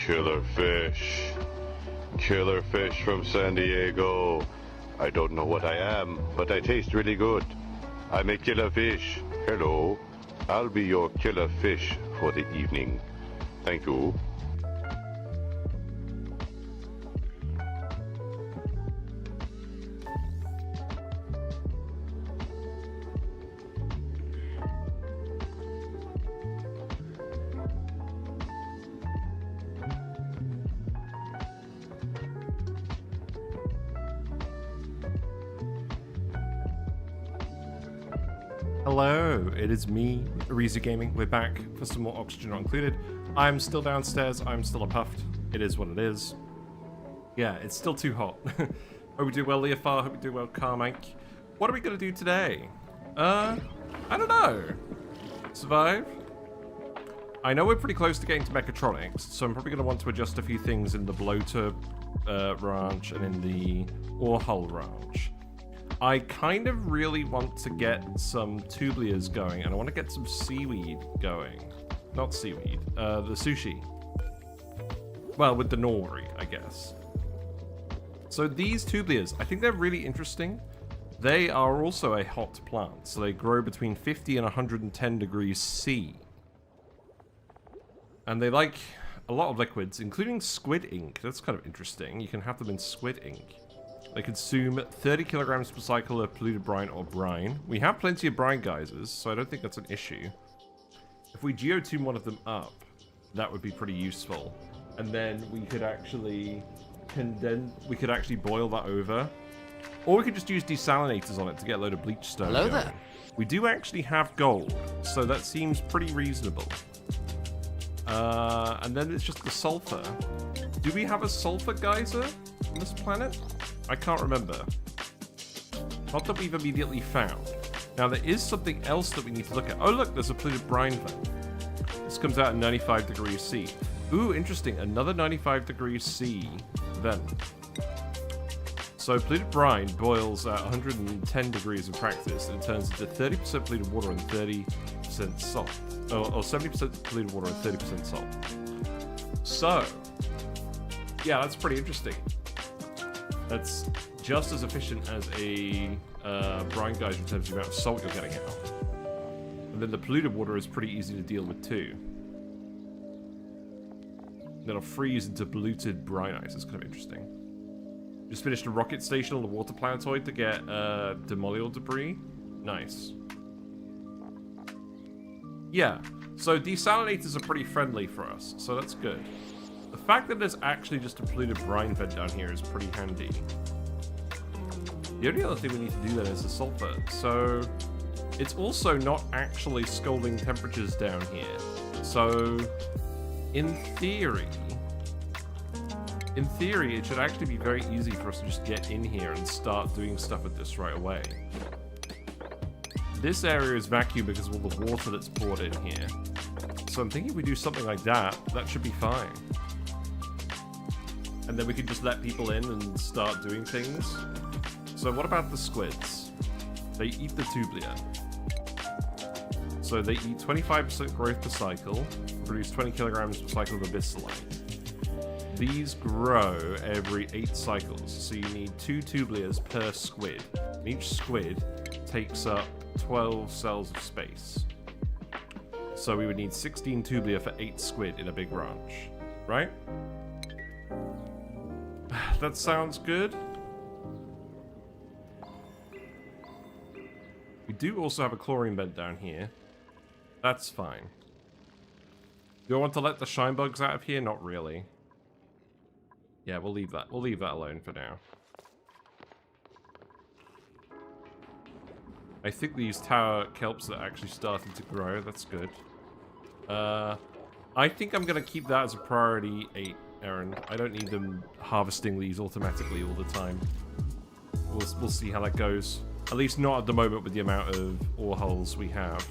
Killer fish. Killer fish from San Diego. I don't know what I am, but I taste really good. I'm a killer fish. Hello. I'll be your killer fish for the evening. Thank you. Hello, it is me, Arizu Gaming. We're back for some more Oxygen Not Included. I'm still downstairs, I'm still a puffed. It is what it is. Yeah, it's still too hot. Hope we do well, Leofar. Hope we do well, Carmike. What are we gonna do today? I don't know. Survive? I know we're pretty close to getting to Mechatronics, so I'm probably gonna want to adjust a few things in the bloater ranch and in the ore hull ranch. I kind of really want to get some tubuliers going, and I want to get some seaweed going. Not seaweed, the sushi. Well, with the nori, I guess. So these tubuliers, I think they're really interesting. They are also a hot plant, so they grow between 50 and 110 degrees C. And they like a lot of liquids, including squid ink. That's kind of interesting. You can have them in squid ink. They consume 30 kilograms per cycle of polluted brine or brine. We have plenty of brine geysers, so I don't think that's an issue. If we geotune one of them up, that would be pretty useful. And then we could actually boil that over. Or we could just use desalinators on it to get a load of bleach stone. Hello going. there. We do actually have gold, so that seems pretty reasonable. And then it's just the sulfur. Do we have a sulfur geyser on this planet? I can't remember. Not that we've immediately found. Now there is something else that we need to look at. Oh look, there's a polluted brine vent. This comes out at 95 degrees C. Ooh, interesting. Another 95 degrees C vent. So polluted brine boils at 110 degrees in practice, and it turns into 30% polluted water and 30% salt. Or 70% polluted water and 30% salt. So, yeah, that's pretty interesting. That's just as efficient as a brine geyser in terms of the amount of salt you're getting out. And then the polluted water is pretty easy to deal with too. And it'll freeze into polluted brine ice. It's kind of interesting. Just finished a rocket station on the water planetoid to get demolial debris. Nice. Yeah, so desalinators are pretty friendly for us, so that's good. The fact that there's actually just a polluted brine vent down here is pretty handy. The only other thing we need to do then is the sulfur. So it's also not actually scalding temperatures down here. So in theory, it should actually be very easy for us to just get in here and start doing stuff with this right away. This area is vacuum because of all the water that's poured in here. So I'm thinking if we do something like that, that should be fine. And then we can just let people in and start doing things. So what about the squids? They eat the tubulier. So they eat 25% growth per cycle, produce 20 kilograms per cycle of abyssalite. These grow every 8 cycles, so you need 2 tubuliers per squid. And each squid takes up 12 cells of space. So we would need 16 tubulier for 8 squid in a big ranch, right? That sounds good. do also have a chlorine vent down here. That's fine. Do I want to let the shine bugs out of here? Not really. Yeah, we'll leave that. We'll leave that alone for now. I think these tower kelps are actually starting to grow. That's good. I think I'm going to keep that as a priority 8, Aaron. I don't need them harvesting these automatically all the time. We'll see how that goes. At least not at the moment with the amount of ore holes we have.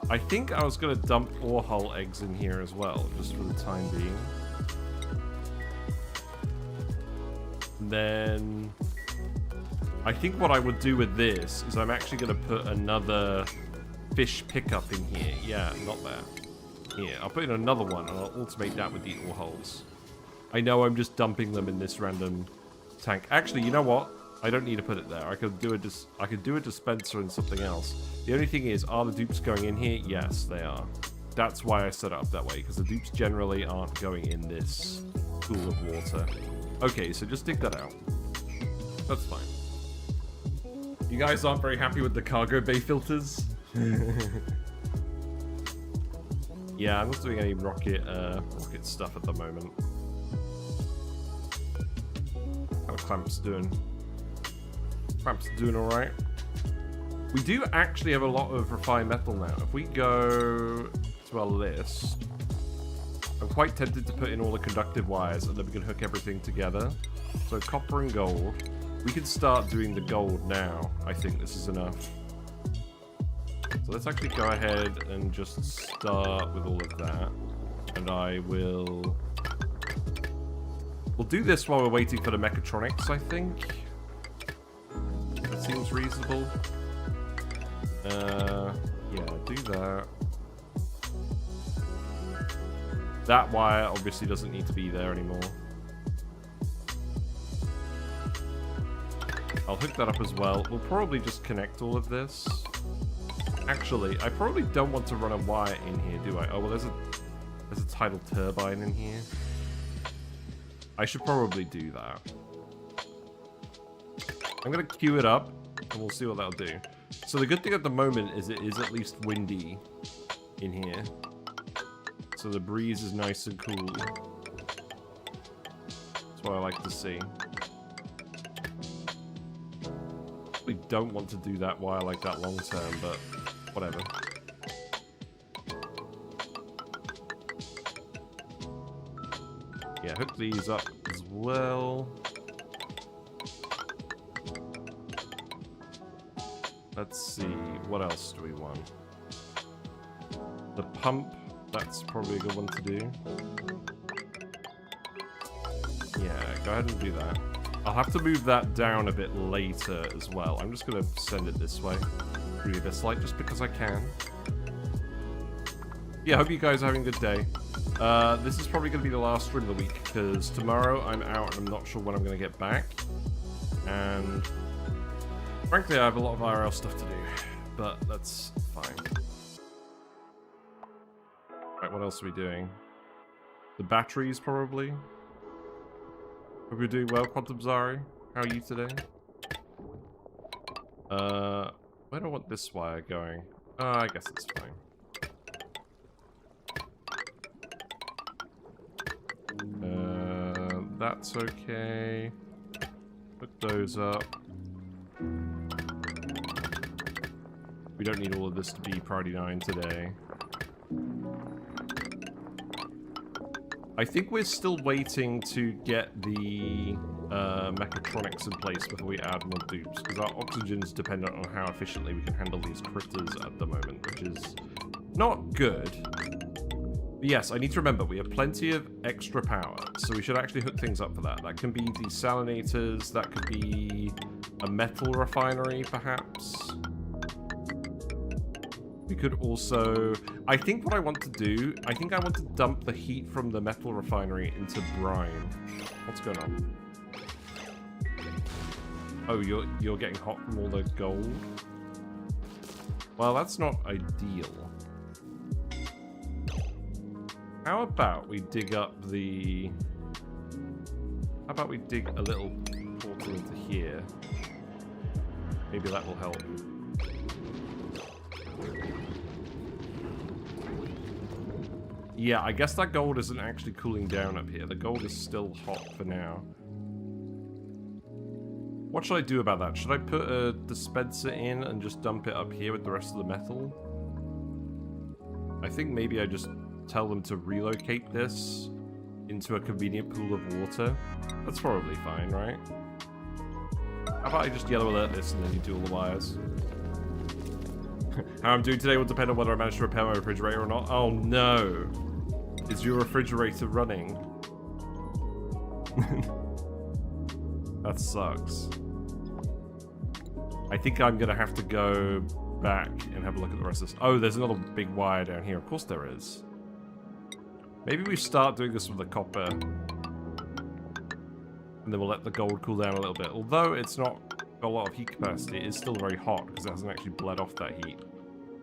I think I was going to dump ore hole eggs in here as well, just for the time being. And then I think what I would do with this is I'm actually going to put another fish pickup in here. Yeah, not that. Here, I'll put in another one and I'll alternate that with the ore holes. I know I'm just dumping them in this random tank. Actually, you know what? I don't need to put it there. I could do a dispenser and something else. The only thing is, are the dupes going in here? Yes, they are. That's why I set it up that way, because the dupes generally aren't going in this pool of water. Okay, so just dig that out. That's fine. You guys aren't very happy with the cargo bay filters? Yeah, I'm not doing any rocket stuff at the moment. How are clamps doing? Clamps doing alright. We do actually have a lot of refined metal now. If we go to our list, I'm quite tempted to put in all the conductive wires and then we can hook everything together. So copper and gold. We can start doing the gold now. I think this is enough. So let's actually go ahead and just start with all of that. And we'll do this while we're waiting for the Mechatronics, I think. That seems reasonable. Yeah, do that. That wire obviously doesn't need to be there anymore. I'll hook that up as well. We'll probably just connect all of this. Actually, I probably don't want to run a wire in here, do I? Oh, well, there's a tidal turbine in here. I should probably do that. I'm going to queue it up, and we'll see what that'll do. So the good thing at the moment is it is at least windy in here. So the breeze is nice and cool. That's what I like to see. We don't want to do that wire like that long term, but whatever. Yeah, hook these up as well. Let's see, what else do we want? The pump, that's probably a good one to do. Yeah, go ahead and do that. I'll have to move that down a bit later as well. I'm just going to send it this way. Through this light, just because I can. Yeah, hope you guys are having a good day. This is probably going to be the last stream of the week, because tomorrow I'm out and I'm not sure when I'm going to get back. And frankly, I have a lot of IRL stuff to do, but that's fine. Right, what else are we doing? The batteries, probably. Hope you're doing well, Quantum Zari. How are you today? Where do I want this wire going? I guess it's fine. That's okay. Put those up. We don't need all of this to be priority 9 today. I think we're still waiting to get the Mechatronics in place before we add more dupes, because our oxygen is dependent on how efficiently we can handle these critters at the moment, which is not good. But yes, I need to remember, we have plenty of extra power, so we should actually hook things up for that. That can be desalinators, that could be a metal refinery, perhaps. We could also... I think what I want to do, I think I want to dump the heat from the metal refinery into brine. What's going on? Oh, you're getting hot from all the gold? Well, that's not ideal. How about we dig up the... How about we dig a little portal into here? Maybe that will help. Yeah, I guess that gold isn't actually cooling down up here. The gold is still hot for now. What should I do about that? Should I put a dispenser in and just dump it up here with the rest of the metal? I think maybe I just tell them to relocate this into a convenient pool of water. That's probably fine, right? How about I just yellow alert this and then you do all the wires? How I'm doing today will depend on whether I manage to repair my refrigerator or not. Oh no! Is your refrigerator running? That sucks. I think I'm gonna have to go back and have a look at the rest of this. Oh, there's another big wire down here. Of course there is. Maybe we start doing this with the copper. And then we'll let the gold cool down a little bit. Although it's not got a lot of heat capacity, it is still very hot because it hasn't actually bled off that heat.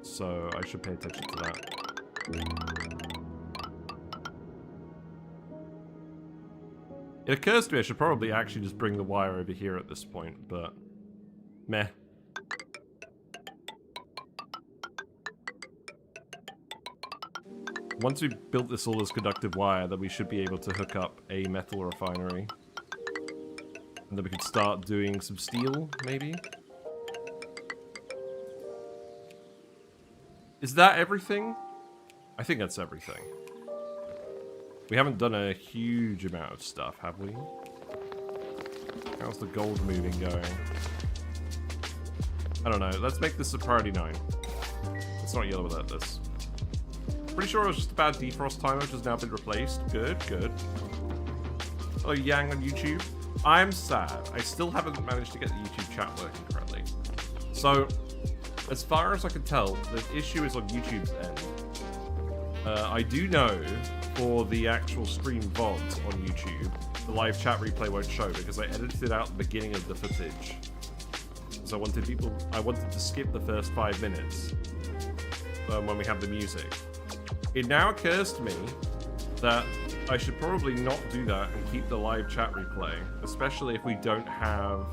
So I should pay attention to that. It occurs to me I should probably actually just bring the wire over here at this point, but meh. Once we've built this all as conductive wire, then we should be able to hook up a metal refinery. And then we can start doing some steel, maybe? Is that everything? I think that's everything. We haven't done a huge amount of stuff, have we? How's the gold moving going? I don't know. Let's make this a priority 9. Let's not yellow alert this. Pretty sure it was just a bad defrost timer, which has now been replaced. Good, good. Hello, Yang on YouTube. I'm sad. I still haven't managed to get the YouTube chat working correctly. So, as far as I can tell, the issue is on YouTube's end. I do know for the actual stream VODs on YouTube, the live chat replay won't show because I edited out the beginning of the footage. So I wanted to skip the first 5 minutes when we have the music. It now occurs to me that I should probably not do that and keep the live chat replay, especially if we don't have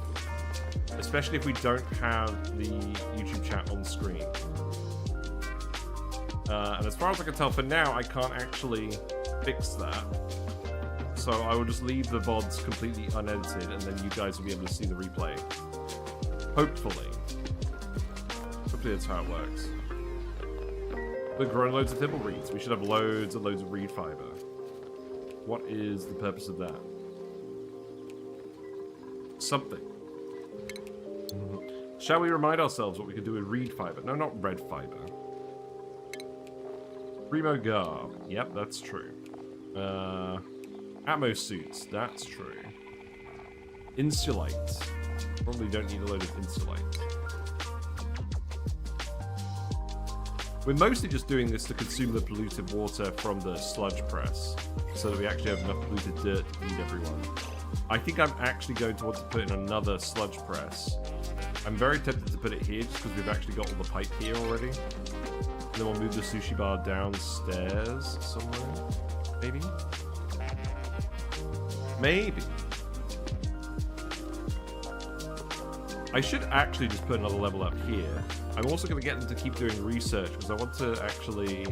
the YouTube chat on screen. And as far as I can tell for now, I can't actually fix that. So I will just leave the VODs completely unedited and then you guys will be able to see the replay. Hopefully. Hopefully that's how it works. We're growing loads of thimble reeds. We should have loads and loads of reed fiber. What is the purpose of that? Something. Shall we remind ourselves what we can do with reed fiber? No, not red fiber. Primo garb. Yep, that's true. Atmo suits. That's true. Insulite. Probably don't need a load of insulite. We're mostly just doing this to consume the polluted water from the sludge press, so that we actually have enough polluted dirt to feed everyone. I think I'm actually going to want to put in another sludge press. I'm very tempted to put it here just because we've actually got all the pipe here already. And then we'll move the sushi bar downstairs somewhere. Maybe? Maybe. I should actually just put another level up here. I'm also going to get them to keep doing research because I want to actually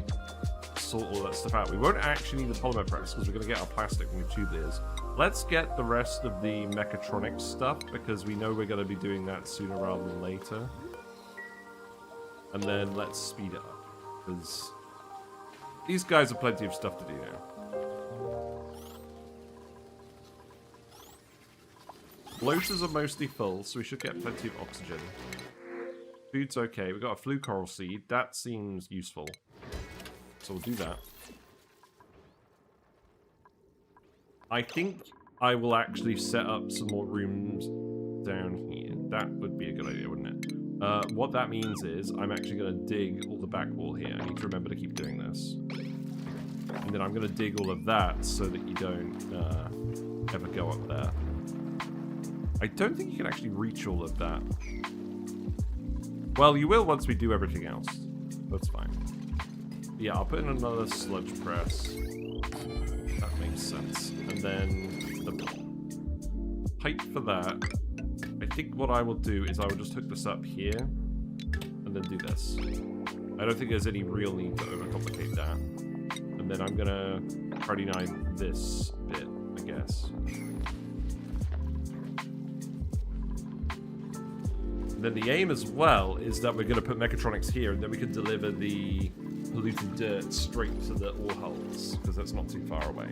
sort all that stuff out. We won't actually need the polymer press because we're going to get our plastic when we tube these. Let's get the rest of the Mechatronics stuff because we know we're going to be doing that sooner rather than later. And then let's speed it up because these guys have plenty of stuff to do now. Bloaters are mostly full, so we should get plenty of oxygen. Food's okay. We've got a flu coral seed. That seems useful. So we'll do that. I think I will actually set up some more rooms down here. That would be a good idea, wouldn't it? What that means is I'm actually going to dig all the back wall here. I need to remember to keep doing this. And then I'm going to dig all of that so that you don't ever go up there. I don't think you can actually reach all of that. Well, you will once we do everything else. That's fine. Yeah, I'll put in another sludge press. That makes sense. And then the pipe for that. I think what I will do is I will just hook this up here and then do this. I don't think there's any real need to overcomplicate that. And then I'm gonna priority 9 this bit, I guess. Then the aim as well is that we're going to put Mechatronics here, and then we can deliver the polluted dirt straight to the ore hulls, because that's not too far away.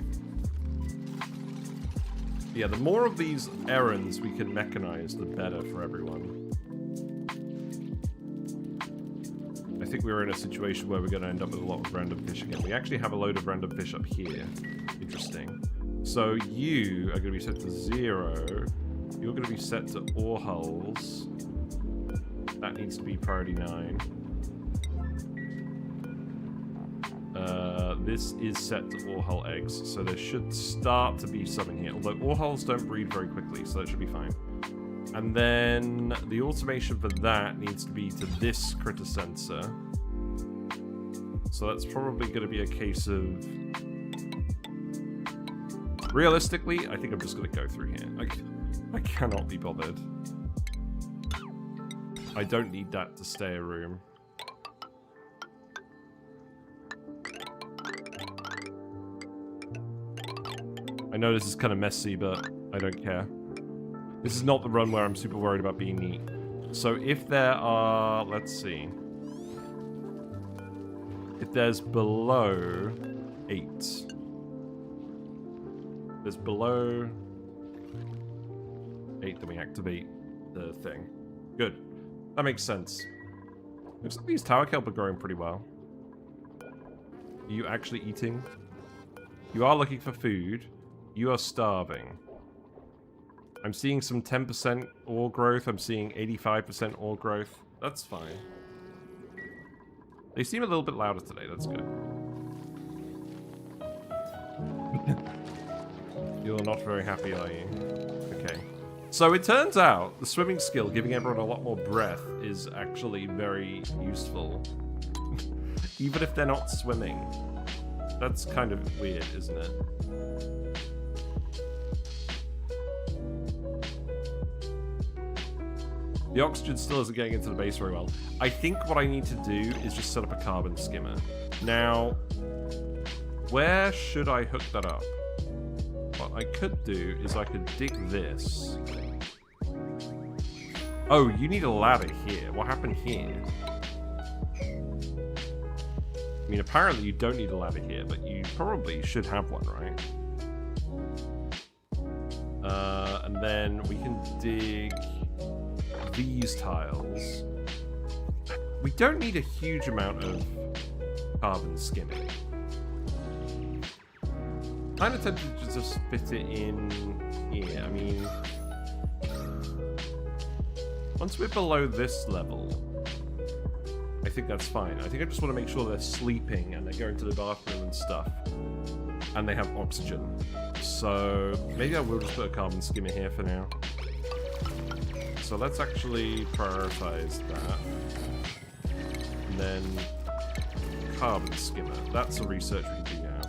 Yeah, the more of these errands we can mechanize, the better for everyone. I think we're in a situation where we're going to end up with a lot of random fish again. We actually have a load of random fish up here. Interesting. So you are going to be set to 0. You're going to be set to ore hulls. That needs to be priority 9. This is set to ore hull eggs, so there should start to be some in here. Although ore hulls don't breed very quickly, so that should be fine. And then the automation for that needs to be to this critter sensor. So that's probably going to be a case of... Realistically, I think I'm just going to go through here. I cannot be bothered. I don't need that to stay a room. I know this is kind of messy, but I don't care. This is not the run where I'm super worried about being neat. So if there are... Let's see. If there's below 8. There's below 8, then we activate the thing. Good. That makes sense. Looks like these tower kelp are growing pretty well. Are you actually eating? You are looking for food. You are starving. I'm seeing some 10% ore growth. I'm seeing 85% ore growth. That's fine. They seem a little bit louder today. That's good. You're not very happy, are you? Okay. So it turns out the swimming skill, giving everyone a lot more breath, is actually very useful. Even if they're not swimming. That's kind of weird, isn't it? The oxygen still isn't getting into the base very well. I think what I need to do is just set up a carbon skimmer. Now, where should I hook that up? What I could do is I could dig this. Oh, you need a ladder here. What happened here? I mean, apparently you don't need a ladder here, but you probably should have one, right? And then we can dig these tiles. We don't need a huge amount of carbon skimming. Kind of tempted to just fit it in here. I mean, once we're below this level, I think that's fine. I think I just want to make sure they're sleeping and they're going to the bathroom and stuff, and they have oxygen. So maybe I will just put a carbon skimmer here for now. So let's actually prioritize that. And then carbon skimmer. That's a research we can do now.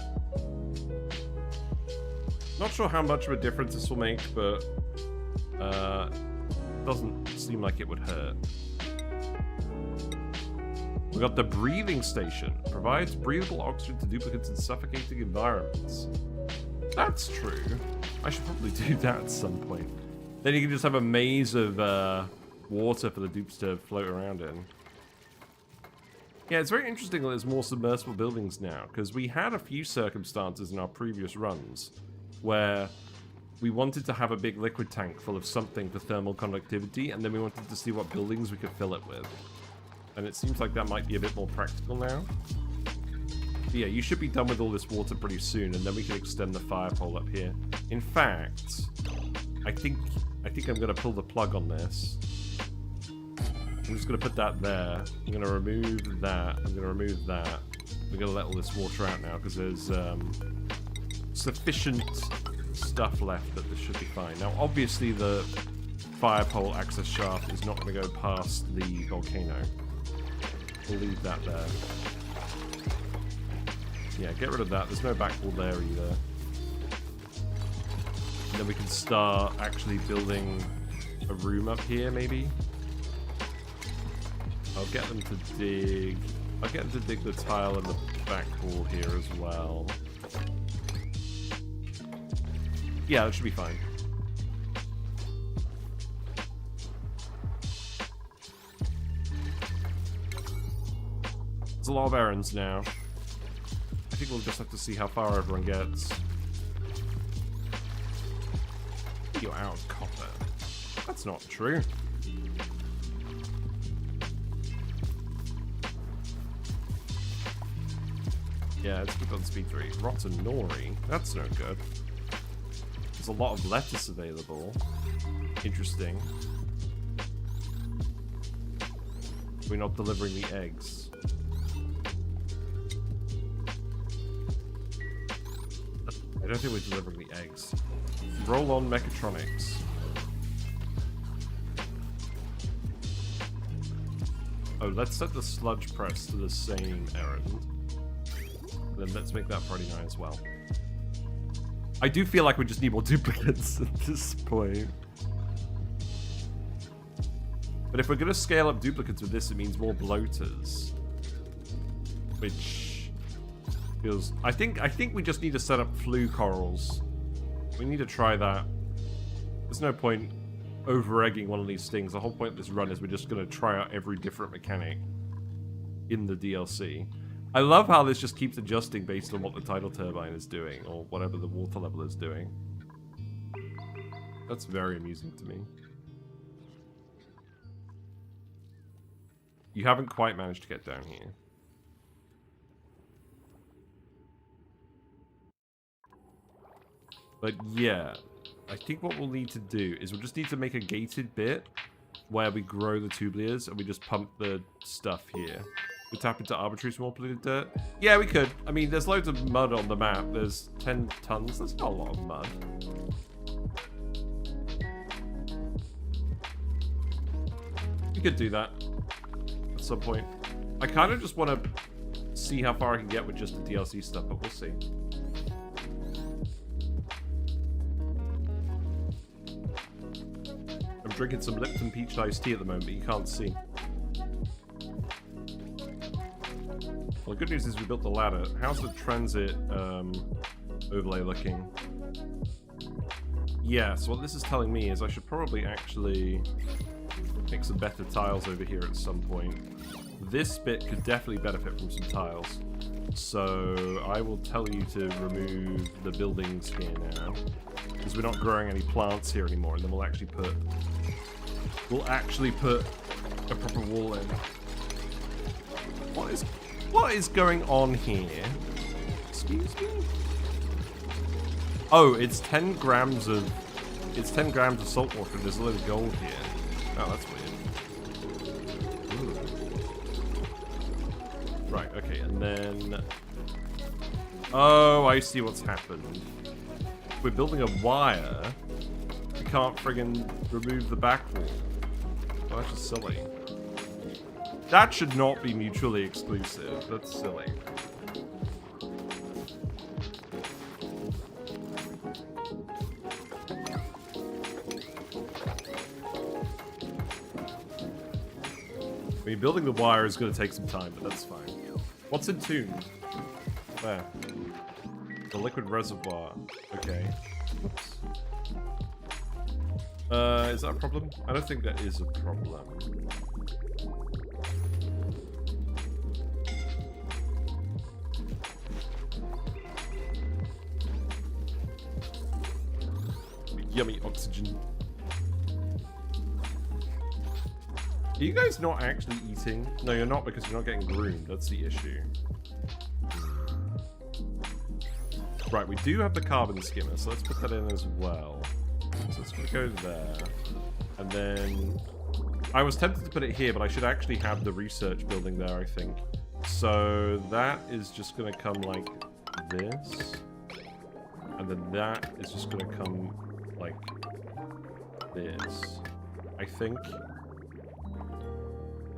Not sure how much of a difference this will make, but doesn't seem like it would hurt. We got the breathing station. Provides breathable oxygen to duplicates in suffocating environments. That's true. I should probably do that at some point. Then you can just have a maze of water for the dupes to float around in. Yeah, it's very interesting that there's more submersible buildings now, because we had a few circumstances in our previous runs where we wanted to have a big liquid tank full of something for thermal conductivity, and then we wanted to see what buildings we could fill it with. And it seems like that might be a bit more practical now. But yeah, you should be done with all this water pretty soon, and then we can extend the fire pole up here. In fact, I think I'm going to pull the plug on this. I'm just going to put that there. I'm going to remove that. I'm going to remove that. We're going to let all this water out now because there's sufficient stuff left that this should be fine. Now, obviously, the fire pole access shaft is not going to go past the volcano. We'll leave that there. Yeah, get rid of that. There's no back wall there either. And then we can start actually building a room up here, maybe. I'll get them to dig I'll get to dig the tile in the back wall here as well. Yeah, that should be fine. There's a lot of errands now. I think we'll just have to see how far everyone gets. You're out of copper. That's not true. Yeah, let's keep on speed 3. Rotten nori. That's no good. There's a lot of lettuce available. Interesting. We're not delivering the eggs. I don't think we're delivering the eggs. Roll on Mechatronics. Oh, let's set the sludge press to the same errand. Then let's make that Friday night as well. I do feel like we just need more duplicates at this point. But if we're going to scale up duplicates with this, it means more bloaters. Which feels... I think we just need to set up flue corals. We need to try that. There's no point over-egging one of these things. The whole point of this run is we're just going to try out every different mechanic in the DLC. I love how this just keeps adjusting based on what the tidal turbine is doing, or whatever the water level is doing. That's very amusing to me. You haven't quite managed to get down here. But yeah, I think what we'll need to do is we'll just need to make a gated bit where we grow the tubuliers and we just pump the stuff here. We tap into arbitrary small polluted dirt? Yeah, we could. I mean, there's loads of mud on the map. There's 10 tons. That's not a lot of mud. We could do that at some point. I kind of just want to see how far I can get with just the DLC stuff, but we'll see. I'm drinking some Lipton peach iced tea at the moment, but you can't see. Well, the good news is we built the ladder. How's the transit overlay looking? Yeah, so what this is telling me is I should probably actually make some better tiles over here at some point. This bit could definitely benefit from some tiles. So I will tell you to remove the buildings here now, because we're not growing any plants here anymore, and then we'll actually put a proper wall in. What is going on here? Excuse me? Oh, it's 10 grams of salt water and there's a load of gold here. Oh, that's weird. Ooh. Right, okay, and then... Oh, I see what's happened. We're building a wire. We can't friggin' remove the back wall. Oh, that's just silly. That should not be mutually exclusive. That's silly. I mean, building the wire is going to take some time, but that's fine. What's in tune? Where? The liquid reservoir. Okay. Oops. Is that a problem? I don't think that is a problem. Yummy oxygen. Are you guys not actually eating? No, you're not, because you're not getting groomed. That's the issue. Right, we do have the carbon skimmer, so let's put that in as well. So it's going to go there. And then... I was tempted to put it here, but I should actually have the research building there, I think. So that is just going to come like this. And then that is just going to come... like this, I think.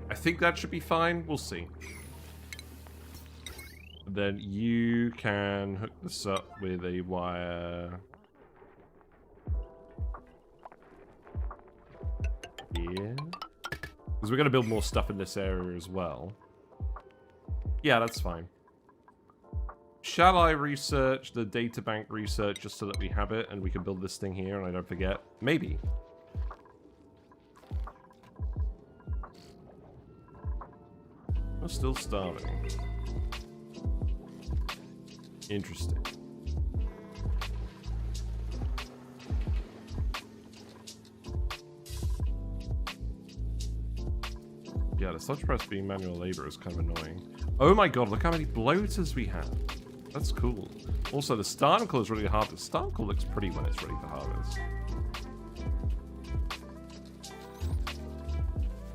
I think that should be fine. We'll see. Then you can hook this up with a wire here, because we're going to build more stuff in this area as well. Yeah, that's fine. Shall I research the data bank research just so that we have it and we can build this thing here and I don't forget? Maybe. I'm still starving. Interesting. Yeah, the such press being manual labor is kind of annoying. Oh my god, look how many bloaters we have. That's cool. Also, the starnacle is really hard. The starnacle looks pretty when it's ready for harvest.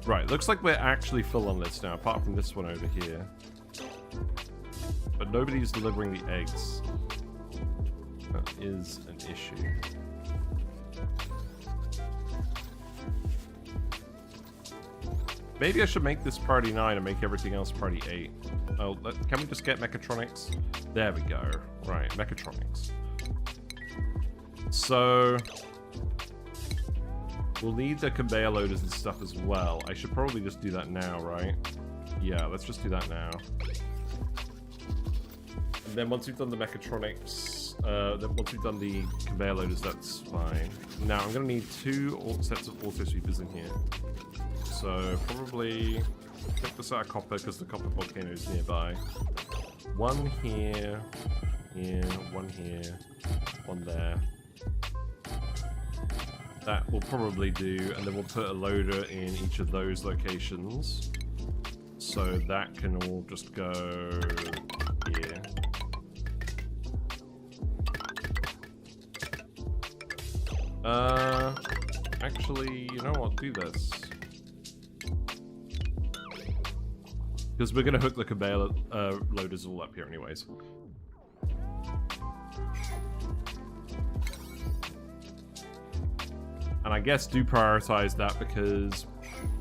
Right, looks like we're actually full on this now, apart from this one over here. But nobody's delivering the eggs. That is an issue. Maybe I should make this party 9 and make everything else party 8. Oh, can we just get Mechatronics? There we go. Right, Mechatronics. So we'll need the conveyor loaders and stuff as well. I should probably just do that now, right? Yeah, let's just do that now. And then once we've done the Mechatronics, then once we've done the conveyor loaders, that's fine. Now I'm going to need 2 sets of auto sweepers in here. So probably take this out of copper because the copper volcano is nearby. 1 here, here, 1 here, 1 there. That will probably do, and then we'll put a loader in each of those locations. So that can all just go here. Actually, you know what? Do this. Because we're going to hook the conveyor loaders all up here anyways. And I guess do prioritize that because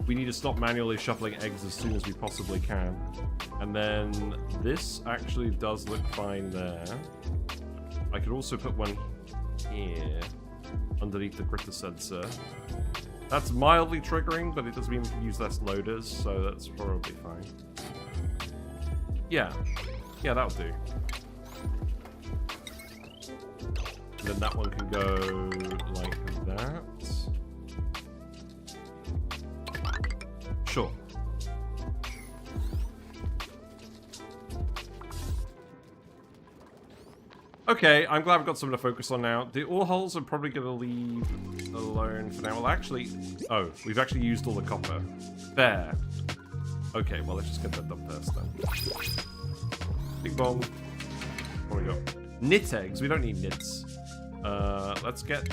we need to stop manually shuffling eggs as soon as we possibly can. And then this actually does look fine there. I could also put one here underneath the critter sensor. That's mildly triggering, but it does mean we can use less loaders, so that's probably fine. Yeah. Yeah, that'll do. And then that one can go like that. Sure. Okay, I'm glad I've got something to focus on now. The ore holes I'm probably going to leave alone for now. Well, actually... Oh, we've actually used all the copper. There. Okay, well, let's just get that done first, then. Big bong. What do we got? Knit eggs. We don't need knits. Let's get...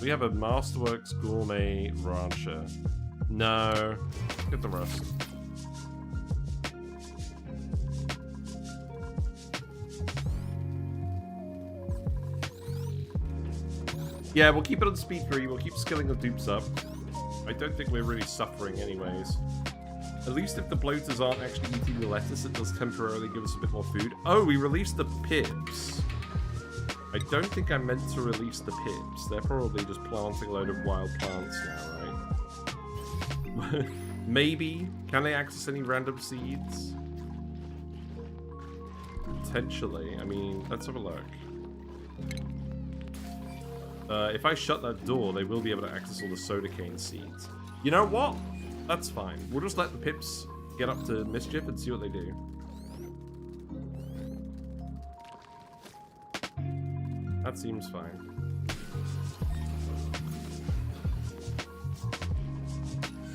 We have a Masterworks Gourmet Rancher. No. Get the rest. Yeah, we'll keep it on speed 3. We'll keep skilling the dupes up. I don't think we're really suffering anyways. At least if the bloaters aren't actually eating the lettuce, it does temporarily give us a bit more food. Oh, we released the pips. I don't think I meant to release the pips. They're probably just planting a load of wild plants now, right? Maybe. Can they access any random seeds? Potentially. I mean, let's have a look. If I shut that door, they will be able to access all the soda cane seeds. You know what? That's fine. We'll just let the pips get up to mischief and see what they do. That seems fine.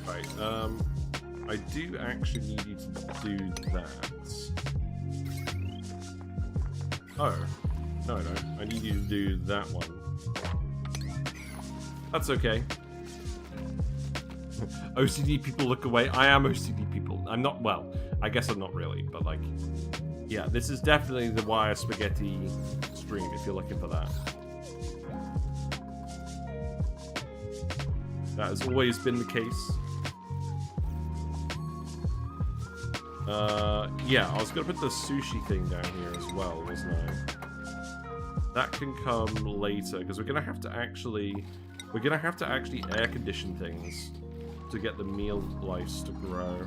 Right, I do actually need you to do that. Oh. No, I don't. I need you to do that one. That's okay. OCD people look away. I am OCD people. I'm not, well, I guess I'm not really, but like, yeah, this is definitely the wire spaghetti stream if you're looking for that. That has always been the case. Yeah, I was gonna put the sushi thing down here as well, wasn't I? That can come later, because we're gonna have to actually air condition things to get the meal lice to grow.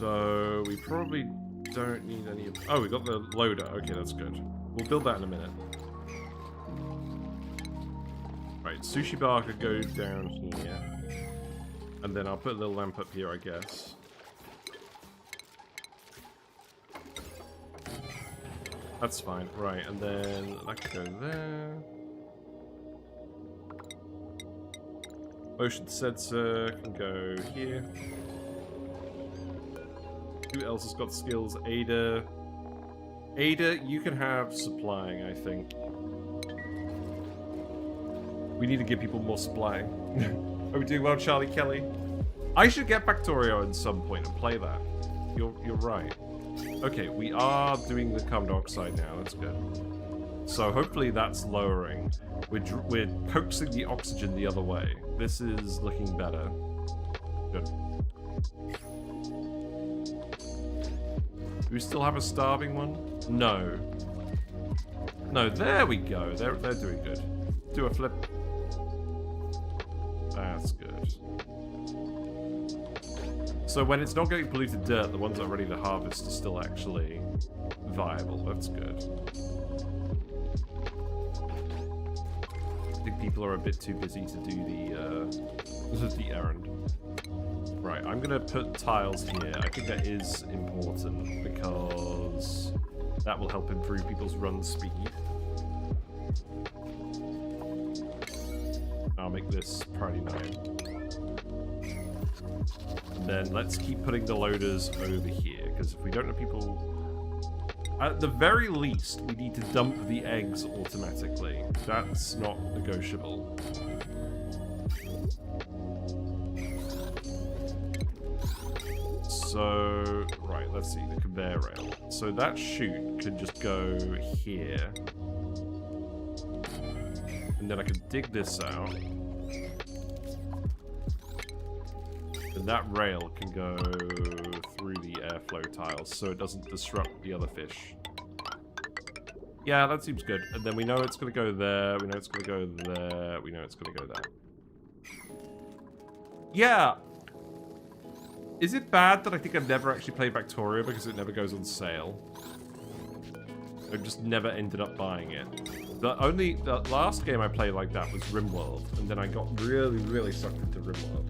So we probably don't need any of... Oh, we got the loader. Okay, that's good. We'll build that in a minute. Right, sushi bar could go down here. And then I'll put a little lamp up here, I guess. That's fine. Right, and then that could go there. Motion sensor can go here. Who else has got skills? Ada. Ada, you can have supplying, I think. We need to give people more supplying. Are we doing well, Charlie Kelly? I should get Factorio at some point and play that. You're right. Okay, we are doing the carbon dioxide now. That's good. So hopefully that's lowering. We're coaxing the oxygen the other way. This is looking better. Good. Do we still have a starving one? No. No, there we go. They're doing good. Do a flip. That's good. So when it's not getting polluted dirt, the ones that are ready to harvest are still actually viable. That's good. I think people are a bit too busy to do the errand. Right, I'm gonna put tiles here. I think that is important because that will help improve people's run speed. I'll make this priority 9. And then let's keep putting the loaders over here, because if we don't have people... At the very least, we need to dump the eggs automatically. That's not negotiable. So, right, let's see, the conveyor rail. So that chute can just go here. And then I can dig this out. And that rail can go through the airflow tiles so it doesn't disrupt the other fish. Yeah, that seems good. And then we know it's going to go there, we know it's going to go there, we know it's going to go there. Yeah! Is it bad that I think I've never actually played Factorio because it never goes on sale? I've just never ended up buying it. The last game I played like that was RimWorld, and then I got really, really sucked into RimWorld.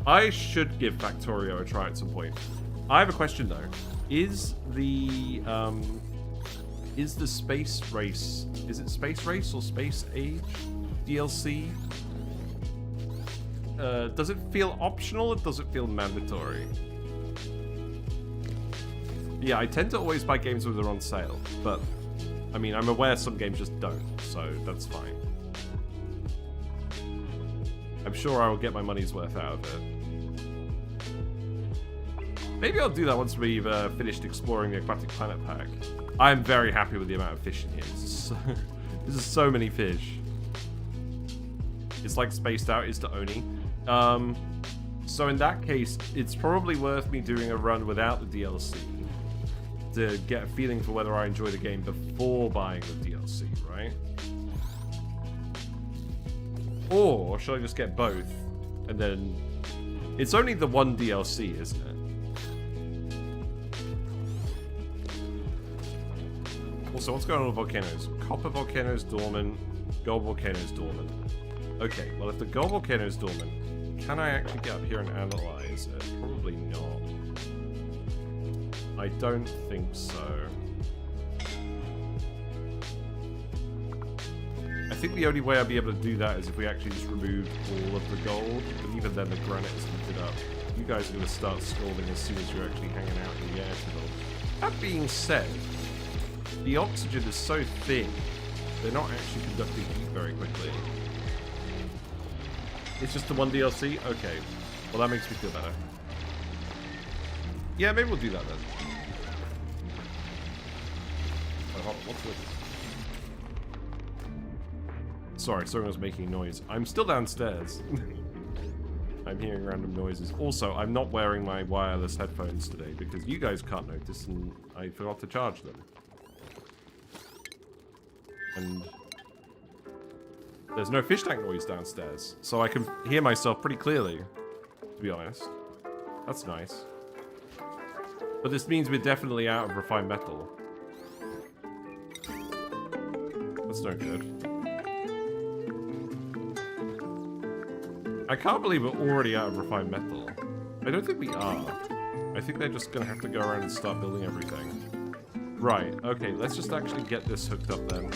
I should give Factorio a try at some point. I have a question though. Is the Space Race, is it Space Race or Space Age DLC? Does it feel optional or does it feel mandatory? Yeah, I tend to always buy games when they're on sale, but I mean, I'm aware some games just don't, so that's fine. I'm sure I will get my money's worth out of it. Maybe I'll do that once we've finished exploring the Aquatic Planet Pack. I'm very happy with the amount of fish in here. This is so many fish. It's like Spaced Out is to Oni. So in that case, it's probably worth me doing a run without the DLC to get a feeling for whether I enjoy the game before buying the DLC, right? Or should I just get both? And then... It's only the one DLC, isn't it? Also, what's going on with volcanoes? Copper volcanoes dormant, gold volcanoes dormant. Okay, well if the gold volcano is dormant, can I actually get up here and analyze it? Probably not. I don't think so. I think the only way I'll be able to do that is if we actually just remove all of the gold, but even then the granite is heated up. You guys are going to start scalding as soon as you're actually hanging out in the air today. That being said, the oxygen is so thin, they're not actually conducting heat very quickly. It's just the one DLC? Okay. Well, that makes me feel better. Yeah, maybe we'll do that then. Oh, hold on, what's this? Sorry, someone was making noise. I'm still downstairs. I'm hearing random noises. Also, I'm not wearing my wireless headphones today because you guys can't notice and I forgot to charge them. And there's no fish tank noise downstairs, so I can hear myself pretty clearly, to be honest. That's nice. But this means we're definitely out of refined metal. That's no good. I can't believe we're already out of refined metal. I don't think we are. I think they're just gonna have to go around and start building everything. Right, okay, let's just actually get this hooked up then.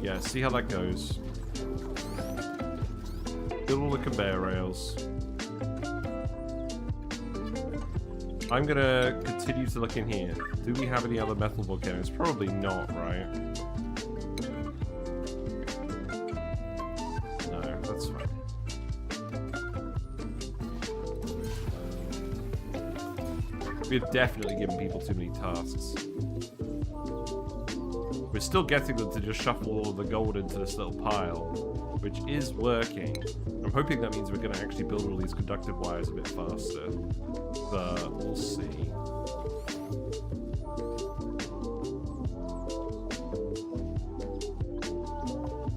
Yeah, see how that goes. Build all the conveyor rails. I'm gonna continue to look in here. Do we have any other metal volcanoes? Probably not, right? No, that's fine. We've definitely given people too many tasks. We're still getting them to just shuffle all of the gold into this little pile, which is working. I'm hoping that means we're going to actually build all these conductive wires a bit faster, but we'll see.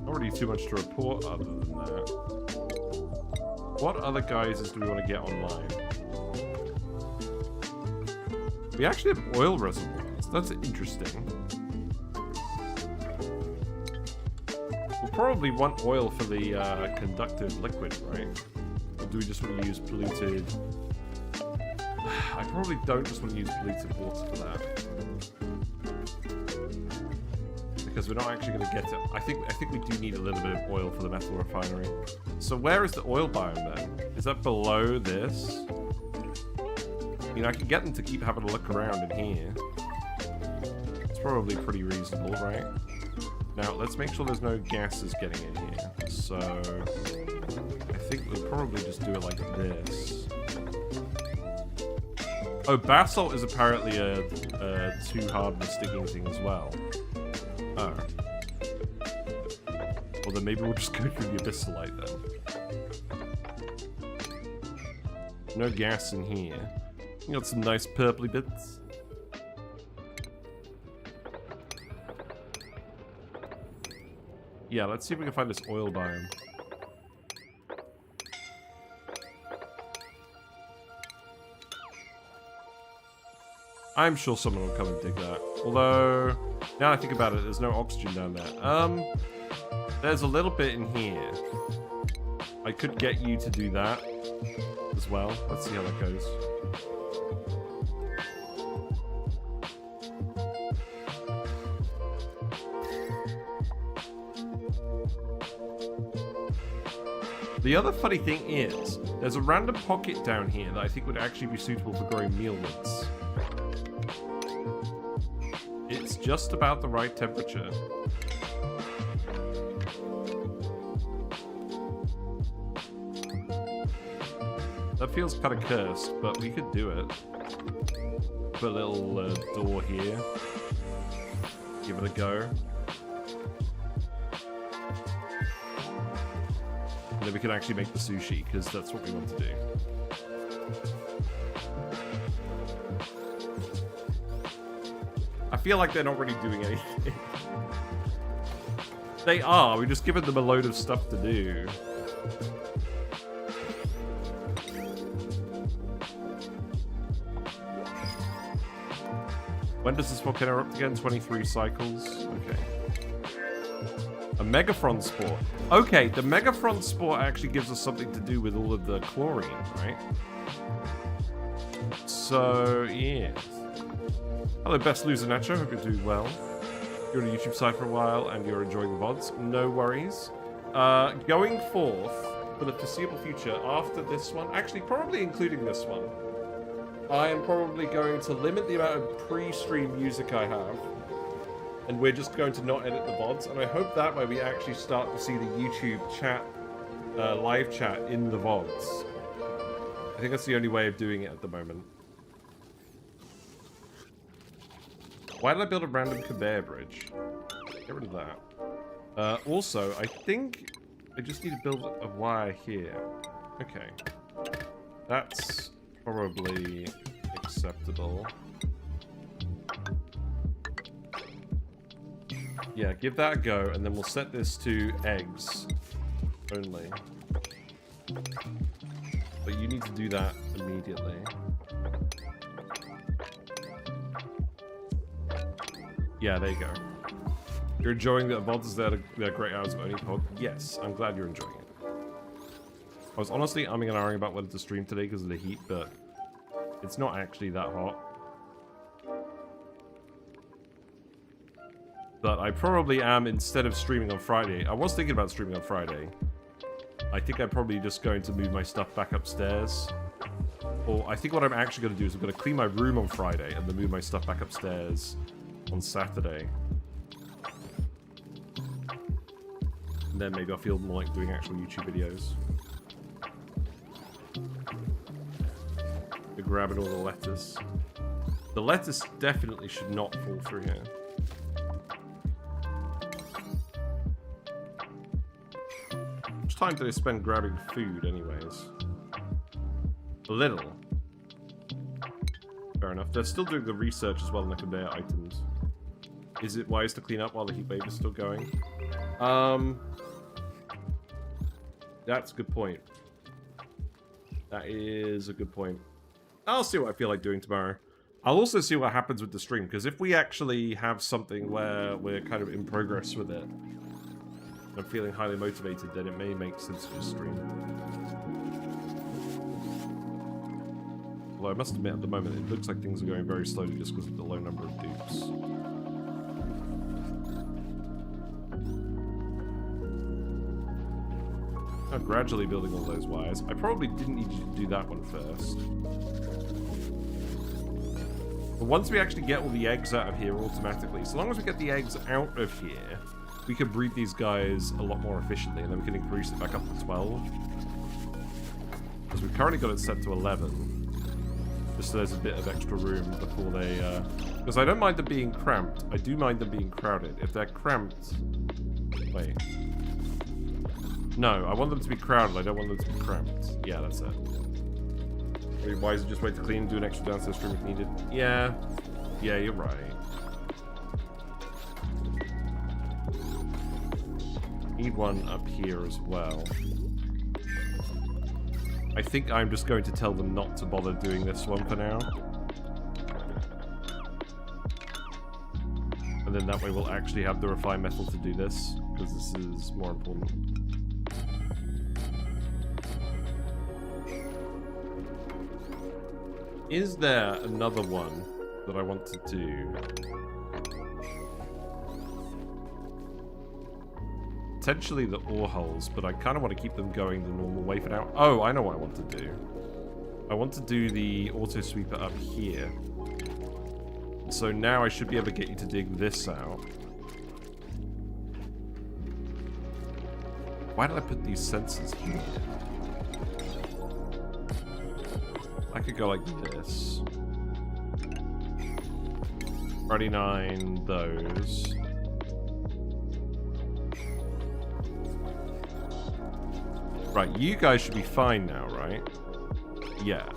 Not really too much to report other than that. What other geysers do we want to get online? We actually have oil reservoirs. That's interesting. Probably want oil for the conductive liquid, right? Or do we just want to use polluted? I probably don't just want to use polluted water for that, because we're not actually going to get it. I think we do need a little bit of oil for the metal refinery. So where is the oil biome then? Is that below this? I mean, I can get them to keep having a look around in here. It's probably pretty reasonable, right? Now, let's make sure there's no gases getting in here. So, I think we'll probably just do it like this. Oh, basalt is apparently a too hard sticking thing as well. Oh. Well, then maybe we'll just go through the abyssalite then. No gas in here. You got some nice purpley bits. Yeah, let's see if we can find this oil biome. I'm sure someone will come and dig that. Although, now I think about it, there's no oxygen down there. There's a little bit in here. I could get you to do that as well. Let's see how that goes. The other funny thing is, there's a random pocket down here that I think would actually be suitable for growing mealwoods. It's just about the right temperature. That feels kind of cursed, but we could do it. Put a little door here. Give it a go. And then we can actually make the sushi, because that's what we want to do. I feel like they're not really doing anything. They are, we've just given them a load of stuff to do. When does this volcano erupt again? 23 cycles? Okay. A Megaphron spore. Okay, the Megaphron spore actually gives us something to do with all of the chlorine, right? So, yeah. Hello, Best Loser Nacho. Hope you're doing well. You're on a YouTube site for a while and you're enjoying the VODs. No worries. Going forth for the foreseeable future after this one, actually probably including this one, I am probably going to limit the amount of pre-stream music I have. And we're just going to not edit the VODs. And I hope that way we actually start to see the YouTube chat, live chat in the VODs. I think that's the only way of doing it at the moment. Why did I build a random conveyor bridge? Get rid of that. Also, I think I just need to build a wire here. Okay. That's probably acceptable. Yeah, give that a go, and then we'll set this to eggs only. But you need to do that immediately. Yeah, there you go. You're enjoying the VODs that are great hours of only pod? Yes, I'm glad you're enjoying it. I was honestly umming and ahhing about whether to stream today because of the heat, but it's not actually that hot. But I probably am, instead of streaming on Friday. I was thinking about streaming on Friday. I think I'm probably just going to move my stuff back upstairs. Or I think what I'm actually going to do is I'm going to clean my room on Friday and then move my stuff back upstairs on Saturday. And then maybe I'll feel more like doing actual YouTube videos. You're grabbing all the lettuce. The lettuce definitely should not fall through here. How much time do they spend grabbing food anyways? A little. Fair enough. They're still doing the research as well on the conveyor items. Is it wise to clean up while the heat wave is still going? That's a good point. That is a good point. I'll see what I feel like doing tomorrow. I'll also see what happens with the stream, because if we actually have something where we're kind of in progress with it, and I'm feeling highly motivated, then it may make sense to just stream. Although I must admit, at the moment, it looks like things are going very slowly just because of the low number of dupes. I'm gradually building all those wires. I probably didn't need you to do that one first. But once we actually get all the eggs out of here automatically, so long as we get the eggs out of here, we can breed these guys a lot more efficiently, and then we can increase it back up to 12. Because we've currently got it set to 11. Just so there's a bit of extra room before they... Because I don't mind them being cramped. I do mind them being crowded. If they're cramped... Wait. No, I want them to be crowded. I don't want them to be cramped. Yeah, that's it. Why is it just wait to clean, do an extra downstairs stream if needed? Yeah. Yeah, you're right. Need one up here as well. I think I'm just going to tell them not to bother doing this one for now. And then that way we'll actually have the refined metal to do this, because this is more important. Is there another one that I want to do? Potentially the ore holes, but I kind of want to keep them going the normal way for now. Oh, I know what I want to do. I want to do the auto sweeper up here. So now I should be able to get you to dig this out. Why did I put these sensors here? I could go like this. 39 those. Right, you guys should be fine now, right? Yeah.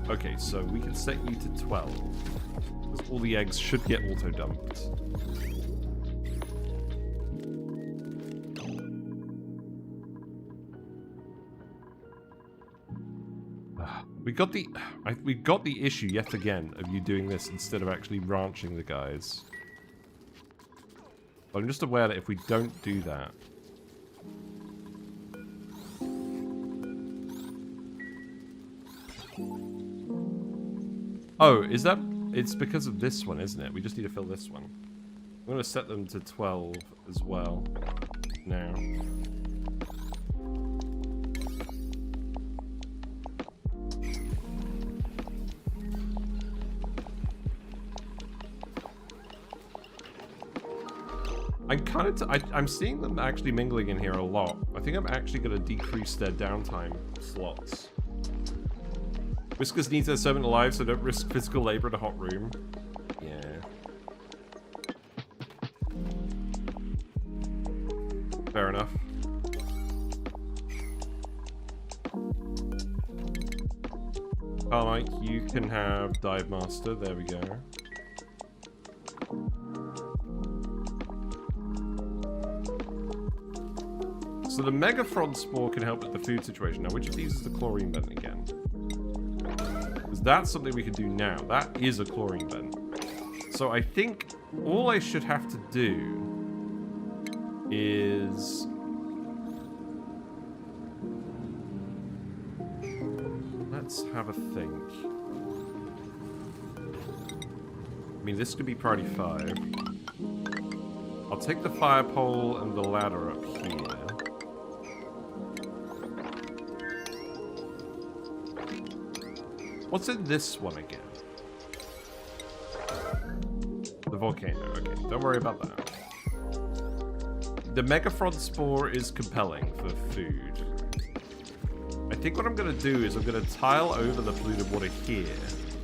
Okay, so we can set you to 12. Because all the eggs should get auto-dumped. We got the issue yet again of you doing this instead of actually ranching the guys. But I'm just aware that if we don't do that... Oh, is that... It's because of this one, isn't it? We just need to fill this one. I'm going to set them to 12 as well. Now. I'm seeing them actually mingling in here a lot. I think I'm actually going to decrease their downtime slots. Whiskers needs their servant alive, so don't risk physical labor in a hot room. Yeah. Fair enough. Carmike, you can have Dive Master. There we go. So the Megaphron Spore can help with the food situation. Now, which of these is the chlorine vent again? Because that's something we can do now. That is a chlorine vent. So I think all I should have to do is... Let's have a think. I mean, this could be priority 5. I'll take the fire pole and the ladder up here. What's in this one again? The volcano. Okay, don't worry about that. The Megaphron Spore is compelling for food. I think what I'm going to do is I'm going to tile over the polluted water here.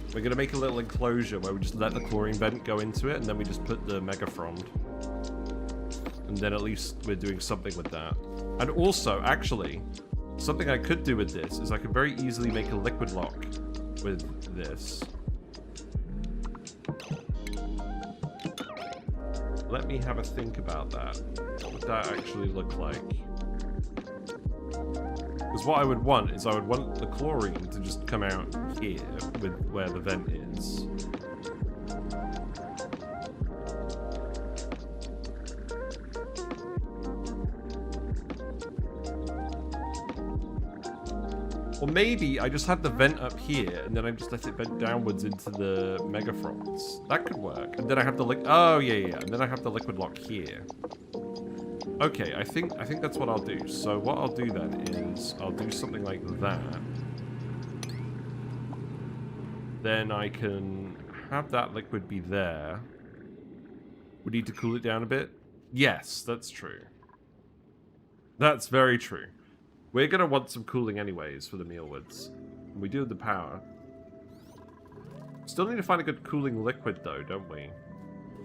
We're going to make a little enclosure where we just let the chlorine vent go into it, and then we just put the Megaphron. And then at least we're doing something with that. And also, actually, something I could do with this is I could very easily make a liquid lock with this. Let me have a think about that. What would that actually look like? Because what I would want is I would want the chlorine to just come out here with where the vent is. Or maybe I just had the vent up here, and then I just let it vent downwards into the Megaphrons. That could work. And then I have the oh yeah, and then I have the liquid lock here. Okay, I think that's what I'll do. So what I'll do then is I'll do something like that. Then I can have that liquid be there. We need to cool it down a bit. Yes, that's true. That's very true. We're going to want some cooling anyways for the mealwoods. We do have the power. Still need to find a good cooling liquid though, don't we?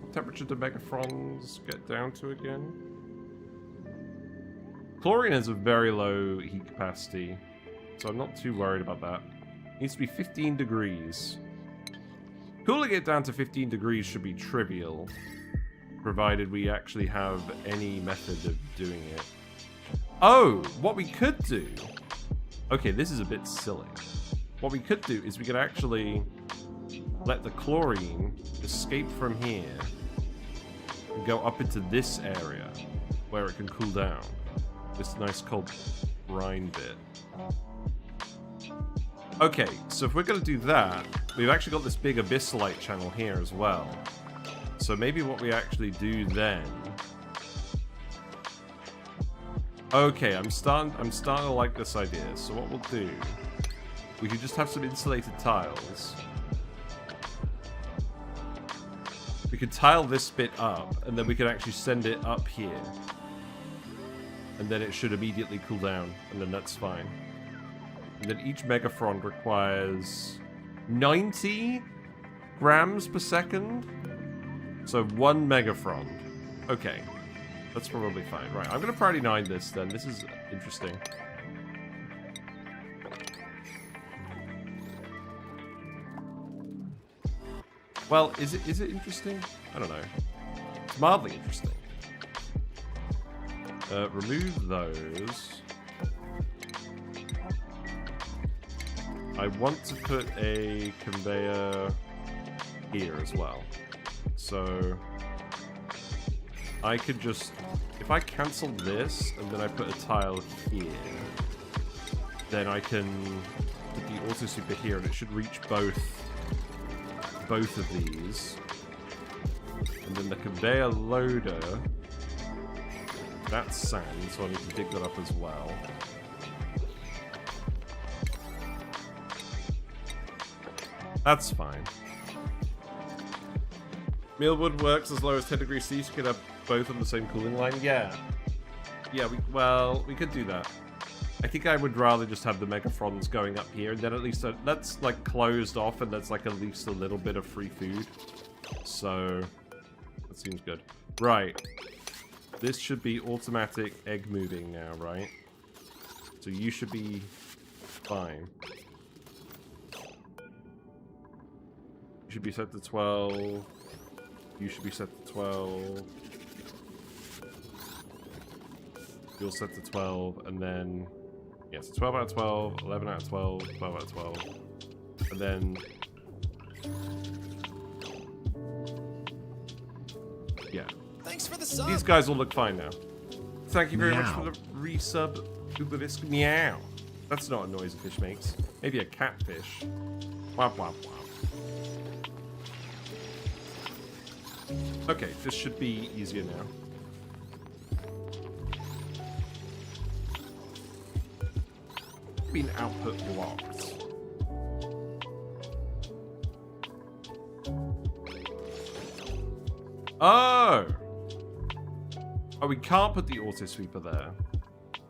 What temperature do Megaphrons get down to again? Chlorine has a very low heat capacity, so I'm not too worried about that. It needs to be 15 degrees. Cooling it down to 15 degrees should be trivial, provided we actually have any method of doing it. Oh, what we could do... Okay, this is a bit silly. What we could do is we could actually let the chlorine escape from here and go up into this area where it can cool down. This nice cold brine bit. Okay, so if we're going to do that, we've actually got this big abyssalite channel here as well. So maybe what we actually do then... Okay, I'm starting to like this idea. So what we'll do, we could just have some insulated tiles. We could tile this bit up, and then we could actually send it up here. And then it should immediately cool down, and then that's fine. And then each Megaphron requires 90 grams per second. So 1 Megaphron. Okay. That's probably fine. Right, I'm going to priority 9 this then. This is interesting. Well, is it interesting? I don't know. It's mildly interesting. Remove those. I want to put a conveyor here as well. So... I could just, if I cancel this and then I put a tile here, then I can put the auto super here and it should reach both of these. And then the conveyor loader, that's sand, so I need to dig that up as well. That's fine. Mealwood works as low as 10 degrees C, so you could have both on the same cooling line. Yeah. Yeah, we could do that. I think I would rather just have the Megaphrons going up here, and then at least that's like closed off, and that's like at least a little bit of free food. So, that seems good. Right. This should be automatic egg moving now, right? So you should be fine. You should be set to 12. You should be set to 12. Fuel set to 12, and then... Yeah, so 12 out of 12, 11 out of 12, 12 out of 12. And then... Yeah. Thanks for the sub. These guys will look fine now. Thank you very much Meow. for the resub, Uberisk. Meow. That's not a noise a fish makes. Maybe a catfish. Wap wap wap. Okay, this should be easier now. Been output blocked. Oh! Oh, we can't put the auto sweeper there.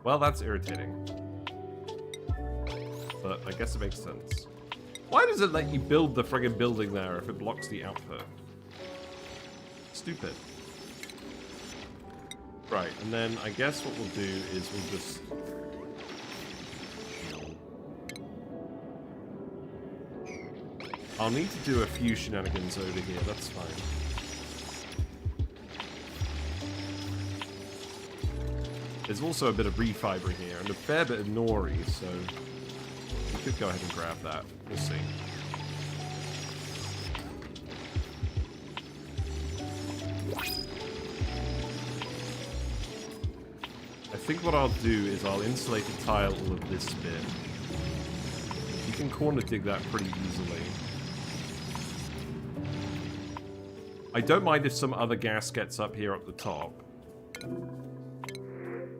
Well, that's irritating. But I guess it makes sense. Why does it let you build the friggin' building there if it blocks the output? Stupid. Right, and then I guess what we'll do is we'll just... I'll need to do a few shenanigans over here, that's fine. There's also a bit of refiber here, and a fair bit of nori, so we could go ahead and grab that. We'll see. I think what I'll do is I'll insulate the tile all of this bit. You can corner dig that pretty easily. I don't mind if some other gas gets up here up the top.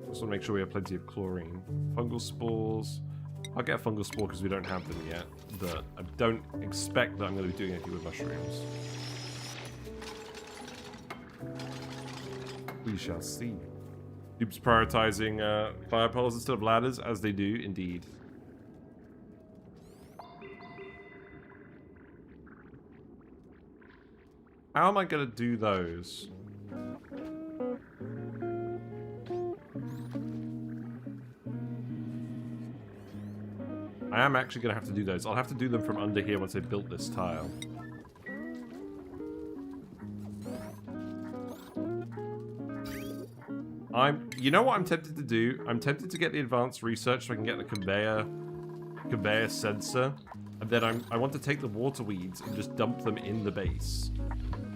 Just want to make sure we have plenty of chlorine. Fungal spores. I'll get a fungal spore because we don't have them yet. But I don't expect that I'm going to be doing anything with mushrooms. We shall see. Dupes prioritizing fire poles instead of ladders, as they do, indeed. How am I going to do those? I am actually going to have to do those. I'll have to do them from under here once I built this tile. You know what I'm tempted to do? I'm tempted to get the advanced research so I can get the conveyor sensor. And then I want to take the water weeds and just dump them in the base.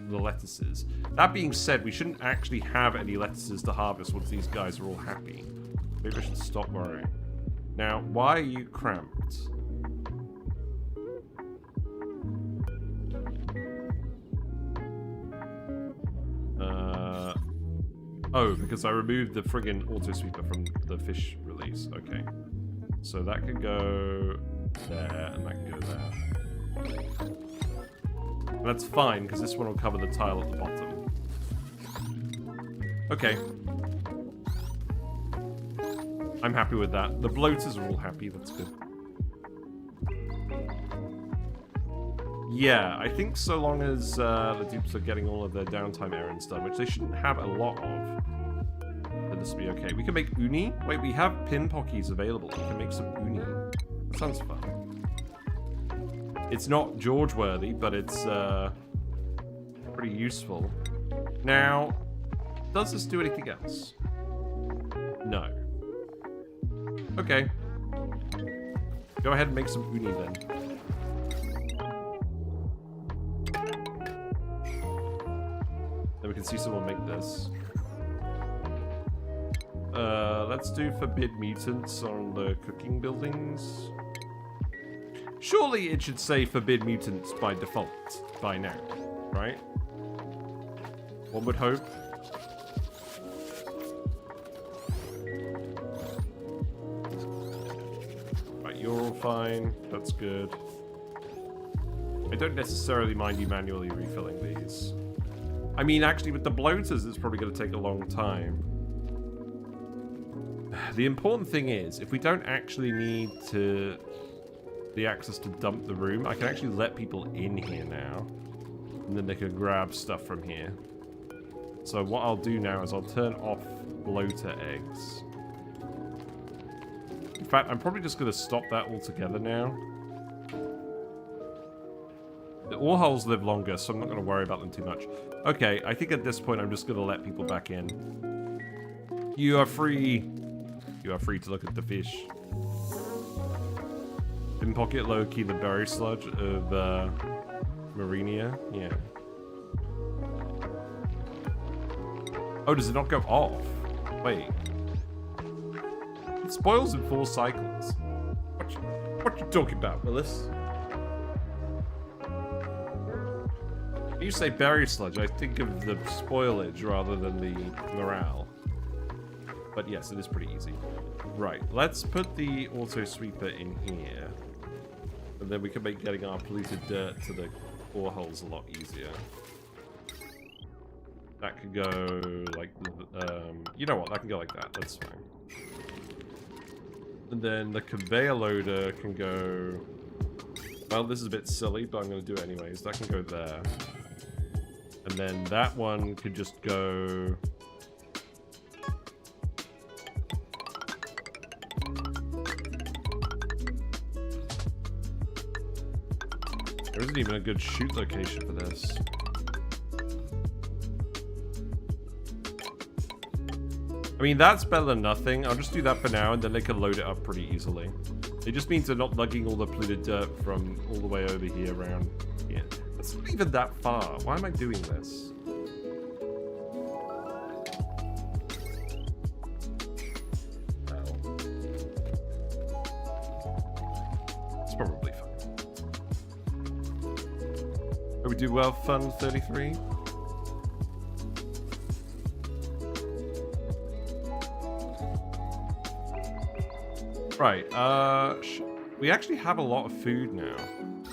The lettuces. That being said, we shouldn't actually have any lettuces to harvest once these guys are all happy. Maybe I should stop worrying. Now, why are you cramped? Oh, because I removed the friggin' auto sweeper from the fish release. Okay. So that could go there, and that can go there. And that's fine, because this one will cover the tile at the bottom. Okay. I'm happy with that. The bloaters are all happy, that's good. Yeah, I think so long as the dupes are getting all of their downtime errands done, which they shouldn't have a lot of, then this will be okay. We can make uni? Wait, we have pin pockies available. We can make some uni. That sounds fun. It's not George-worthy, but it's pretty useful. Now, does this do anything else? No. Okay. Go ahead and make some uni then. Then we can see someone make this. Let's do forbid mutants on the cooking buildings. Surely it should say forbid mutants by default by now, right? One would hope. Right, you're all fine. That's good. I don't necessarily mind you manually refilling these. I mean, actually, with the bloaters, it's probably going to take a long time. The important thing is, if we don't actually need the access to dump the room, I can actually let people in here now. And then they can grab stuff from here. So what I'll do now is I'll turn off bloater eggs. In fact, I'm probably just going to stop that altogether now. The ore holes live longer, so I'm not going to worry about them too much. Okay, I think at this point I'm just going to let people back in. You are free. You are free to look at the fish. In pocket low-key the berry sludge of Marinia. Yeah. Oh, does it not go off? Wait. It spoils in 4 cycles. What you talking about, Willis? When you say berry sludge, I think of the spoilage rather than the morale. But yes, it is pretty easy. Right, let's put the auto sweeper in here. And then we can make getting our polluted dirt to the boreholes a lot easier. That could go like, you know what, that can go like that, that's fine. And then the conveyor loader can go, well, this is a bit silly, but I'm going to do it anyways. That can go there. And then that one could just go... There isn't even a good shoot location for this. I mean, that's better than nothing. I'll just do that for now, and then they can load it up pretty easily. It just means they're not lugging all the polluted dirt from all the way over here around here. That's not even that far. Why am I doing this? It's probably fine. Are we do well, fun 33? Right, we actually have a lot of food now.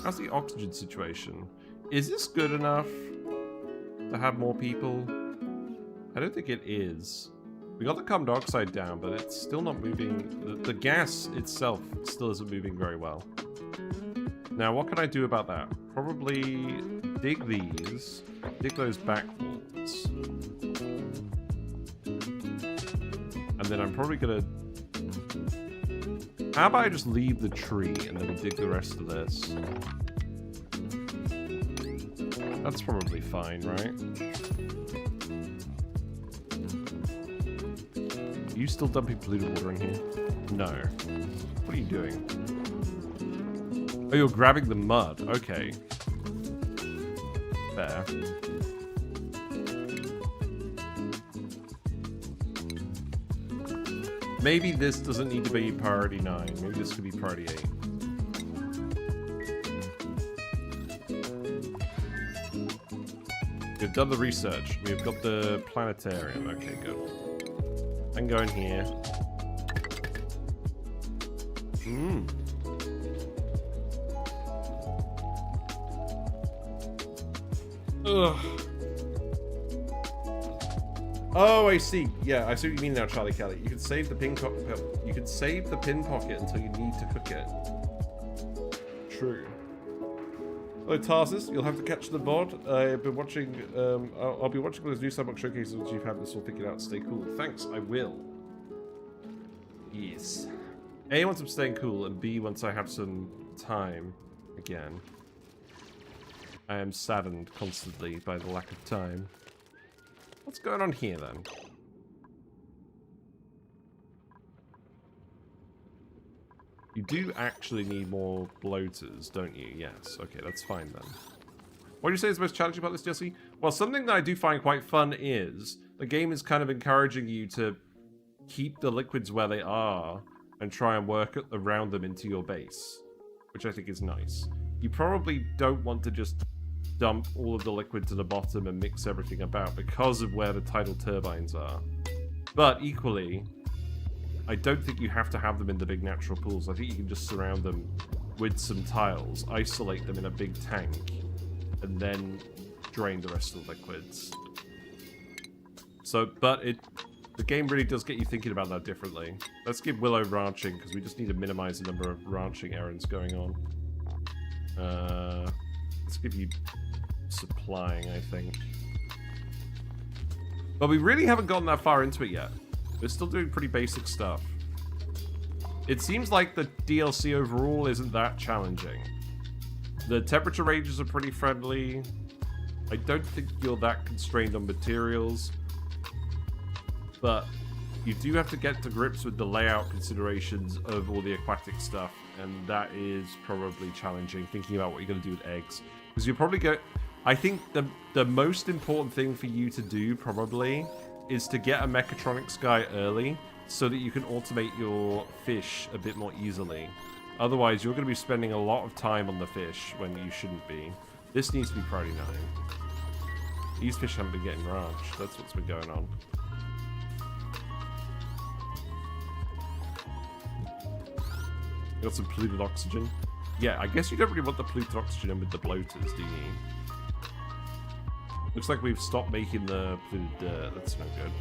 How's the oxygen situation? Is this good enough to have more people? I don't think it is. We got the carbon dioxide down, but it's still not moving. The gas itself still isn't moving very well. Now, what can I do about that? Probably dig these, dig those back walls. And then I'm probably gonna... How about I just leave the tree and then we dig the rest of this? That's probably fine, right? Are you still dumping polluted water in here? No. What are you doing? Oh, you're grabbing the mud. Okay. Fair. Maybe this doesn't need to be priority 9. Maybe this could be priority 8. We've done the research. We've got the planetarium. Okay, good. I can go in here. Ugh. Oh, I see. Yeah, I see what you mean now, Charlie Kelly. You can save the pin pocket. You can save the pin pocket until you need to cook it. True. Hello, Tarsus. You'll have to catch the VOD. I've been watching. I'll be watching those new Starbucks showcases once you've had this all figured out. Stay cool. Thanks. I will. Yes. A, once I'm staying cool, and B, once I have some time again. I am saddened constantly by the lack of time. What's going on here, then? You do actually need more bloaters, don't you? Yes. Okay, that's fine, then. What do you say is the most challenging about this, Jesse? Well, something that I do find quite fun is the game is kind of encouraging you to keep the liquids where they are and try and work around them into your base, which I think is nice. You probably don't want to just dump all of the liquid to the bottom and mix everything about because of where the tidal turbines are. But equally, I don't think you have to have them in the big natural pools. I think you can just surround them with some tiles, isolate them in a big tank, and then drain the rest of the liquids. So, but the game really does get you thinking about that differently. Let's give Willow ranching, because we just need to minimize the number of ranching errands going on. Let's give you supplying, I think. But we really haven't gotten that far into it yet. We're still doing pretty basic stuff. It seems like the DLC overall isn't that challenging. The temperature ranges are pretty friendly. I don't think you're that constrained on materials. But you do have to get to grips with the layout considerations of all the aquatic stuff, and that is probably challenging, thinking about what you're going to do with eggs. Because you'll probably go... I think the most important thing for you to do, probably, is to get a Mechatronics guy early, so that you can automate your fish a bit more easily. Otherwise, you're going to be spending a lot of time on the fish when you shouldn't be. This needs to be priority 9. These fish haven't been getting branched. That's what's been going on. Got some polluted oxygen. Yeah, I guess you don't really want the polluted oxygen in with the bloaters, do you? Looks like we've stopped making the polluted dirt. That's no good.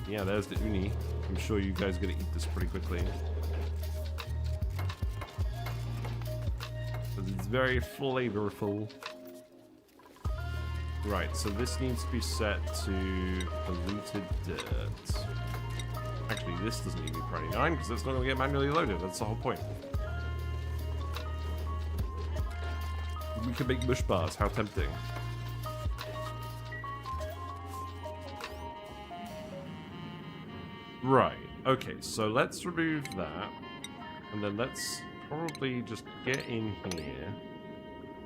Yeah, there's the uni. I'm sure you guys are going to eat this pretty quickly. Because it's very flavorful. Right, so this needs to be set to polluted dirt. Actually, this doesn't need to be priority 9 because it's not going to get manually loaded. That's the whole point. We can make mush bars. How tempting. Right, okay, so let's remove that. And then let's probably just get in here.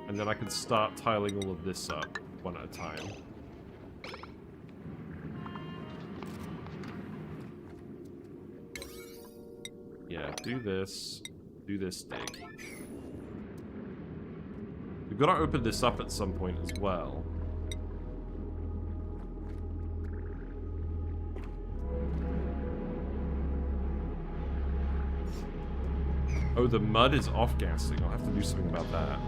And then I can start tiling all of this up one at a time. Yeah, do this dig. We've got to open this up at some point as well. Oh, the mud is off-gassing. I'll have to do something about that.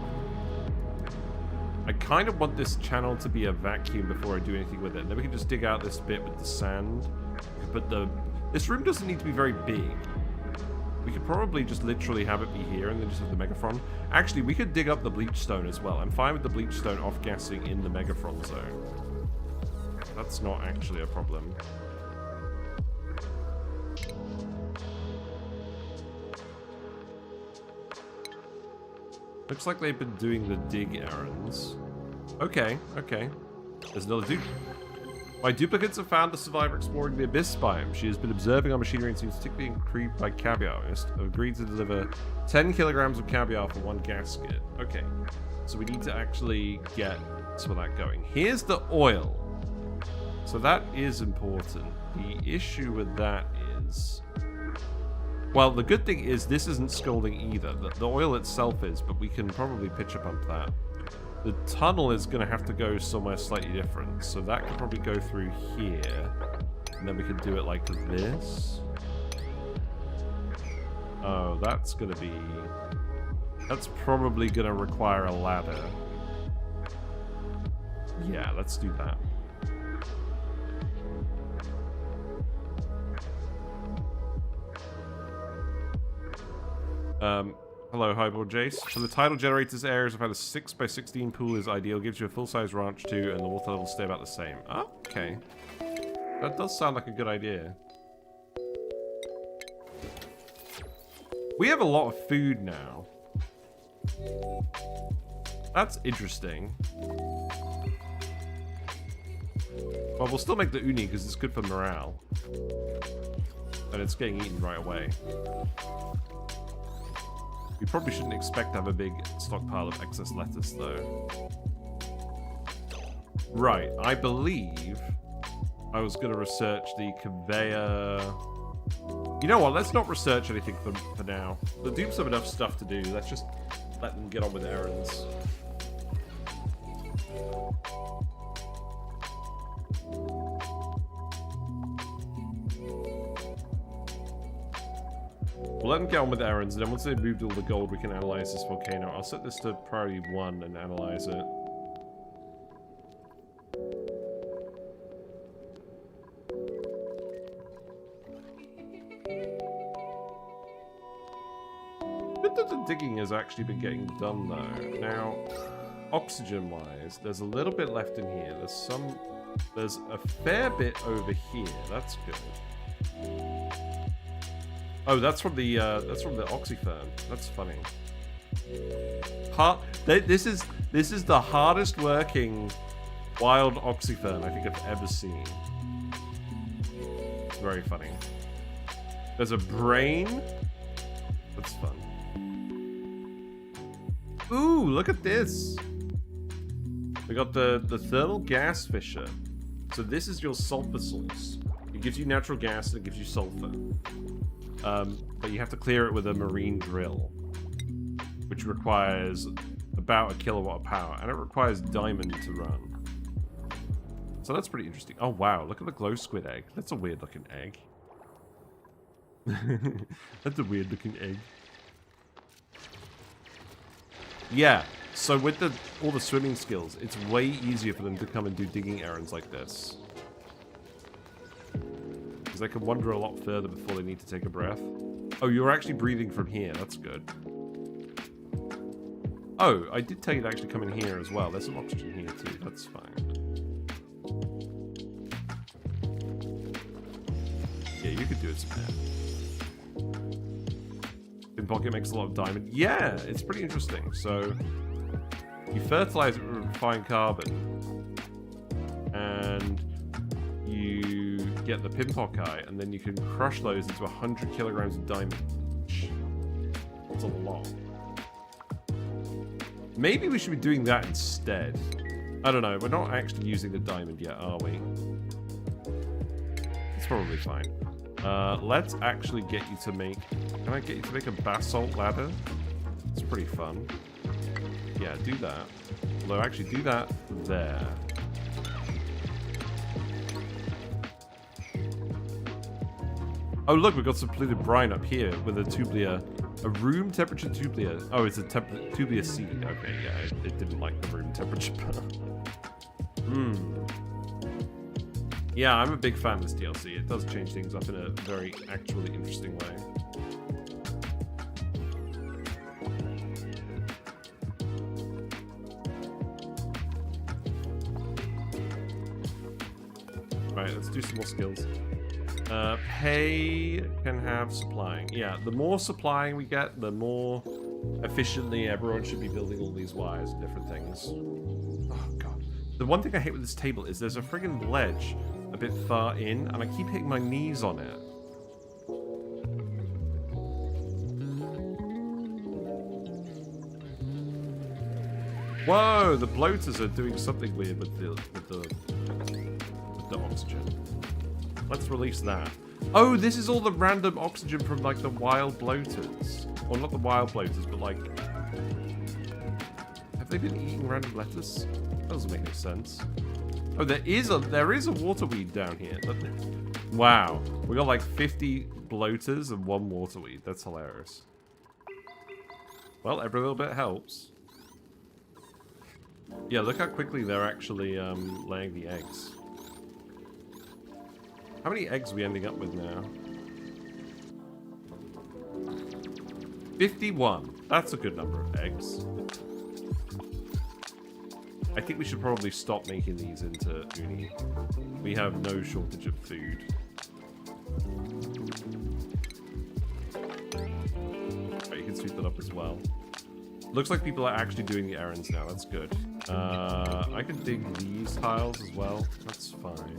I kind of want this channel to be a vacuum before I do anything with it. And then we can just dig out this bit with the sand. But this room doesn't need to be very big. We could probably just literally have it be here and then just have the megaphron. Actually, we could dig up the bleach stone as well. I'm fine with the bleach stone off-gassing in the megaphron zone. That's not actually a problem. Looks like they've been doing the dig errands. Okay, okay. There's another dupe. My duplicates have found the survivor exploring the abyss biome. She has been observing our machinery and seems particularly intrigued by caviar. Have agreed to deliver 10 kilograms of caviar for 1 gasket. Okay, so we need to actually get some of that going. Here's the oil. So that is important. The issue with that is... Well, the good thing is this isn't scalding either. The oil itself is, but we can probably pitcher pump that. The tunnel is going to have to go somewhere slightly different, so that could probably go through here. And then we could do it like this. Oh, that's going to be... That's probably going to require a ladder. Yeah, let's do that. Hello, Highboard Jace. So the tidal generator's areas of how the 6x16 pool is ideal. Gives you a full-size ranch too, and the water levels stay about the same. Oh, okay. That does sound like a good idea. We have a lot of food now. That's interesting. Well, we'll still make the uni because it's good for morale. And it's getting eaten right away. We probably shouldn't expect to have a big stockpile of excess lettuce, though. Right, I believe I was going to research the conveyor... You know what, let's not research anything for now. The dupes have enough stuff to do, let's just let them get on with errands. We'll let them get on with errands, and then once they've moved all the gold, we can analyze this volcano. I'll set this to priority 1 and analyze it. Good that the digging has actually been getting done, though. Now, oxygen-wise, there's a little bit left in here. There's a fair bit over here. That's good. Oh, that's from the oxytherm. That's funny. This is the hardest working wild oxyfern I think I've ever seen. Very funny. There's a brain. That's fun. Ooh, look at this. We got the thermal gas fisher. So this is your sulfur source. It gives you natural gas and it gives you sulfur. But you have to clear it with a marine drill, which requires about 1 kilowatt of power, and it requires diamond to run. So that's pretty interesting. Oh wow, look at the glow squid egg. That's a weird looking egg. That's a weird looking egg. Yeah, so with all the swimming skills, it's way easier for them to come and do digging errands like this. Because they can wander a lot further before they need to take a breath. Oh, you're actually breathing from here. That's good. Oh, I did tell you to actually come in here as well. There's some oxygen here too. That's fine. Yeah, you could do it, Spam. In pocket makes a lot of diamond. Yeah, it's pretty interesting. So you fertilize it with refined carbon, and you get the pinpock, and then you can crush those into 100 kilograms of diamond. That's a lot. Maybe we should be doing that instead. I don't know. We're not actually using the diamond yet, are we? It's probably fine. Let's actually get you to make... Can I get you to make a basalt ladder? It's pretty fun. Yeah, do that. Although, actually, do that there. Oh, look, we've got some polluted brine up here with a tubular... A room temperature tubular. Oh, it's a tubular seed. Okay, yeah, it didn't like the room temperature. Yeah, I'm a big fan of this DLC. It does change things up in a very actually interesting way. Right, let's do some more skills. Pay can have supplying. Yeah, the more supplying we get, the more efficiently everyone should be building all these wires and different things. Oh, God. The one thing I hate with this table is there's a friggin' ledge a bit far in, and I keep hitting my knees on it. Whoa, the bloaters are doing something weird with the oxygen. Let's release that. Oh, this is all the random oxygen from, like, the wild bloaters. Well, not the wild bloaters, but, like... Have they been eating random lettuce? That doesn't make any sense. Oh, there is a waterweed down here. Wow. We got, like, 50 bloaters and 1 waterweed. That's hilarious. Well, every little bit helps. Yeah, look how quickly they're actually laying the eggs. How many eggs are we ending up with now? 51. That's a good number of eggs. I think we should probably stop making these into uni. We have no shortage of food. Right, you can sweep that up as well. Looks like people are actually doing the errands now. That's good. I can dig these tiles as well. That's fine.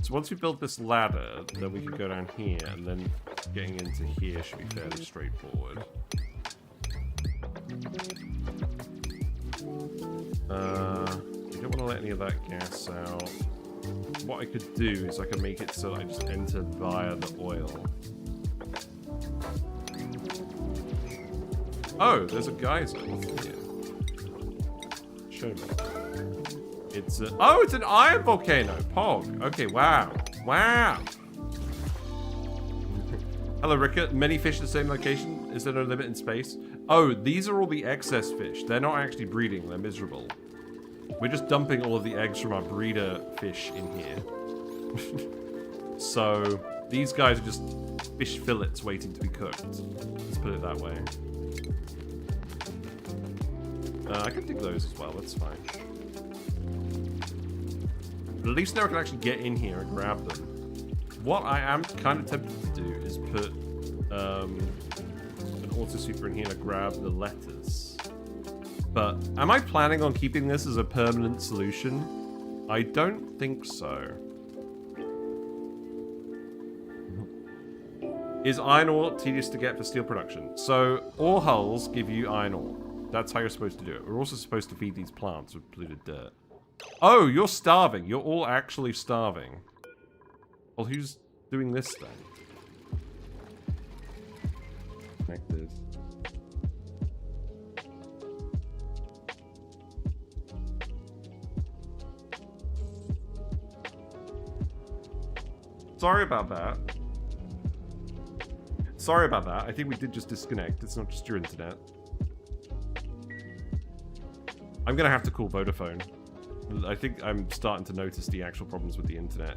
So once we build this ladder, then we can go down here, and then getting into here should be fairly straightforward. We don't want to let any of that gas out. What I could do is I can make it so I just enter via the oil. Oh, there's a geyser. What's in here? Show me. It's a... Oh, it's an iron volcano. Pog. Okay, wow. Wow. Hello, Ricka. Many fish in the same location. Is there no limit in space? Oh, these are all the excess fish. They're not actually breeding. They're miserable. We're just dumping all of the eggs from our breeder fish in here. So, these guys are just fish fillets waiting to be cooked. Let's put it that way. I can dig those as well. That's fine. But at least now I can actually get in here and grab them. What I am kind of tempted to do is put an auto sweeper in here to grab the letters. But am I planning on keeping this as a permanent solution? I don't think so. Is iron ore tedious to get for steel production? So, ore hulls give you iron ore. That's how you're supposed to do it. We're also supposed to feed these plants with polluted dirt. Oh, you're starving. You're all actually starving. Well, who's doing this then? Like this. Sorry about that. Sorry about that. I think we did just disconnect. It's not just your internet. I'm gonna have to call Vodafone. I think I'm starting to notice the actual problems with the internet.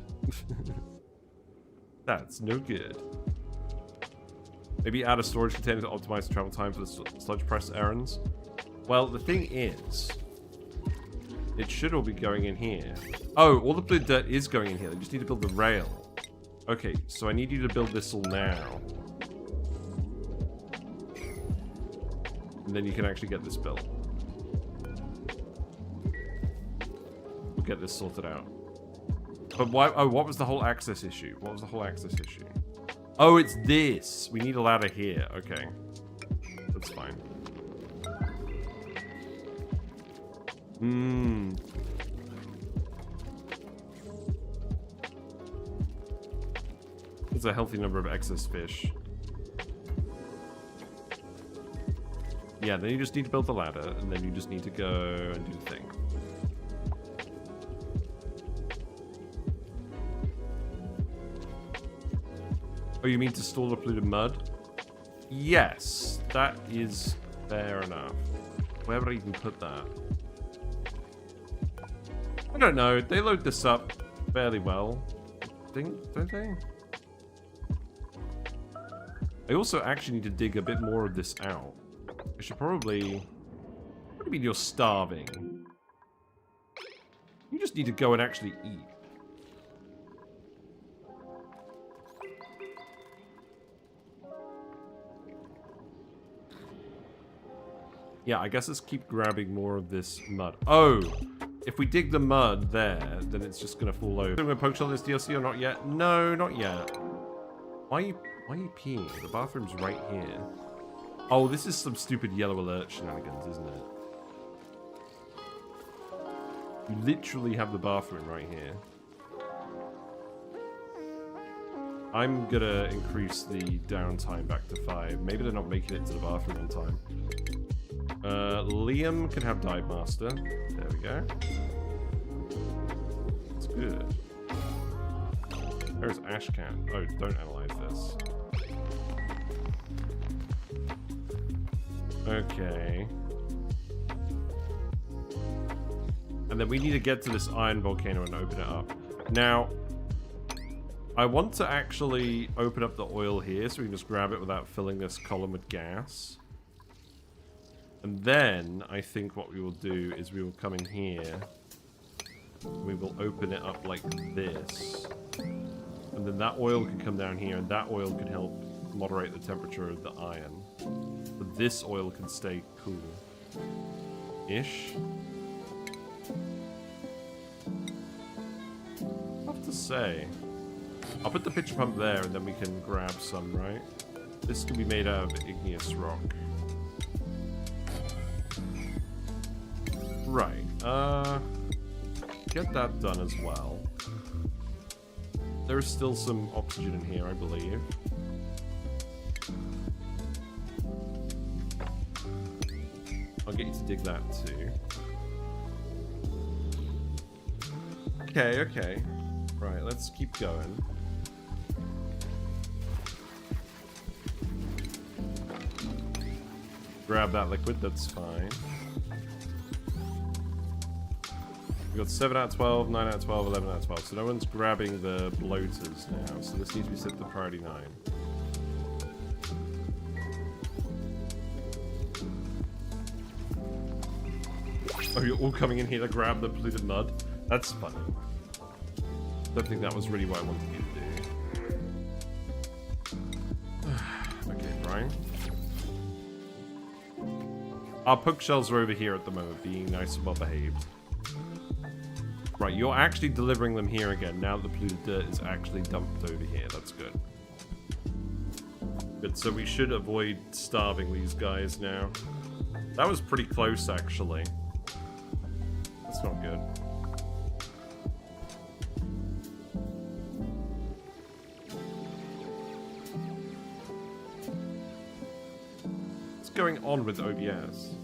That's no good. Maybe add a storage container to optimize the travel time for the sludge press errands. Well, the thing is, it should all be going in here. Oh, all the blue dirt is going in here. They just need to build the rail. Okay, so I need you to build this all now. And then you can actually get this built. We'll get this sorted out. But why? Oh, what was the whole access issue? What was the whole access issue? Oh, it's this. We need a ladder here. Okay. That's fine. There's a healthy number of excess fish. Yeah, then you just need to build the ladder, and then you just need to go and do the thing. Oh, you mean to store the polluted mud? Yes, that is fair enough. Where would I even put that? I don't know. They load this up fairly well. I think, don't they? I also actually need to dig a bit more of this out. I should probably... What do you mean you're starving? You just need to go and actually eat. Yeah, I guess let's keep grabbing more of this mud. Oh! If we dig the mud there, then it's just gonna fall over. Are we gonna poke shell this DLC or not yet? No, not yet. Why are you peeing? The bathroom's right here. Oh, this is some stupid yellow alert shenanigans, isn't it? You literally have the bathroom right here. I'm gonna increase the downtime back to 5. Maybe they're not making it to the bathroom on time. Liam can have Dive Master. There we go. That's good. There's Ashcan. Oh, don't analyze this. Okay. And then we need to get to this iron volcano and open it up. Now, I want to actually open up the oil here so we can just grab it without filling this column with gas. And then, I think what we will do is we will come in here. We will open it up like this. And then that oil can come down here, and that oil can help moderate the temperature of the iron. But this oil can stay cool-ish. I have to say. I'll put the pitcher pump there, and then we can grab some, right? This can be made out of igneous rock. Right, get that done as well. There is still some oxygen in here, I believe. I'll get you to dig that too. Okay, okay. Right, let's keep going. Grab that liquid, that's fine. We got 7 out of 12, 9 out of 12, 11 out of 12. So no one's grabbing the bloaters now. So this needs to be set to priority 9. Oh, you're all coming in here to grab the polluted mud? That's funny. Don't think that was really what I wanted you to do. fine. Our pug shells are over here at the moment, being nice and well behaved. Right, you're actually delivering them here again, now that the polluted dirt is actually dumped over here. That's good. Good, so we should avoid starving these guys now. That was pretty close, actually. That's not good. What's going on with OBS?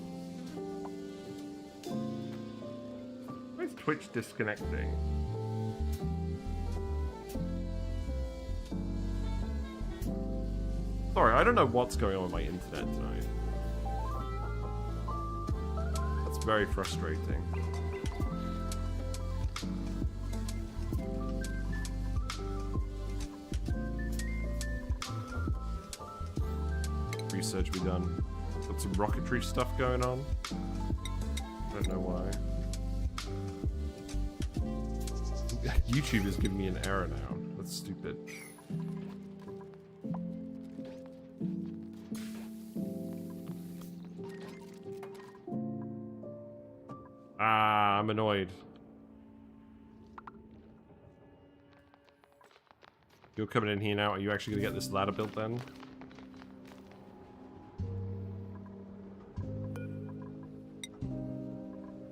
Why is Twitch disconnecting? Sorry, I don't know what's going on with my internet tonight. That's very frustrating. Research be done. Got some rocketry stuff going on. Don't know why. YouTube is giving me an error now. That's stupid. Ah, I'm annoyed. You're coming in here now. Are you actually going to get this ladder built then?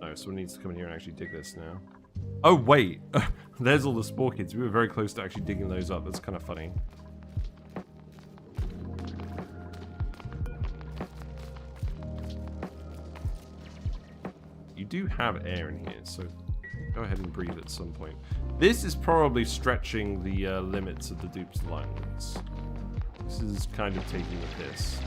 No, someone needs to come in here and actually dig this now. Oh, wait. There's all the spore kids. We were very close to actually digging those up. That's kind of funny. You do have air in here, so go ahead and breathe at some point. This is probably stretching the limits of the dupe's lungs. This is kind of taking the piss.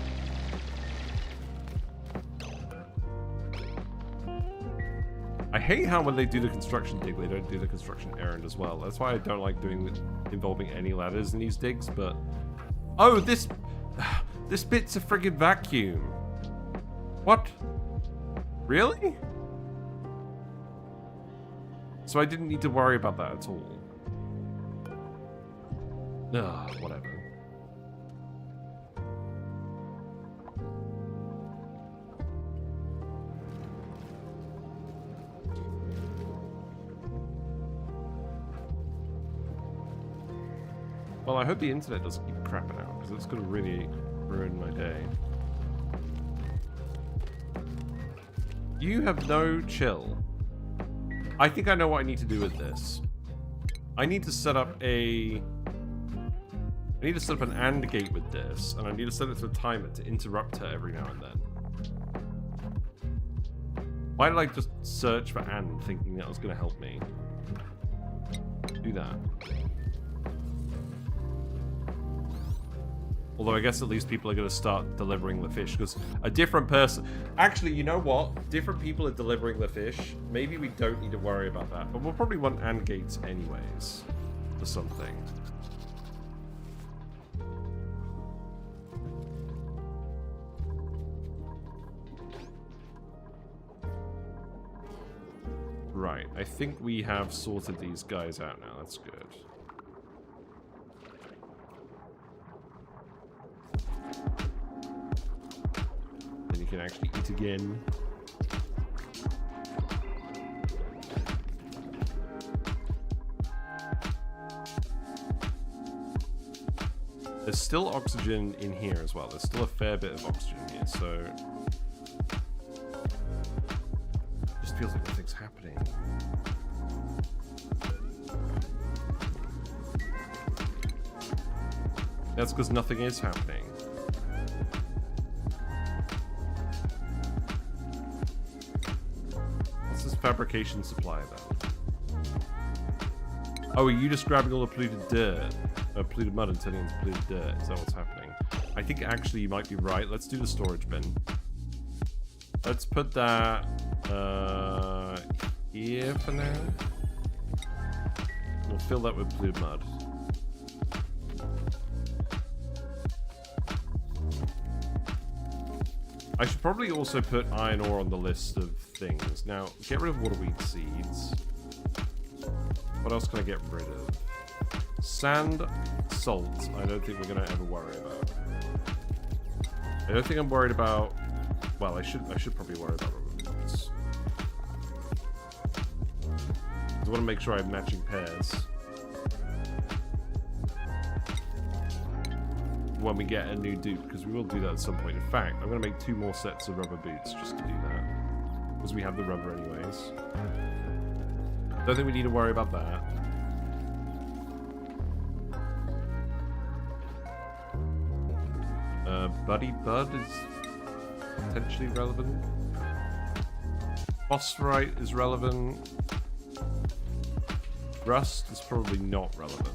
I hate how when they do the construction dig, they don't do the construction errand as well. That's why I don't like involving any ladders in these digs, but... Oh, this bit's a friggin' vacuum. What? Really? So I didn't need to worry about that at all. Ugh, whatever. Well, I hope the internet doesn't keep crapping out, because it's going to really ruin my day. You have no chill. I think I know what I need to do with this. I need to set up an AND gate with this, and I need to set it to a timer to interrupt her every now and then. Why did I just search for AND thinking that was going to help me? Do that. Although I guess at least people are going to start delivering the fish, because a different person... Actually, you know what? Different people are delivering the fish. Maybe we don't need to worry about that. But we'll probably want AND gates anyways. For something. Right. I think we have sorted these guys out now. That's good. Then you can actually eat again. There's still oxygen in here as well. There's still a fair bit of oxygen here, so... Just feels like nothing's happening. That's because nothing is happening. What's this fabrication supply then? Oh, are you just grabbing all the polluted dirt? Polluted mud and turning it into polluted dirt? Is that what's happening? I think actually you might be right. Let's do the storage bin. Let's put that here for now. We'll fill that with polluted mud. I should probably also put iron ore on the list of things. Now, get rid of waterweed seeds. What else can I get rid of? Sand, salt, I don't think we're going to ever worry about. I don't think I'm worried about... Well, I should probably worry about rubber boots. I want to make sure I have matching pairs. When we get a new dupe, because we will do that at some point. In fact, I'm going to make 2 more sets of rubber boots just to do that. Because we have the rubber anyways. Don't think we need to worry about that. Buddy Bud is potentially relevant. Phosphorite is relevant. Rust is probably not relevant.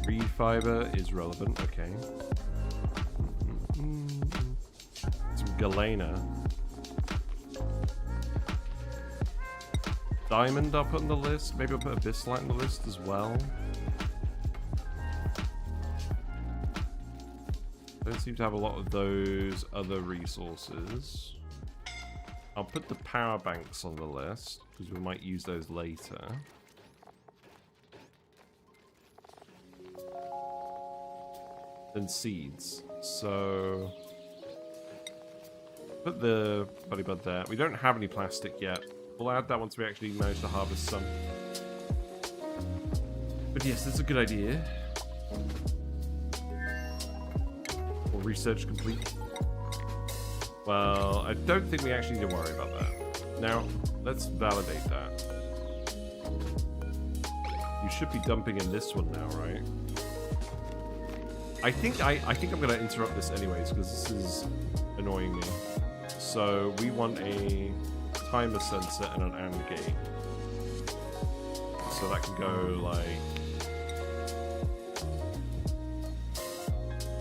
Reed fiber is relevant, okay. Some galena. Diamond I'll put on the list. Maybe I'll put abyssalite on the list as well. Don't seem to have a lot of those other resources. I'll put the power banks on the list because we might use those later. Then seeds. So put the buddy bud there. We don't have any plastic yet. We'll add that once we actually manage to harvest some. But yes, that's a good idea. Or research complete. Well, I don't think we actually need to worry about that. Now, let's validate that. You should be dumping in this one now, right? I think I'm gonna interrupt this anyways because this is annoying me. So we want a timer sensor and an AND gate. So that can go like...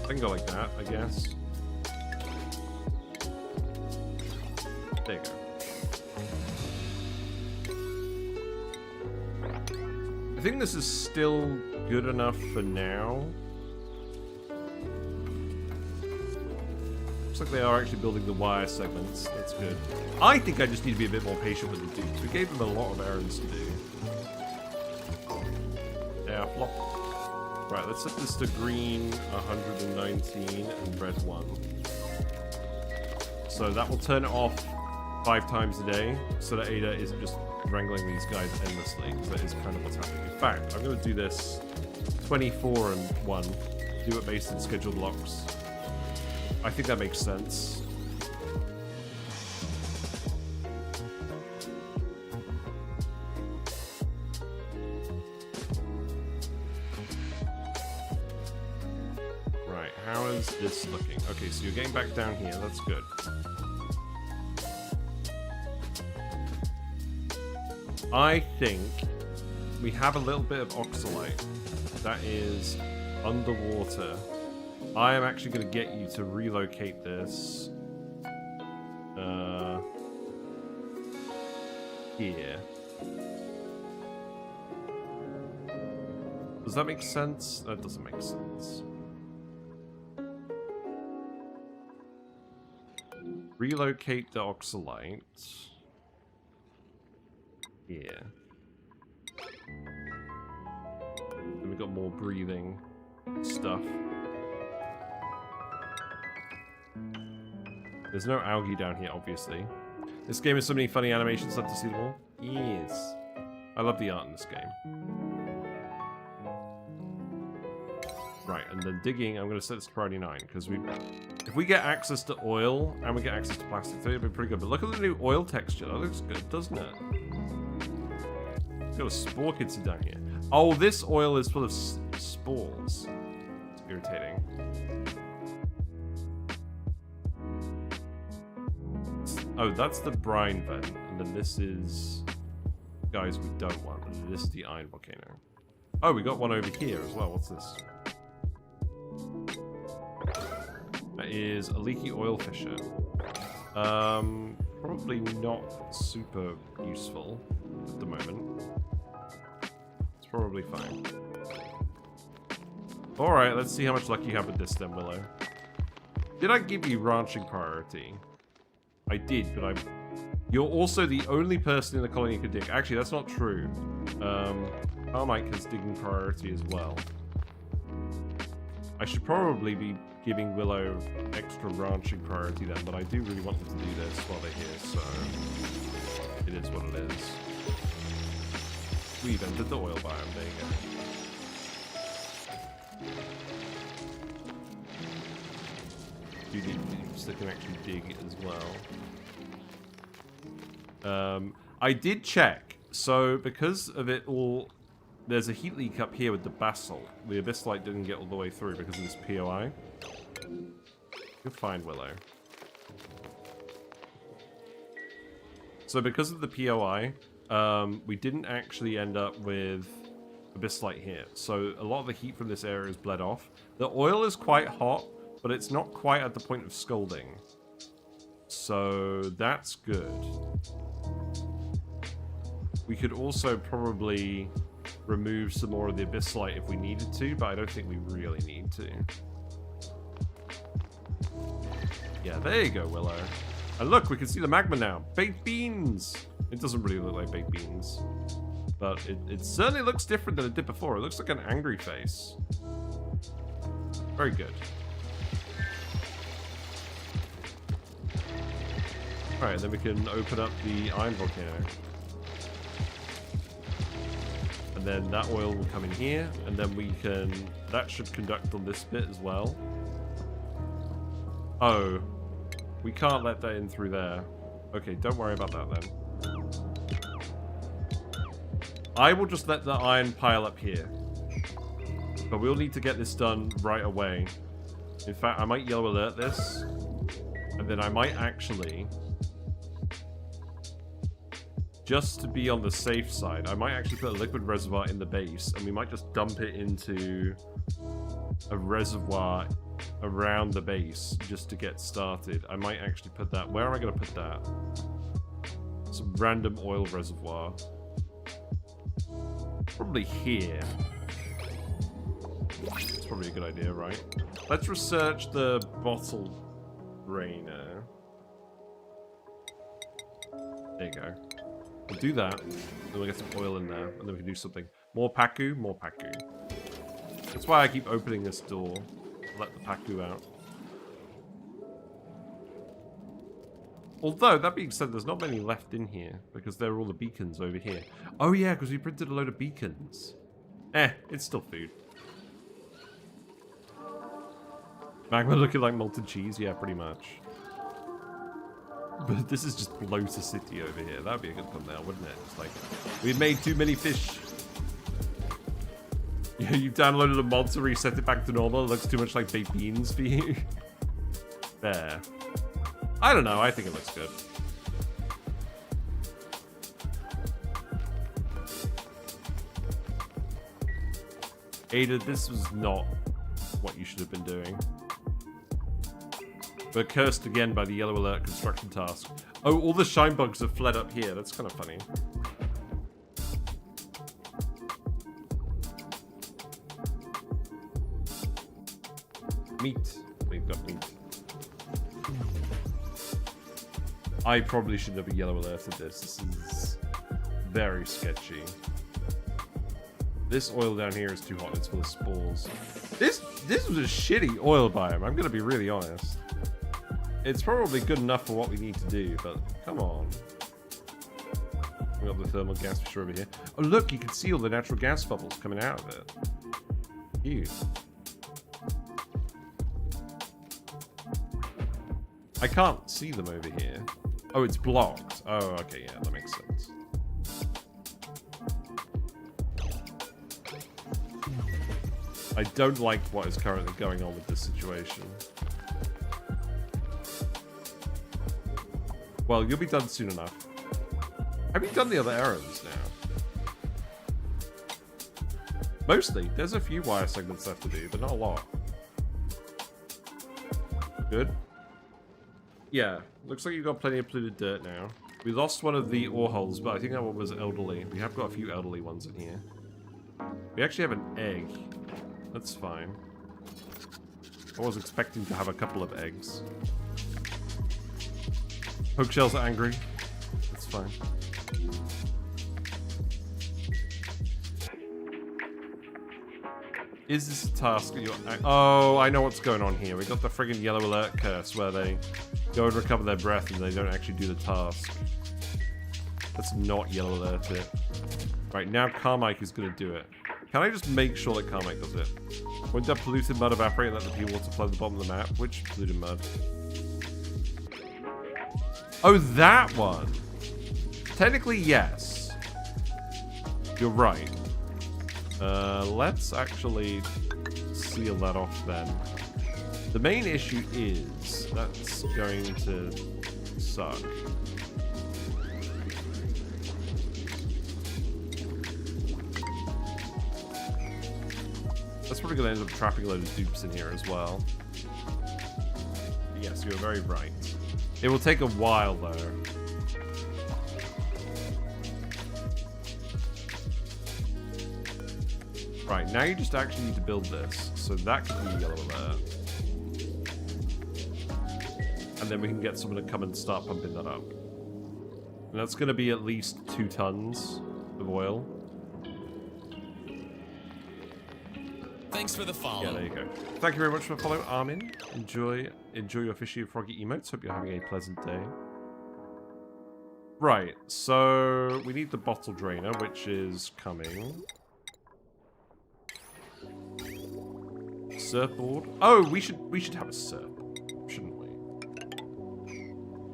I can go like that, I guess. There you go. I think this is still good enough for now. Looks like they are actually building the wire segments. That's good. I think I just need to be a bit more patient with the dupes. We gave them a lot of errands to do. Yeah, flop. Right, let's set this to green 119 and red 1. So that will turn it off 5 times a day, so that Ada isn't just wrangling these guys endlessly, because that is kind of what's happening. In fact, I'm going to do this 24 and 1. Do it based on scheduled locks. I think that makes sense. Right, how is this looking? Okay, so you're getting back down here, that's good. I think we have a little bit of oxalite that is underwater. I am actually going to get you to relocate this here. Does that make sense? That doesn't make sense. Relocate the oxalite here. Then we got more breathing stuff. There's no algae down here, obviously. This game has so many funny animations, love to see them all. Yes. I love the art in this game. Right, and then digging, I'm going to set this to priority 9, because if we get access to oil, and we get access to plastic, it'll be pretty good. But look at the new oil texture. That looks good, doesn't it? It's got a spore kidney down here. Oh, this oil is full of spores. It's irritating. Oh, that's the brine vent, and then this is guys we don't want, and this is the iron volcano. Oh, we got one over here as well. What's this? That is a leaky oil fissure. Probably not super useful at the moment. It's probably fine. Alright, let's see how much luck you have with this then, Willow. Did I give you ranching priority? I did, but You're also the only person in the colony who can dig. Actually, that's not true. Carmike has digging priority as well. I should probably be giving Willow extra ranching priority then, but I do really want them to do this while they're here, so it is what it is. We've entered the oil biome, there you go. Do need dupes that can actually dig as well. I did check, so because of it all, there's a heat leak up here with the basalt. The abyssite didn't get all the way through because of this POI. You'll find Willow. So because of the POI, we didn't actually end up with abyssite here. So a lot of the heat from this area is bled off. The oil is quite hot, but it's not quite at the point of scalding. So that's good. We could also probably remove some more of the abyssite if we needed to, but I don't think we really need to. Yeah, there you go, Willow. And look, we can see the magma now. Baked beans! It doesn't really look like baked beans, but it certainly looks different than it did before. It looks like an angry face. Very good. Alright, then we can open up the iron volcano. And then that oil will come in here, and then we can... That should conduct on this bit as well. Oh. We can't let that in through there. Okay, don't worry about that then. I will just let the iron pile up here. But we'll need to get this done right away. In fact, I might yellow alert this. And then I might actually... Just to be on the safe side, I might actually put a liquid reservoir in the base, and we might just dump it into a reservoir around the base just to get started. I might actually put that... Where am I going to put that? Some random oil reservoir. Probably here. It's probably a good idea, right? Let's research the bottle drainer. There you go. We'll do that, then we'll get some oil in there, and then we can do something. More Paku, more Paku. That's why I keep opening this door. Let the Paku out. Although, that being said, there's not many left in here, because there are all the beacons over here. Oh yeah, because we printed a load of beacons. It's still food. Magma looking like molten cheese? Yeah, pretty much. But this is just Bloater City over here. That'd be a good thumbnail, wouldn't it? It's like, we've made too many fish. You downloaded a mod to reset it back to normal. It looks too much like baked beans for you. There. I don't know. I think it looks good. Ada, this was not what you should have been doing. We're cursed again by the yellow alert construction task. Oh, all the shine bugs have fled up here. That's kind of funny. Meat. We've got meat. I probably shouldn't have yellow alerted this. This is very sketchy. This oil down here is too hot. It's full of spores. This was a shitty oil biome. I'm going to be really honest. It's probably good enough for what we need to do, but come on. We got the thermal gas fissure over here. Oh look, you can see all the natural gas bubbles coming out of it. Cute. I can't see them over here. Oh, it's blocked. Oh, okay, yeah, that makes sense. I don't like what is currently going on with this situation. Well, you'll be done soon enough. Have you done the other errands now? Mostly. There's a few wire segments left to do, but not a lot. Good. Yeah, looks like you've got plenty of polluted dirt now. We lost one of the ore holes, but I think that one was elderly. We have got a few elderly ones in here. We actually have an egg. That's fine. I was expecting to have a couple of eggs. Poke shells are angry. That's fine. Is this a task? Oh, I know what's going on here. We got the friggin' yellow alert curse where they go and recover their breath and they don't actually do the task. Let's not yellow alert it. Right, now Carmike is going to do it. Can I just make sure that Carmike does it? Won't that polluted mud evaporate and let the pure water flood the bottom of the map? Which polluted mud? Oh, that one! Technically, yes. You're right. Let's actually seal that off then. The main issue is that's going to suck. That's probably going to end up trapping a load of dupes in here as well. Yes, you're very right. It will take a while though. Right, now you just actually need to build this. So that could be yellow alert. And then we can get someone to come and start pumping that up. And that's going to be at least 2 tons of oil. Thanks for the follow. Yeah, there you go. Thank you very much for the follow, Armin. Enjoy your fishy and froggy emotes. Hope you're having a pleasant day. Right, so we need the bottle drainer, which is coming. Surfboard. Oh, we should have a surfboard, shouldn't we?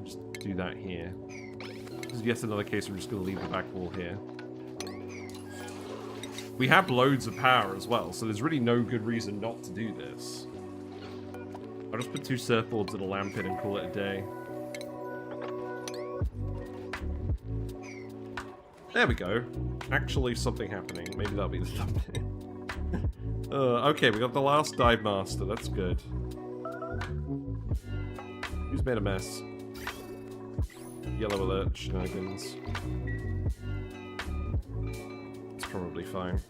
Just do that here. This is yet another case. We're just going to leave the back wall here. We have loads of power as well, so there's really no good reason not to do this. I'll just put 2 surfboards and a lamp in and call it a day. There we go. Actually, something happening. Maybe that'll be the thumbnail. Okay, we got the last dive master. That's good. Who's made a mess? Yellow alert shenanigans. It's probably fine.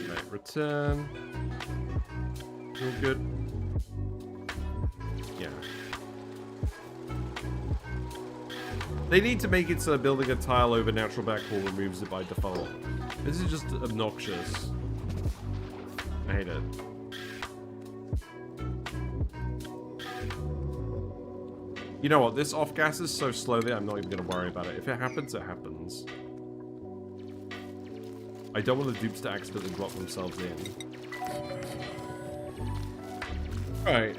Right, return. All good. Yeah. They need to make it so building a tile over natural backwall removes it by default. This is just obnoxious. I hate it. You know what? This off gas is so slow that I'm not even going to worry about it. If it happens, it happens. I don't want the dupes to accidentally drop themselves in. Right,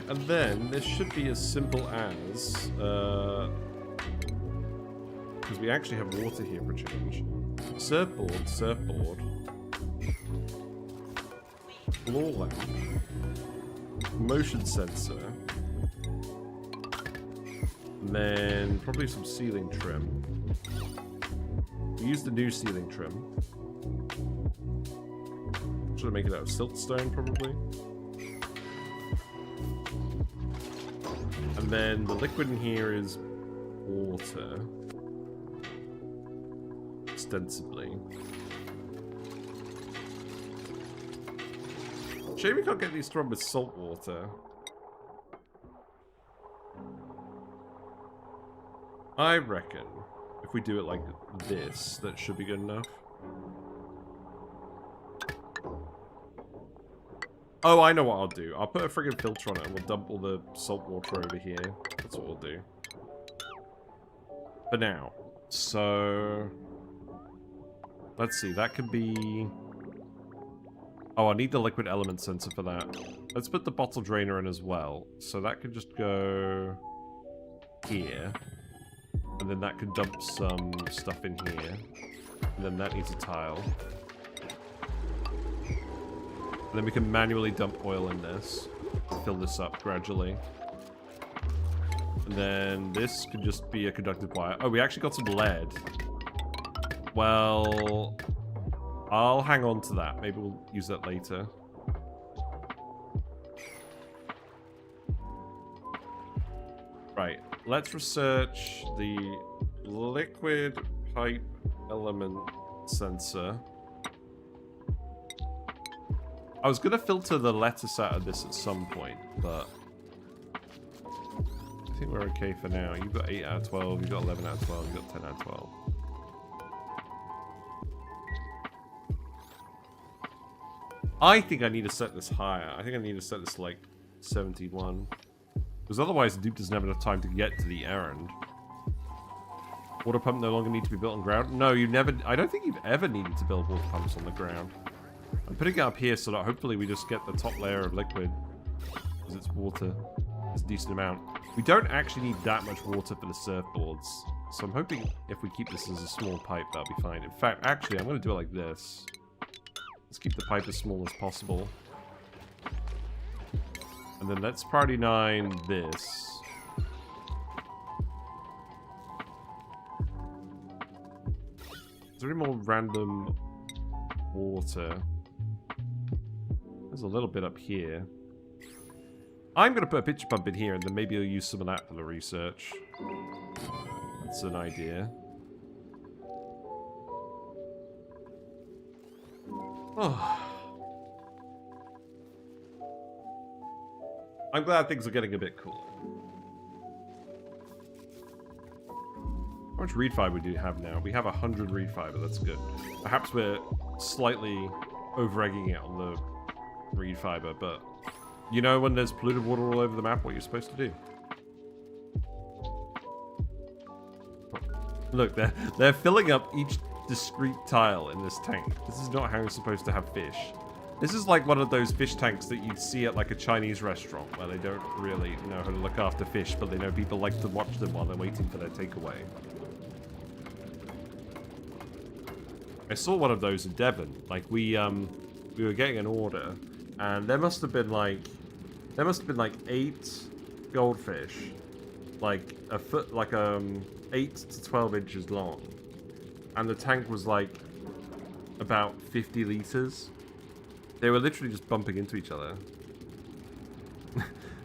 and then this should be as simple as, because we actually have water here for a change. Surfboard, surfboard. Floor lamp. Motion sensor. And then probably some ceiling trim. We use the new ceiling trim. Should I make it out of siltstone, probably? And then the liquid in here is water. Ostensibly. Shame we can't get these to run with salt water. I reckon if we do it like this, that should be good enough. Oh, I know what I'll do. I'll put a friggin' filter on it and we'll dump all the salt water over here. That's what we'll do. For now. So... let's see, that could be... oh, I need the liquid element sensor for that. Let's put the bottle drainer in as well. So that could just go... here. And then that could dump some stuff in here. And then that needs a tile. And then we can manually dump oil in this. Fill this up gradually. And then this could just be a conductive wire. Oh, we actually got some lead. Well, I'll hang on to that. Maybe we'll use that later. Right, let's research the liquid pipe element sensor. I was going to filter the lettuce out of this at some point, but think we're okay for now. You've got 8 out of 12, you've got 11 out of 12, you've got 10 out of 12. I think I need to set this higher. I think I need to set this to like 71. Because otherwise the dupe doesn't have enough time to get to the errand. Water pump no longer need to be built on ground. No, you never... I don't think you've ever needed to build water pumps on the ground. I'm putting it up here so that hopefully we just get the top layer of liquid. Because it's water. It's a decent amount. We don't actually need that much water for the surfboards. So I'm hoping if we keep this as a small pipe, that'll be fine. In fact, actually, I'm going to do it like this. Let's keep the pipe as small as possible. And then let's priority 9 this. Is there any more random water? There's a little bit up here. I'm going to put a pitcher pump in here, and then maybe I'll use some of that for the research. That's an idea. Oh. I'm glad things are getting a bit cooler. How much reed fiber do you have now? We have 100 reed fiber, that's good. Perhaps we're slightly over-egging it on the reed fiber, but you know when there's polluted water all over the map, what you're supposed to do. Look, they're filling up each discrete tile in this tank. This is not how you're supposed to have fish. This is like one of those fish tanks that you see at like a Chinese restaurant where they don't really know how to look after fish, but they know people like to watch them while they're waiting for their takeaway. I saw one of those in Devon. Like we were getting an order, and there must have been like 8 goldfish, like a foot, like 8 to 12 inches long, and the tank was like about 50 liters. They were literally just bumping into each other.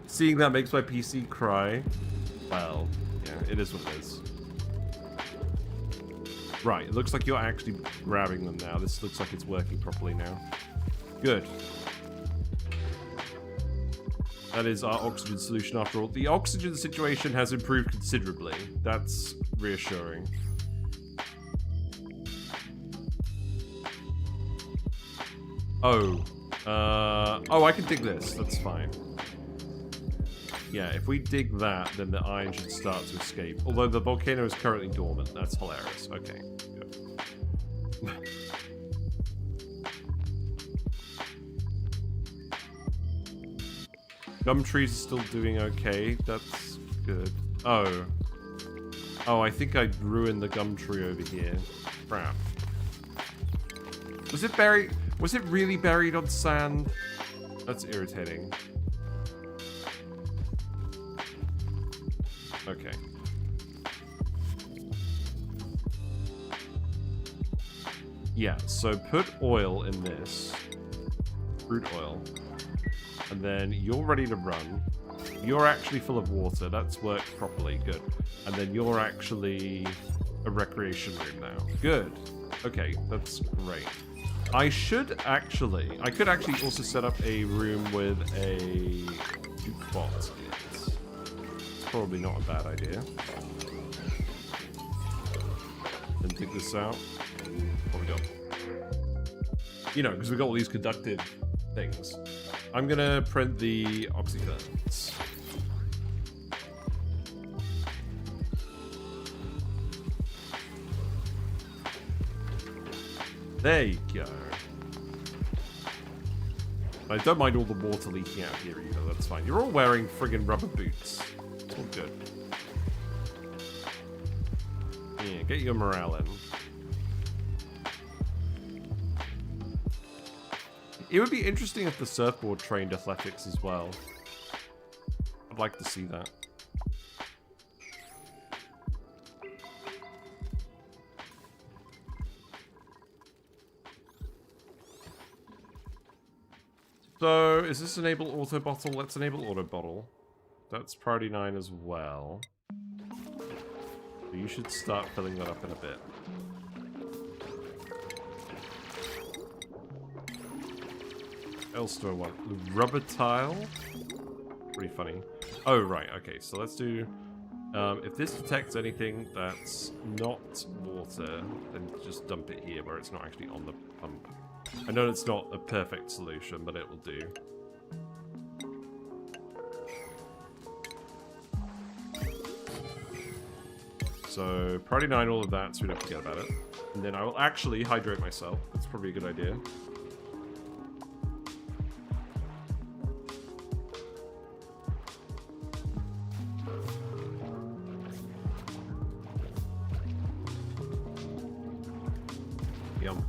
Seeing that makes my PC cry. Well, yeah, it is what it is. Right, it looks like you're actually grabbing them now. This looks like it's working properly now. Good. That is our oxygen solution after all. The oxygen situation has improved considerably. That's reassuring. Oh. Oh, I can dig this. That's fine. Yeah, if we dig that, then the iron should start to escape. Although the volcano is currently dormant. That's hilarious. Okay, good. Gumtree's still doing okay. That's good. Oh. Oh, I think I ruined the gum tree over here. Crap. Was it buried? Was it really buried on sand? That's irritating. Okay. Yeah, so put oil in this. Fruit oil. And then you're ready to run. You're actually full of water. That's worked properly. Good. And then you're actually a recreation room now. Good. Okay, that's great. I could actually also set up a room with a dupe box in it. It's probably not a bad idea. Then dig this out. What we got? You know, because we got all these conductive things. I'm gonna print the oxycurrents. There you go. I don't mind all the water leaking out here either, that's fine. You're all wearing friggin' rubber boots. It's all good. Yeah, get your morale in. It would be interesting if the surfboard trained athletics as well. I'd like to see that. So, is this enable auto bottle? Let's enable auto bottle. That's priority 9 as well. So you should start filling that up in a bit. What else do I want? The rubber tile? Pretty funny. Oh, right, okay. So let's do If this detects anything that's not water, then just dump it here where it's not actually on the pump. I know it's not a perfect solution, but it will do. So, priority 9, all of that, so we don't forget about it. And then I will actually hydrate myself. That's probably a good idea. Yum.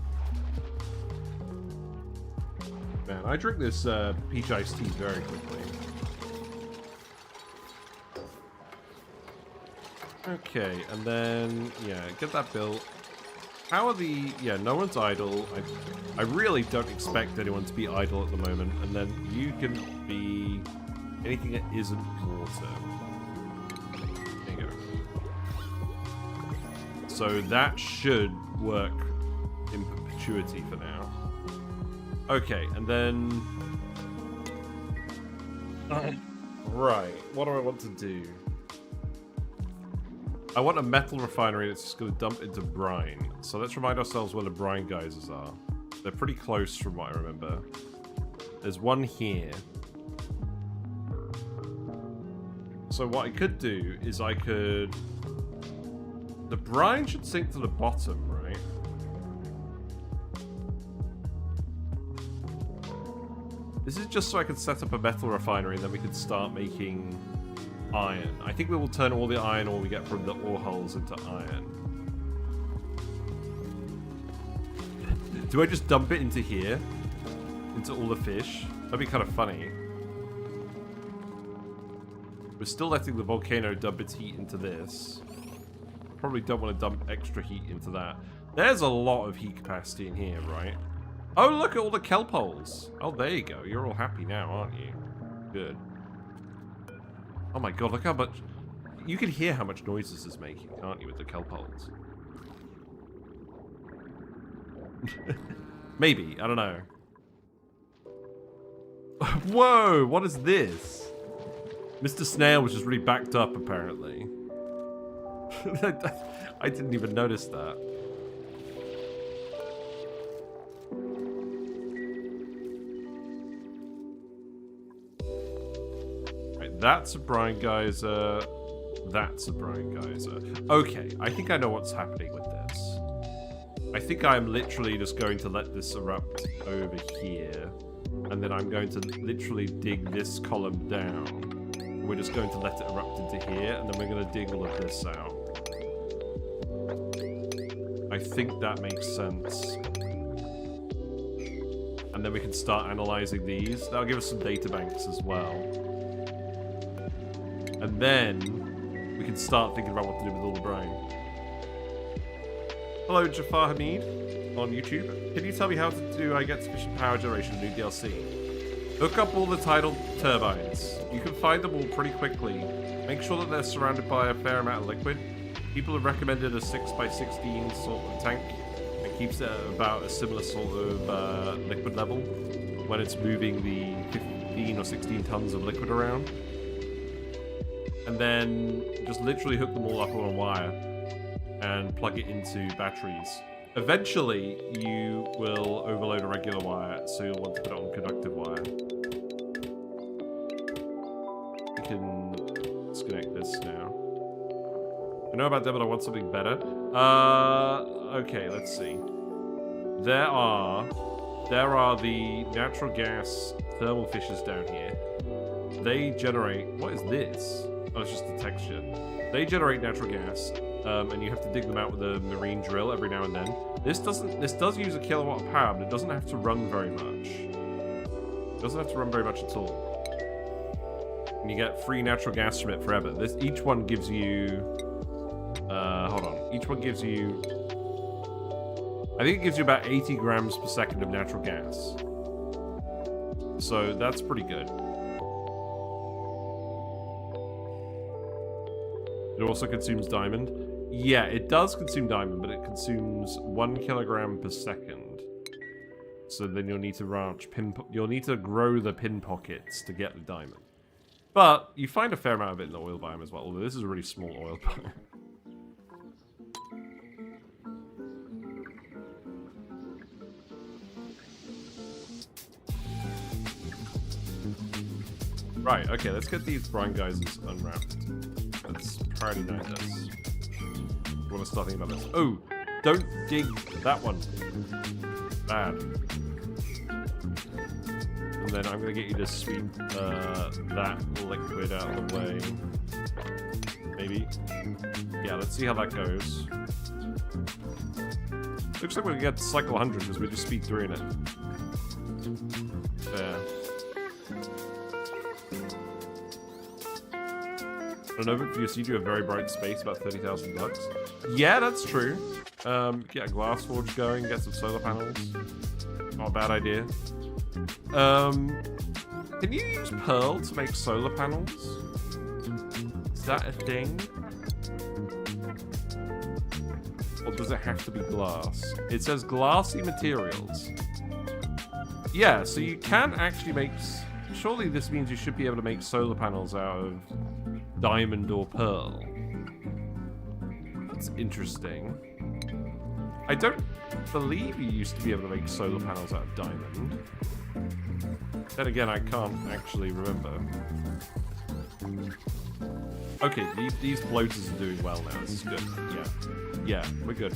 Man, I drink this peach iced tea very quickly. Okay, and then, yeah, get that built. How are the... Yeah, no one's idle. I really don't expect anyone to be idle at the moment. And then you can be anything that isn't water. There you go. So that should work in perpetuity for now. Okay, and then... Right, what do I want to do? I want a metal refinery that's just going to dump into brine. So let's remind ourselves where the brine geysers are. They're pretty close from what I remember. There's one here. So what I could do is I could... The brine should sink to the bottom, right? This is just so I could set up a metal refinery and then we could start making... iron. I think we will turn all the iron ore we get from the ore holes into iron. Do I just dump it into here? Into all the fish? That'd be kind of funny. We're still letting the volcano dump its heat into this. Probably don't want to dump extra heat into that. There's a lot of heat capacity in here, right? Oh, look at all the kelp holes. Oh, there you go. You're all happy now, aren't you? Good. Oh my god, look how much... You can hear how much noise this is making, can't you, with the kelp holes? Maybe, I don't know. Whoa, what is this? Mr. Snail was just really backed up, apparently. I didn't even notice that. That's a brine geyser. That's a brine geyser. Okay, I think I know what's happening with this. I think I'm literally just going to let this erupt over here. And then I'm going to literally dig this column down. We're just going to let it erupt into here. And then we're going to dig all of this out. I think that makes sense. And then we can start analyzing these. That'll give us some data banks as well. And then we can start thinking about what to do with all the brine. Hello, Jafar Hamid on YouTube. Can you tell me how do I get sufficient power generation in new DLC? Hook up all the tidal turbines. You can find them all pretty quickly. Make sure that they're surrounded by a fair amount of liquid. People have recommended a 6x16 sort of tank that keeps it at about a similar sort of liquid level when it's moving the 15 or 16 tons of liquid around. And then just literally hook them all up on a wire and plug it into batteries. Eventually, you will overload a regular wire, so you'll want to put it on conductive wire. We can disconnect this now. I know about that, but I want something better. Okay, let's see. There are the natural gas thermal fishes down here. They generate... What is this? Oh, it's just the texture. They generate natural gas, and you have to dig them out with a marine drill every now and then. This does use a kilowatt of power, but it doesn't have to run very much. It doesn't have to run very much at all. And you get free natural gas from it forever. Each one gives you... hold on. Each one gives you... I think it gives you about 80 grams per second of natural gas. So that's pretty good. It also consumes diamond. Yeah, it does consume diamond, but it consumes 1 kilogram per second. So then you'll need to you'll need to grow the pin pockets to get the diamond. But you find a fair amount of it in the oil biome as well, although this is a really small oil biome. Right, okay, let's get these brine geysers unwrapped. Let's priority 9 this. I want to start thinking about this. Oh, don't dig that one. Bad. And then I'm going to get you to sweep that liquid out of the way. Maybe. Yeah, let's see how that goes. Looks like we get to cycle 100 because we just speed through in it. There. An overview, you do a very bright space, about 30,000 bucks. Yeah, that's true. Get a glass forge going, get some solar panels. Not a bad idea. Can you use pearl to make solar panels? Is that a thing? Or does it have to be glass? It says glassy materials. Yeah, so you can actually make... Surely this means you should be able to make solar panels out of diamond or pearl. That's interesting. I don't believe you used to be able to make solar panels out of diamond. Then again, I can't actually remember. Okay, these floaters are doing well now. This is good. Yeah, we're good.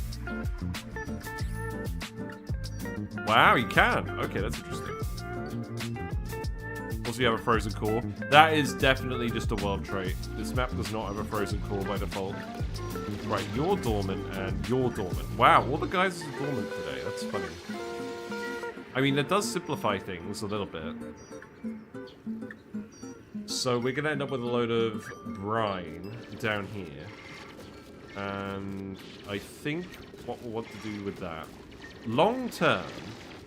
Wow, you can. Okay, that's interesting. Also, you have a frozen core. That is definitely just a world trait. This map does not have a frozen core by default. Right, you're dormant and you're dormant. Wow, all the guys are dormant today. That's funny. I mean, it does simplify things a little bit. So we're going to end up with a load of brine down here. And I think what we'll want to do with that, long term,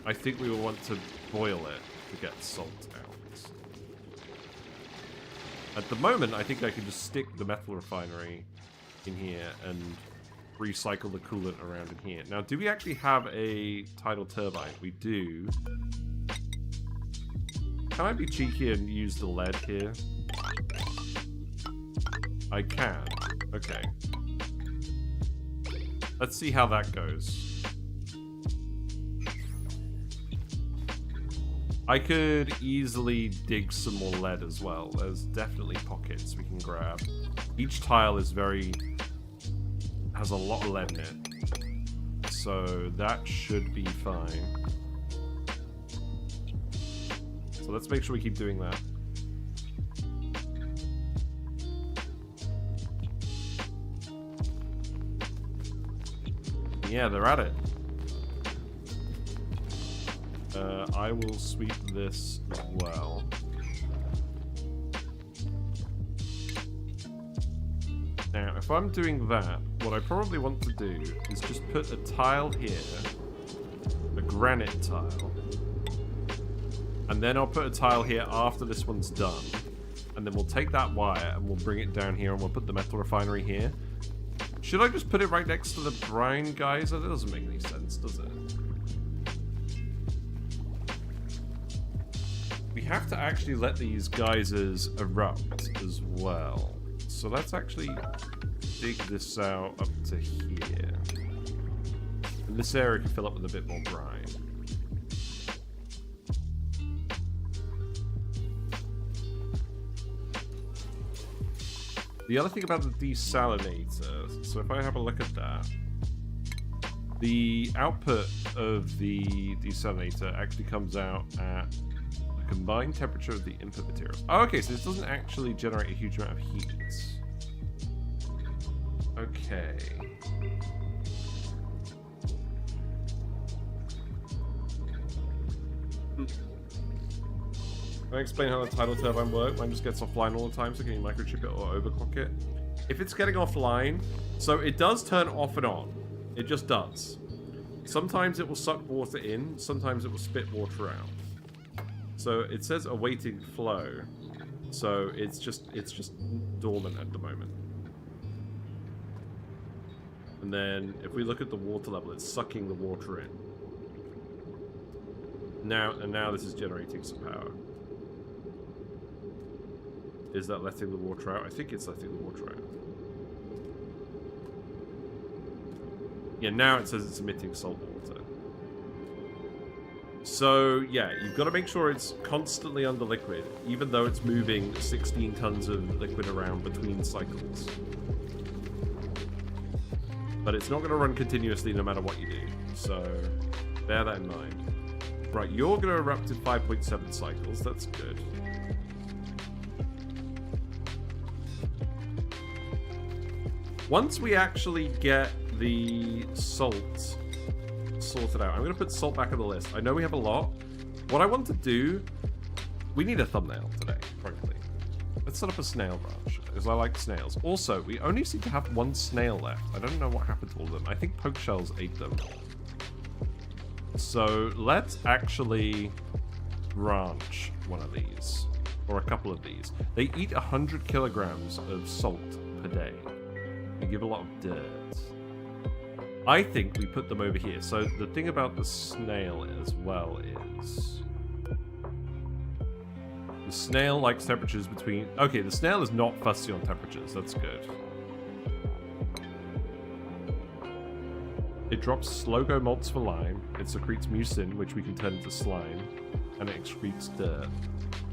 I think we will want to boil it to get salt out. At the moment, I think I can just stick the metal refinery in here and recycle the coolant around in here. Now, do we actually have a tidal turbine? We do. Can I be cheeky and use the lead here? I can. Okay. Let's see how that goes. I could easily dig some more lead as well. There's definitely pockets we can grab. Each tile is has a lot of lead in it. So that should be fine. So let's make sure we keep doing that. Yeah, they're at it. I will sweep this as well. Now, if I'm doing that, what I probably want to do is just put a tile here, a granite tile, and then I'll put a tile here after this one's done, and then we'll take that wire and we'll bring it down here and we'll put the metal refinery here. Should I just put it right next to the brine geyser? That doesn't make any sense, does it? We have to actually let these geysers erupt as well. So let's actually dig this out up to here. And this area can fill up with a bit more brine. The other thing about the desalinator, so if I have a look at that, the output of the desalinator actually comes out at the combined temperature of the input materials. Oh, okay, so this doesn't actually generate a huge amount of heat. Okay. Can I explain how the tidal turbine works? Mine just gets offline all the time, so can you microchip it or overclock it? If it's getting offline, so it does turn off and on. It just does. Sometimes it will suck water in, sometimes it will spit water out. So it says awaiting flow. So it's just dormant at the moment. And then if we look at the water level, it's sucking the water in. Now this is generating some power. Is that letting the water out? I think it's letting the water out. Yeah, now it says it's emitting salt water. So, yeah, you've got to make sure it's constantly under liquid, even though it's moving 16 tons of liquid around between cycles. But it's not going to run continuously no matter what you do, so bear that in mind. Right, you're going to erupt in 5.7 cycles, that's good. Once we actually get the salt sorted out, I'm going to put salt back on the list. I know we have a lot. What I want to do, we need a thumbnail today, frankly. Let's set up a snail branch, because I like snails. Also, we only seem to have one snail left. I don't know what happened to all of them. I think poke shells ate them. So let's actually branch one of these, or a couple of these. They eat 100 kilograms of salt per day. They give a lot of dirt. I think we put them over here. So the thing about the snail as well is... the snail likes temperatures between... Okay, the snail is not fussy on temperatures. That's good. It drops Slogo malts for lime. It secretes mucin, which we can turn into slime. And it excretes dirt.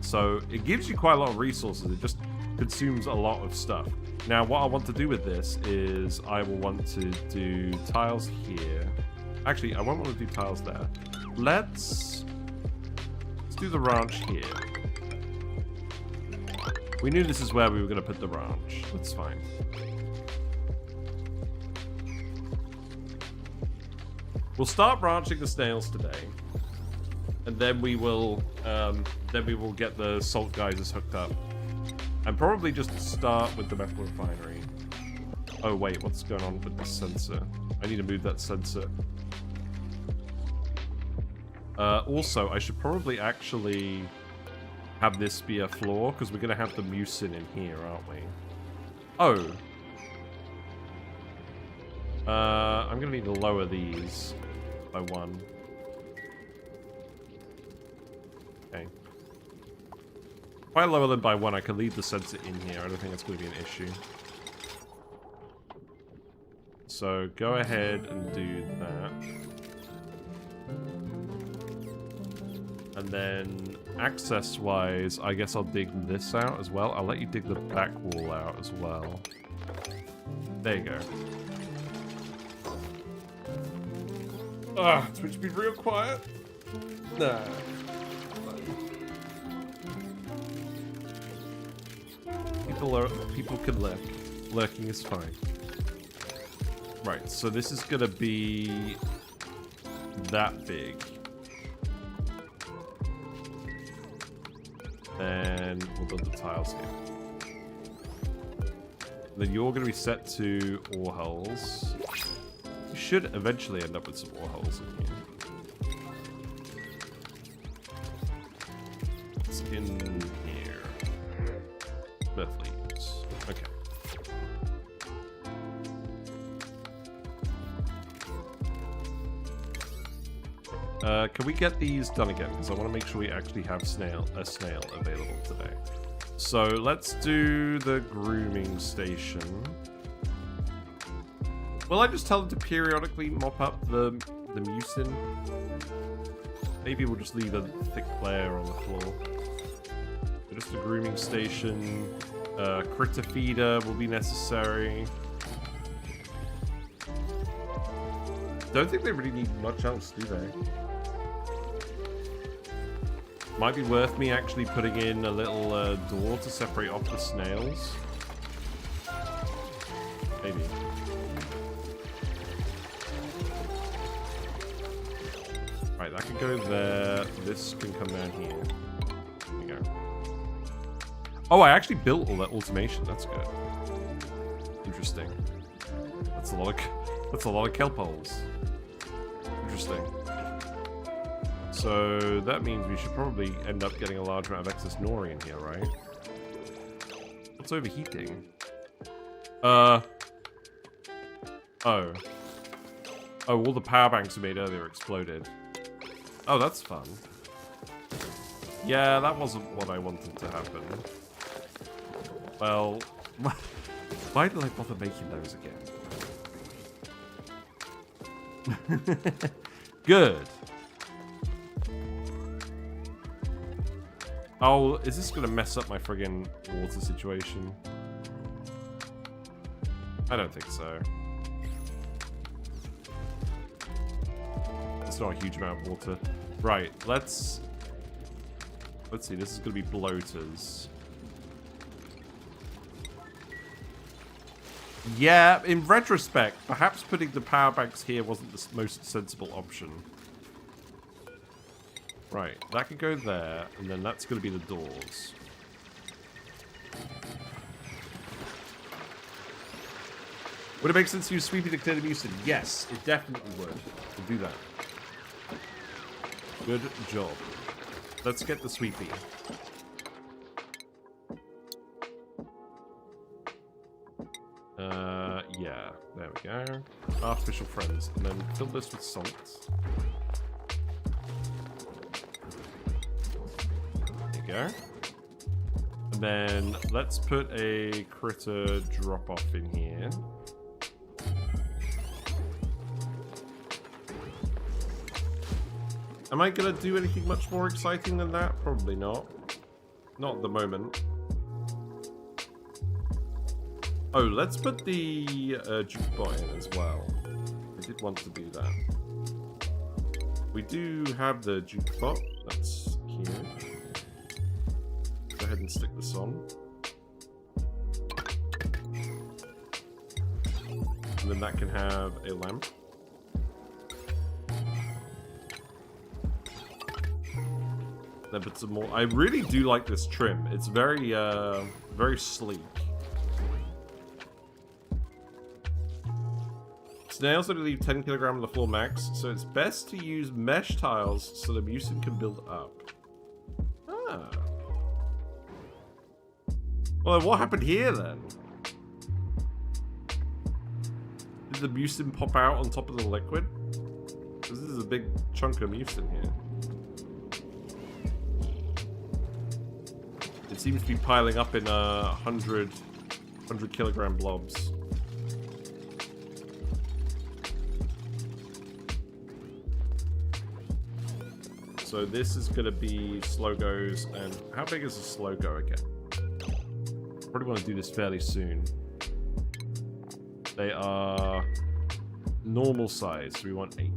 So it gives you quite a lot of resources. It just consumes a lot of stuff. Now, what I want to do with this is I will want to do tiles here. Actually, I won't want to do tiles there. Let's do the ranch here. We knew this is where we were going to put the ranch. That's fine. We'll start branching the snails today, and then we will get the salt geysers hooked up. And probably just start with the metal refinery. Oh wait, what's going on with this sensor? I need to move that sensor. Also, I should probably actually have this be a floor, because we're going to have the mucin in here, aren't we? Oh. I'm going to need to lower these by 1. Okay. If I lower them by 1, I can leave the sensor in here. I don't think that's going to be an issue. So go ahead and do that. And then access-wise, I guess I'll dig this out as well. I'll let you dig the back wall out as well. There you go. Ah, Twitch be real quiet. Nah. People can lurk. Lurking is fine. Right, so this is gonna be that big. And we'll build the tiles here. Then you're gonna be set to ore holes. You should eventually end up with some ore holes in here. What's in here? Meth leaves. Okay. Can we get these done again? Because I want to make sure we actually have a snail available today. So let's do the grooming station. Will I just tell them to periodically mop up the mucin? Maybe we'll just leave a thick layer on the floor. Just a grooming station. Critter feeder will be necessary. Don't think they really need much else, do they? Might be worth me actually putting in a little door to separate off the snails. Maybe. Right, that can go there. This can come down here. There we go. Oh, I actually built all that automation. That's good. Interesting. That's a lot of kelp holes. Interesting. So that means we should probably end up getting a large amount of excess nori in here, right? What's overheating? Oh. Oh, all the power banks we made earlier exploded. Oh, that's fun. Yeah, that wasn't what I wanted to happen. Well, why did I bother making those again? Good. Oh, is this going to mess up my friggin' water situation? I don't think so. It's not a huge amount of water. Right, let's see, this is going to be bloaters. Yeah, in retrospect, perhaps putting the power banks here wasn't the most sensible option. Right, that could go there, and then that's going to be the doors. Would it make sense to use sweeping to clear the mucin? Yes, it definitely would. We'll do that. Good job. Let's get the sweepy. Yeah, there we go. Artificial friends, and then fill this with salt. There you go. And then let's put a critter drop off in here. Am I gonna do anything much more exciting than that? Probably not. Not at the moment. Oh, let's put the jukebot in as well. I did want to do that. We do have the jukebot. That's here. Go ahead and stick this on. And then that can have a lamp. Then put some more. I really do like this trim. It's very, very sleek. Snails only leave 10 kg on the floor max, so it's best to use mesh tiles so the mucin can build up. Ah. Well, what happened here then? Did the mucin pop out on top of the liquid? Because this is a big chunk of mucin here. It seems to be piling up in 100 kilogram blobs. So this is going to be Slogos, and how big is a Slogo again? Probably want to do this fairly soon. They are normal size, so we want 8.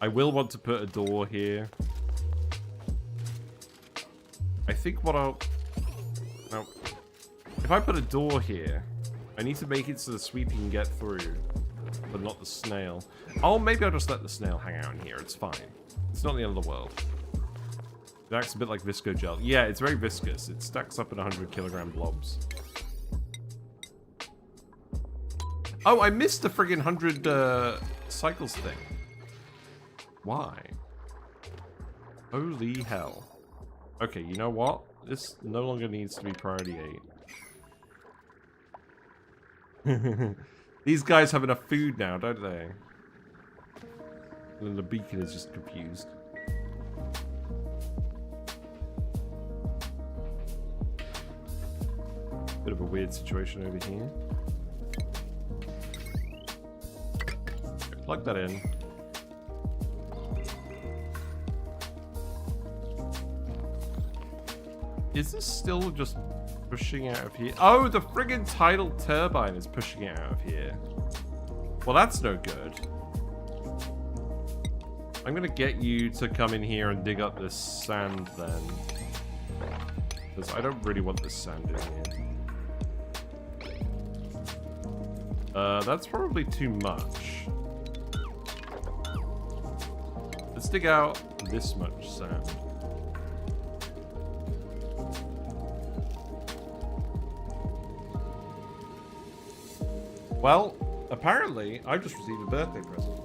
I will want to put a door here. I think what I'll... Now, if I put a door here, I need to make it so the sweepy can get through, but not the snail. Oh, maybe I'll just let the snail hang out in here. It's fine. It's not the end of the world. It acts a bit like visco gel. Yeah, it's very viscous. It stacks up in 100 kilogram blobs. Oh, I missed the friggin' 100 cycles thing. Why? Holy hell. Okay, you know what? This no longer needs to be priority 8. These guys have enough food now, don't they? And then the beacon is just confused. Bit of a weird situation over here. Okay, plug that in. Is this still just pushing out of here? Oh, the friggin' tidal turbine is pushing it out of here. Well, that's no good. I'm gonna get you to come in here and dig up this sand then. Because I don't really want this sand in here. That's probably too much. Let's dig out this much sand. Well, apparently, I just received a birthday present.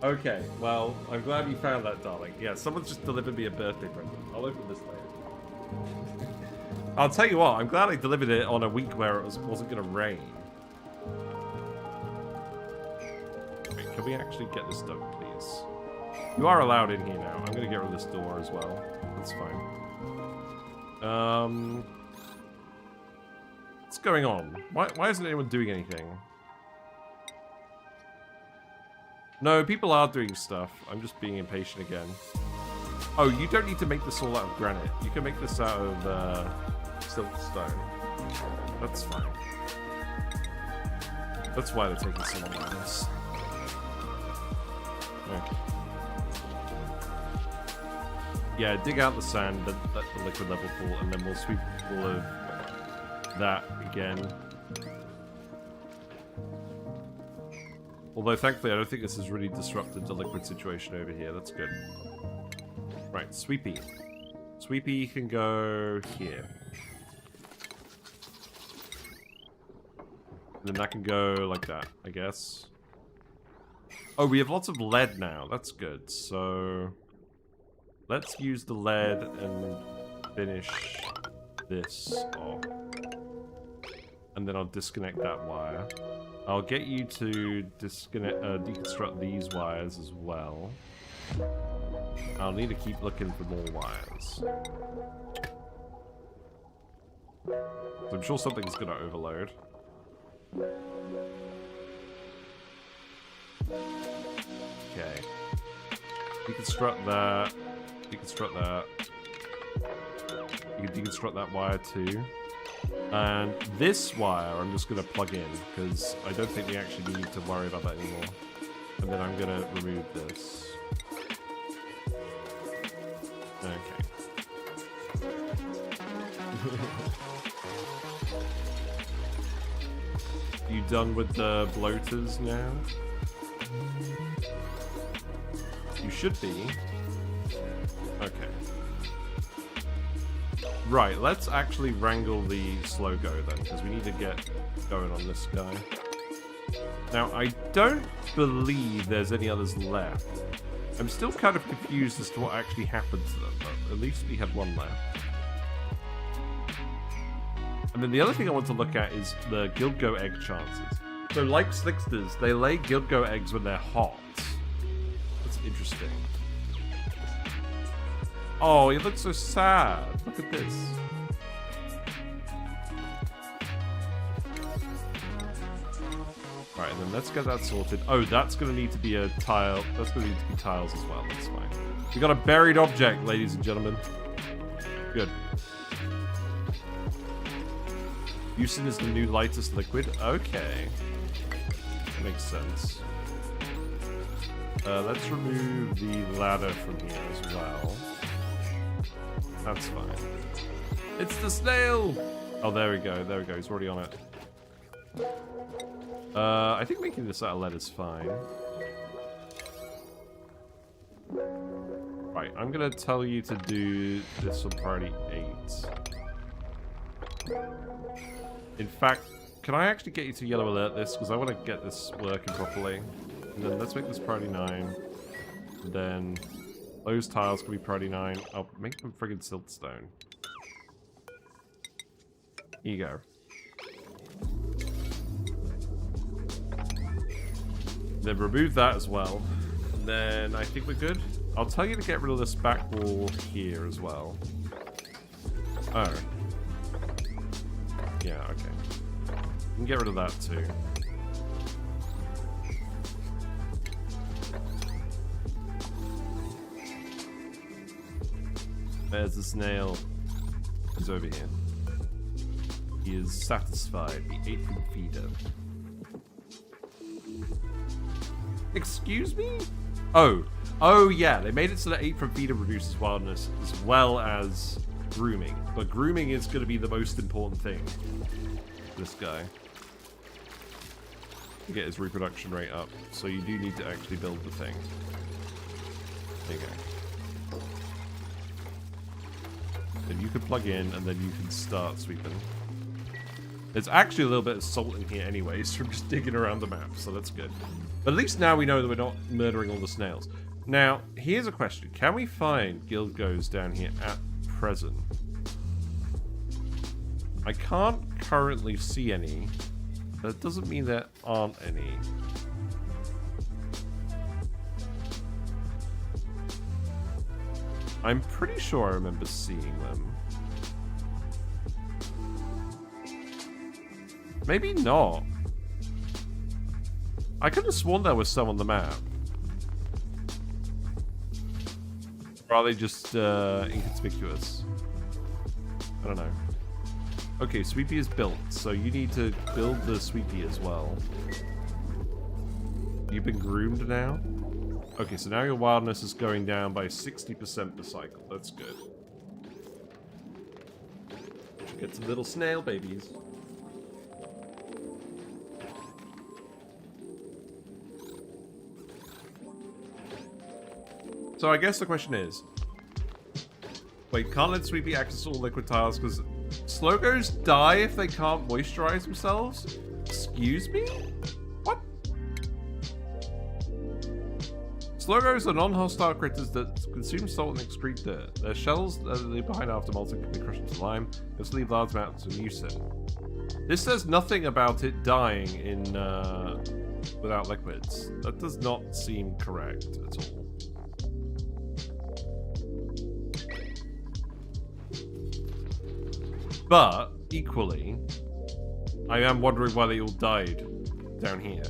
Okay, well, I'm glad you found that, darling. Yeah, someone's just delivered me a birthday present. I'll open this later. I'll tell you what, I'm glad I delivered it on a week where it wasn't going to rain. Can we actually get this done, please? You are allowed in here now. I'm going to get rid of this door as well. That's fine. What's going on? Why isn't anyone doing anything? No, people are doing stuff. I'm just being impatient again. Oh, you don't need to make this all out of granite. You can make this out of siltstone. That's fine. That's why they're taking so long on this. Okay. Yeah, dig out the sand, let the liquid level fall, and then we'll sweep all of that again. Although, thankfully, I don't think this has really disrupted the liquid situation over here. That's good. Right, Sweepy. Sweepy can go here. And then that can go like that, I guess. Oh, we have lots of lead now. That's good. So, let's use the lead and finish this off. And then I'll disconnect that wire. I'll get you to deconstruct these wires as well. I'll need to keep looking for more wires. So I'm sure something's going to overload. Okay. Deconstruct that. Deconstruct that. You can deconstruct that wire too. And this wire I'm just going to plug in, because I don't think we actually need to worry about that anymore. And then I'm going to remove this. Okay. You done with the bloaters now? You should be. Okay. Right, let's actually wrangle the Slogo then, because we need to get going on this guy. Now, I don't believe there's any others left. I'm still kind of confused as to what actually happened to them, but at least we had one left. And then the other thing I want to look at is the Gildgo egg chances. So like Slicksters, they lay Gildgo eggs when they're hot. That's interesting. Oh, he looks so sad. Look at this. Right, and then let's get that sorted. Oh, that's going to need to be a tile. That's going to need to be tiles as well. That's fine. We got a buried object, ladies and gentlemen. Good. Eucin is the new lightest liquid. Okay. That makes sense. Let's remove the ladder from here as well. That's fine. It's the snail! Oh, there we go. There we go. He's already on it. I think making this out of lead is fine. Right, I'm gonna tell you to do this on priority 8. In fact, can I actually get you to yellow alert this? Because I want to get this working properly. And then let's make this priority 9. And then those tiles can be priority 9. I'll make them friggin' siltstone. Here you go. Then remove that as well. And then I think we're good. I'll tell you to get rid of this back wall here as well. Oh. Yeah, okay. We can get rid of that too. There's the snail. He's over here. He is satisfied. The 8th feeder. Excuse me? Oh yeah, they made it so that 8th feeder reduces wildness as well as grooming. But grooming is going to be the most important thing. This guy. To get his reproduction rate up. So you do need to actually build the thing. There you go. Then you can plug in and then you can start sweeping. There's actually a little bit of salt in here anyways from just digging around the map, so that's good. But at least now we know that we're not murdering all the snails. Now, here's a question. Can we find Gildgos down here at present? I can't currently see any. That doesn't mean there aren't any. I'm pretty sure I remember seeing them. Maybe not. I could have sworn there was some on the map. Or are they just inconspicuous? I don't know. Okay, Sweepy is built, so you need to build the Sweepy as well. You've been groomed now? Okay, so now your wildness is going down by 60% per cycle. That's good. Get some little snail babies. So I guess the question is... Wait, can't let Sweepy access all liquid tiles because Slogos die if they can't moisturize themselves? Excuse me? What? Slogos are non-hostile critters that consume salt and excrete dirt. Their shells that leave behind after molting can be crushed into lime. They'll leave large amounts of mucin. This says nothing about it dying in without liquids. That does not seem correct at all. But, equally, I am wondering why they all died down here.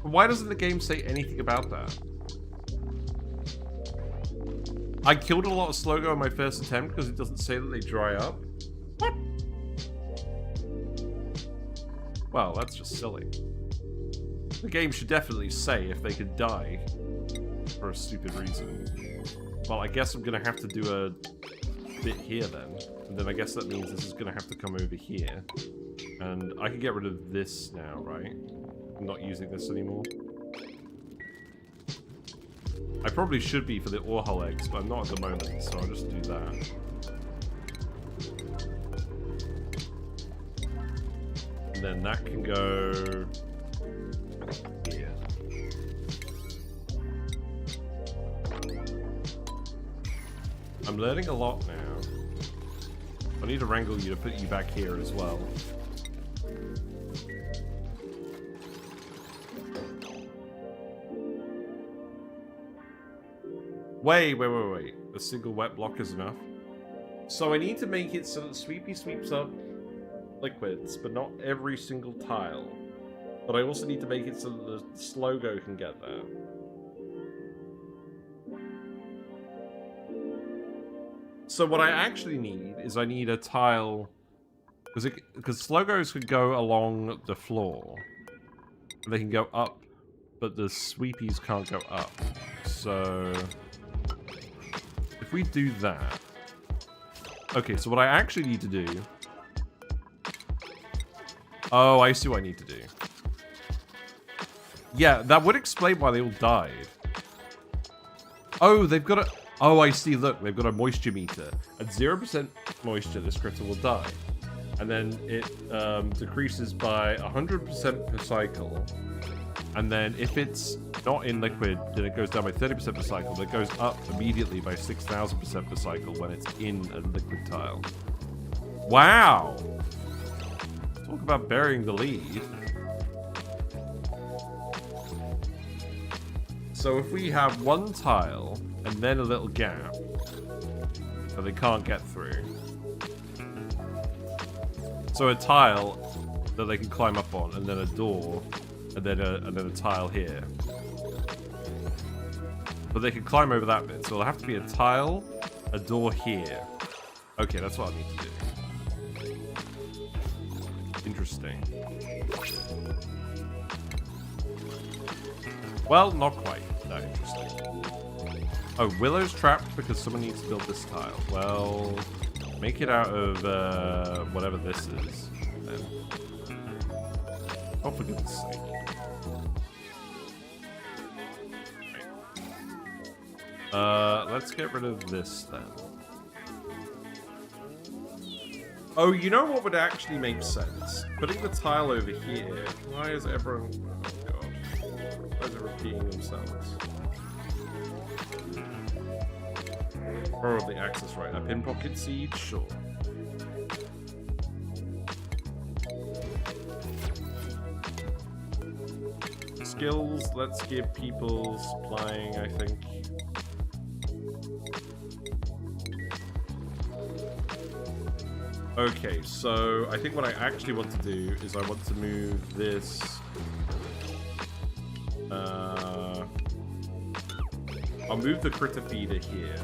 Why doesn't the game say anything about that? I killed a lot of Slogo in my first attempt because it doesn't say that they dry up. What? Well, that's just silly. The game should definitely say if they could die for a stupid reason. Well, I guess I'm gonna have to do a bit here then. And then I guess that means this is gonna have to come over here. And I can get rid of this now, right? I'm not using this anymore. I probably should be for the ore hull eggs, but I'm not at the moment, so I'll just do that. And then that can go here. I'm learning a lot now. I need to wrangle you to put you back here as well. Wait. A single wet block is enough. So I need to make it so that Sweepy sweeps up liquids, but not every single tile. But I also need to make it so that the Slogo can get there. So what I actually need is I need a tile, because Slogos could go along the floor. They can go up, but the Sweepies can't go up. So if we do that, okay. So what I actually need to do. Oh, I see what I need to do. Yeah, that would explain why they all died. Oh, they've got a. Oh, I see. Look, they've got a moisture meter. At 0% moisture, this critter will die. And then it decreases by 100% per cycle. And then if it's not in liquid, then it goes down by 30% per cycle. But it goes up immediately by 6,000% per cycle when it's in a liquid tile. Wow! Talk about burying the lead. So if we have one tile and then a little gap that they can't get through. So a tile that they can climb up on, and then a door, and then a tile here. But they can climb over that bit, so it'll have to be a tile, a door here. Okay, that's what I need to do. Interesting. Well, not quite that interesting. Oh, Willow's trapped because someone needs to build this tile. Well, make it out of whatever this is, then. Oh, for goodness sake. Right. Let's get rid of this then. Oh, you know what would actually make sense? Putting the tile over here. Why is everyone... Oh, God. Why is it repeating themselves? Probably access right. A pin pocket seed? Sure. skills, let's give people supplying, I think. Okay, so I think what I actually want to do is I want to move this... I'll move the critter feeder here.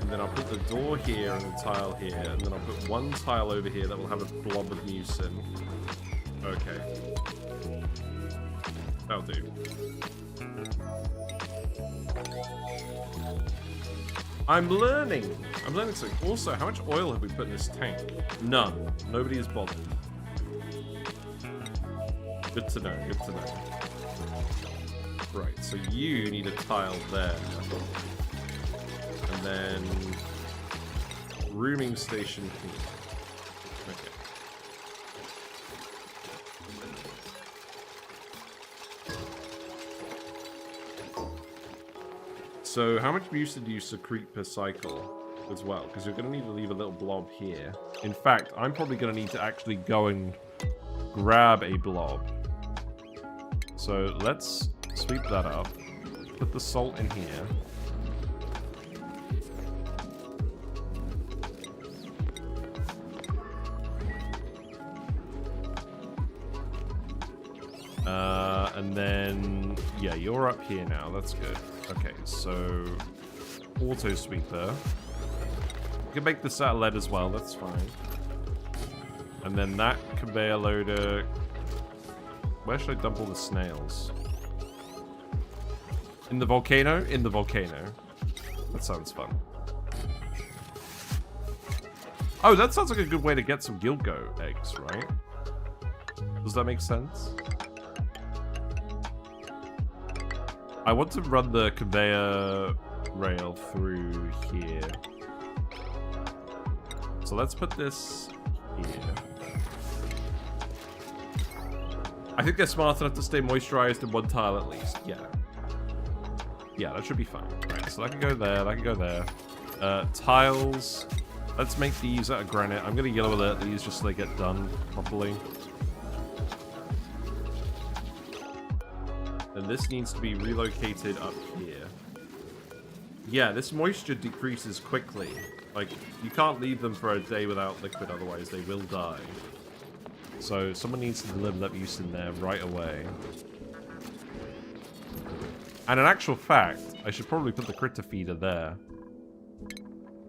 And then I'll put the door here and the tile here. And then I'll put one tile over here that will have a blob of mucin. Okay. That'll do. I'm learning something. Also, how much oil have we put in this tank? None. Nobody is bothered. Good to know, good to know. Right, so you need a tile there. And then... rooming station here. Okay. So, how much mucin do you secrete per cycle as well? Because you're going to need to leave a little blob here. In fact, I'm probably going to need to actually go and grab a blob. So, let's sweep that up. Put the salt in here. And then, yeah, you're up here now. That's good. Okay, so auto sweeper. You can make this out of lead as well. That's fine. And then that conveyor loader. Where should I dump all the snails? In the volcano? In the volcano. That sounds fun. Oh, that sounds like a good way to get some Gilgo eggs, right? Does that make sense? I want to run the conveyor rail through here. So let's put this here. I think they're smart enough to stay moisturized in one tile at least. Yeah. Yeah, that should be fine. Right, so that can go there, that can go there. Tiles. Let's make these out of granite. I'm going to yellow alert these just so they get done properly. And this needs to be relocated up here. Yeah, this moisture decreases quickly. Like, you can't leave them for a day without liquid, otherwise they will die. So, someone needs to deliver that mucin there right away. And in actual fact, I should probably put the critter feeder there.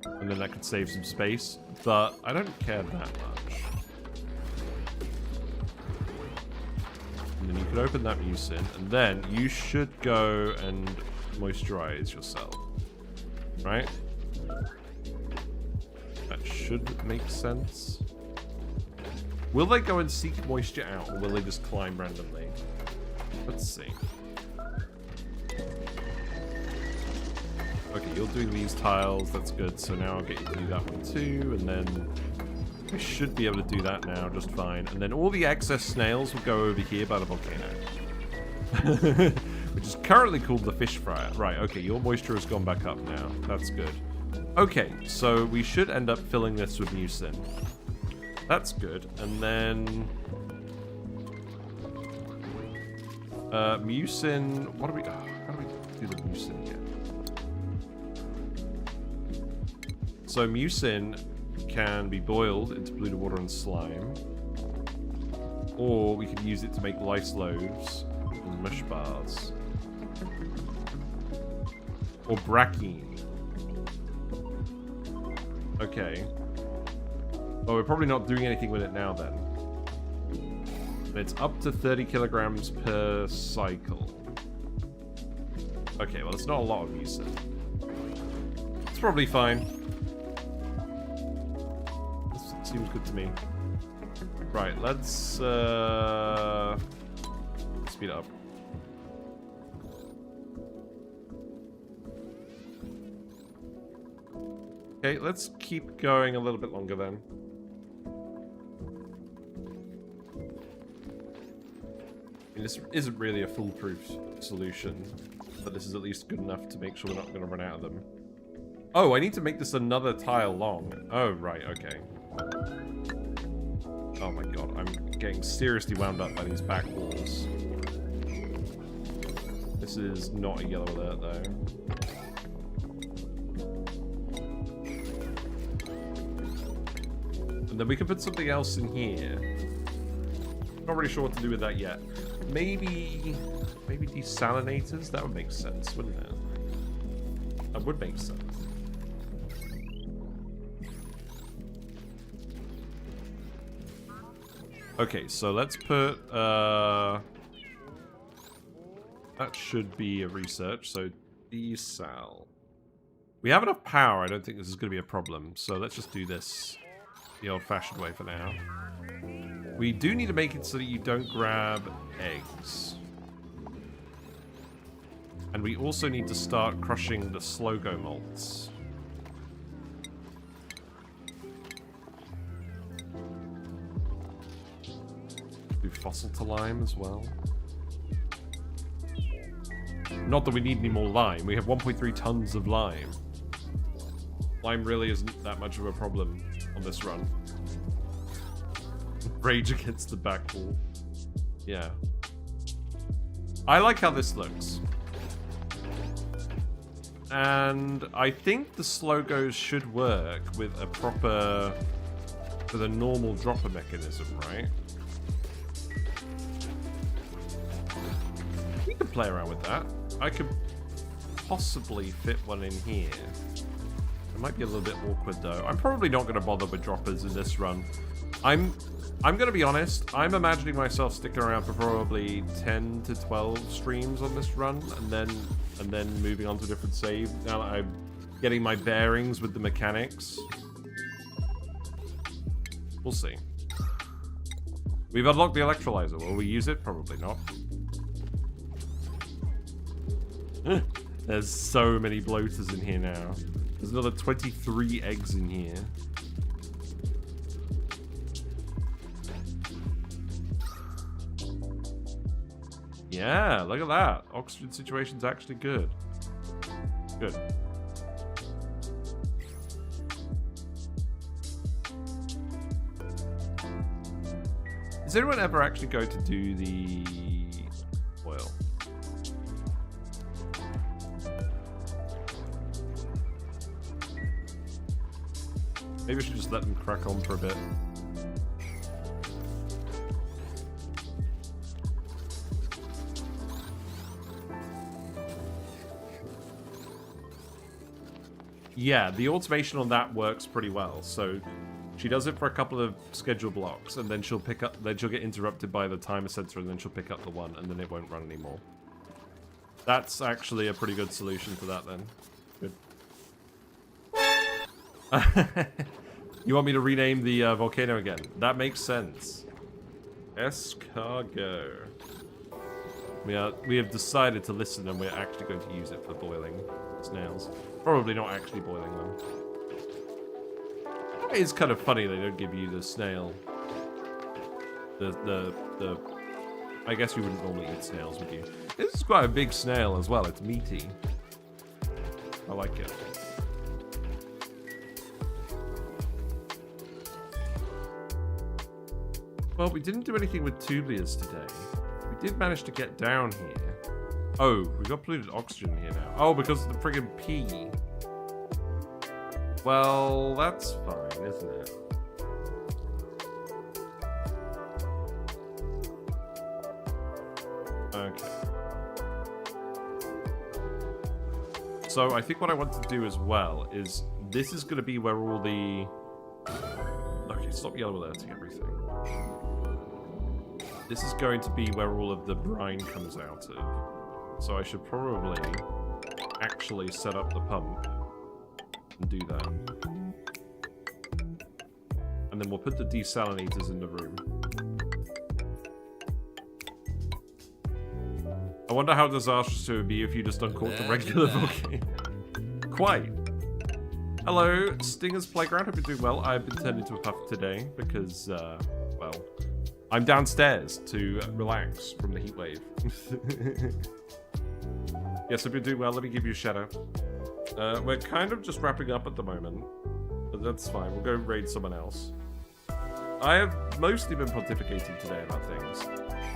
And then that could save some space. But I don't care that much. And then you could open that mucin, and then you should go and moisturize yourself. Right? That should make sense. Will they go and seek moisture out, or will they just climb randomly? Let's see. Okay, you're doing these tiles, that's good. So now I'll get you to do that one too, and then we should be able to do that now just fine. And then all the excess snails will go over here by the volcano. Which is currently called the fish fryer. Right, okay, your moisture has gone back up now. That's good. Okay, so we should end up filling this with mucin. That's good. And then... mucin... What do we... Oh, how do we do the mucin here? So mucin can be boiled into polluted water and slime. Or we could use it to make lice loaves and mush bars. Or brackine. Okay. Well, we're probably not doing anything with it now then. It's up to 30 kilograms per cycle. Okay, well, it's not a lot of mucin. It's probably fine. This seems good to me. Right, let's speed up. Okay, let's keep going a little bit longer then. I mean, this isn't really a foolproof solution, but this is at least good enough to make sure we're not going to run out of them. Oh, I need to make this another tile long. Oh, right, okay. Oh my god, I'm getting seriously wound up by these back walls. This is not a yellow alert, though. And then we can put something else in here. Not really sure what to do with that yet. Maybe desalinators? That would make sense, wouldn't it? That would make sense. Okay, so let's put, that should be a research, so desal. We have enough power, I don't think this is going to be a problem, so let's just do this the old-fashioned way for now. We do need to make it so that you don't grab eggs. And we also need to start crushing the Slogo malts. Do fossil to lime as well. Not that we need any more lime. We have 1.3 tons of lime. Lime really isn't that much of a problem on this run. Rage against the back wall. Yeah. I like how this looks. And I think the Slogos should work with a proper... with a normal dropper mechanism, right? We could play around with that. I could possibly fit one in here. It might be a little bit awkward, though. I'm probably not going to bother with droppers in this run. I'm going to be honest. I'm imagining myself sticking around for probably 10 to 12 streams on this run, and then moving on to a different save. Now that I'm getting my bearings with the mechanics, we'll see. We've unlocked the electrolyzer. Will we use it? Probably not. There's so many bloaters in here now. There's another 23 eggs in here. Yeah, look at that. Oxygen situation's actually good. Good. Is anyone ever actually going to do the oil? Maybe we should just let them crack on for a bit. Yeah, the automation on that works pretty well. So she does it for a couple of schedule blocks, and then she'll pick up. Then she'll get interrupted by the timer sensor, and then she'll pick up the one, and then it won't run anymore. That's actually a pretty good solution to that. Then. Good. You want me to rename the volcano again? That makes sense. Escargot. We have decided to listen, and we're actually going to use it for boiling snails. Probably not actually boiling them. It's kind of funny they don't give you the snail. I guess you wouldn't normally eat snails, would you? This is quite a big snail as well. It's meaty. I like it. Well, we didn't do anything with tubules today. We did manage to get down here. Oh, we got polluted oxygen here now. Oh, because of the friggin' pee. Well, that's fine, isn't it? Okay. So I think what I want to do as well is this is going to be where all the... Okay, stop yellow alerting everything. This is going to be where all of the brine comes out of. So I should probably actually set up the pump and do that. And then we'll put the desalinators in the room. I wonder how disastrous it would be if you just uncorked the regular volcano. Quite. Hello, Stinger's Playground. Hope you're doing well. I've been turned into a puff today because, well, I'm downstairs to relax from the heat wave. Yes, if you're doing well, let me give you a shout out. We're kind of just wrapping up at the moment, but that's fine. We'll go raid someone else. I have mostly been pontificating today about things.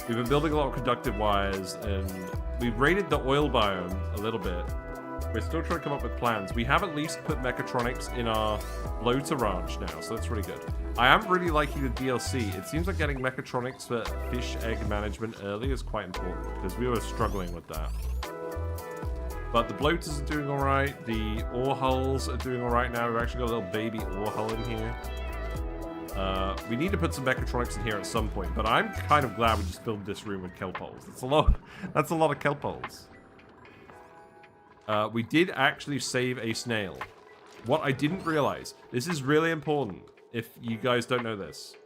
We've been building a lot of conductive wires, and we've raided the oil biome a little bit. We're still trying to come up with plans. We have at least put Mechatronics in our Bloater Ranch now, so that's really good. I am really liking the DLC. It seems like getting Mechatronics for fish egg management early is quite important, because we were struggling with that. But the bloaters are doing alright, the ore hulls are doing alright now. We've actually got a little baby ore hull in here. We need to put some Mechatronics in here at some point, but I'm kind of glad we just filled this room with kelp holes. That's a lot of kelp holes. We did actually save a snail. What I didn't realize, this is really important if you guys don't know this.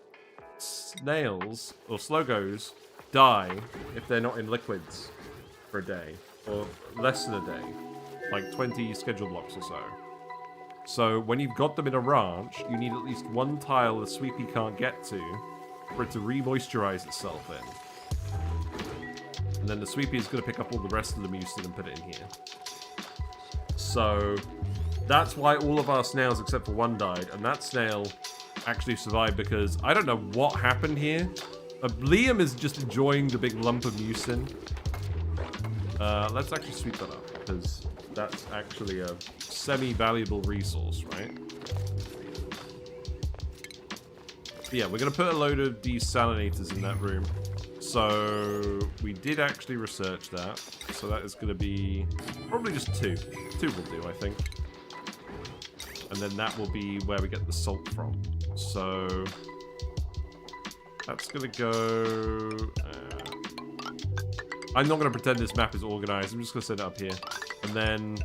Snails, or slogos, die if they're not in liquids for a day, or less than a day. Like 20 schedule blocks or so. So when you've got them in a ranch, you need at least one tile the sweepy can't get to for it to re-moisturize itself in. And then the sweepy is going to pick up all the rest of the mucin and put it in here. So that's why all of our snails except for one died, and that snail actually survived because I don't know what happened here. Liam is just enjoying the big lump of mucin. Let's actually sweep that up, because that's actually a semi-valuable resource, right? But yeah, we're going to put a load of desalinators in that room. So we did actually research that. So that is going to be probably just two. Two will do, I think. And then that will be where we get the salt from. So that's going to go... I'm not going to pretend this map is organized. I'm just going to set it up here. And then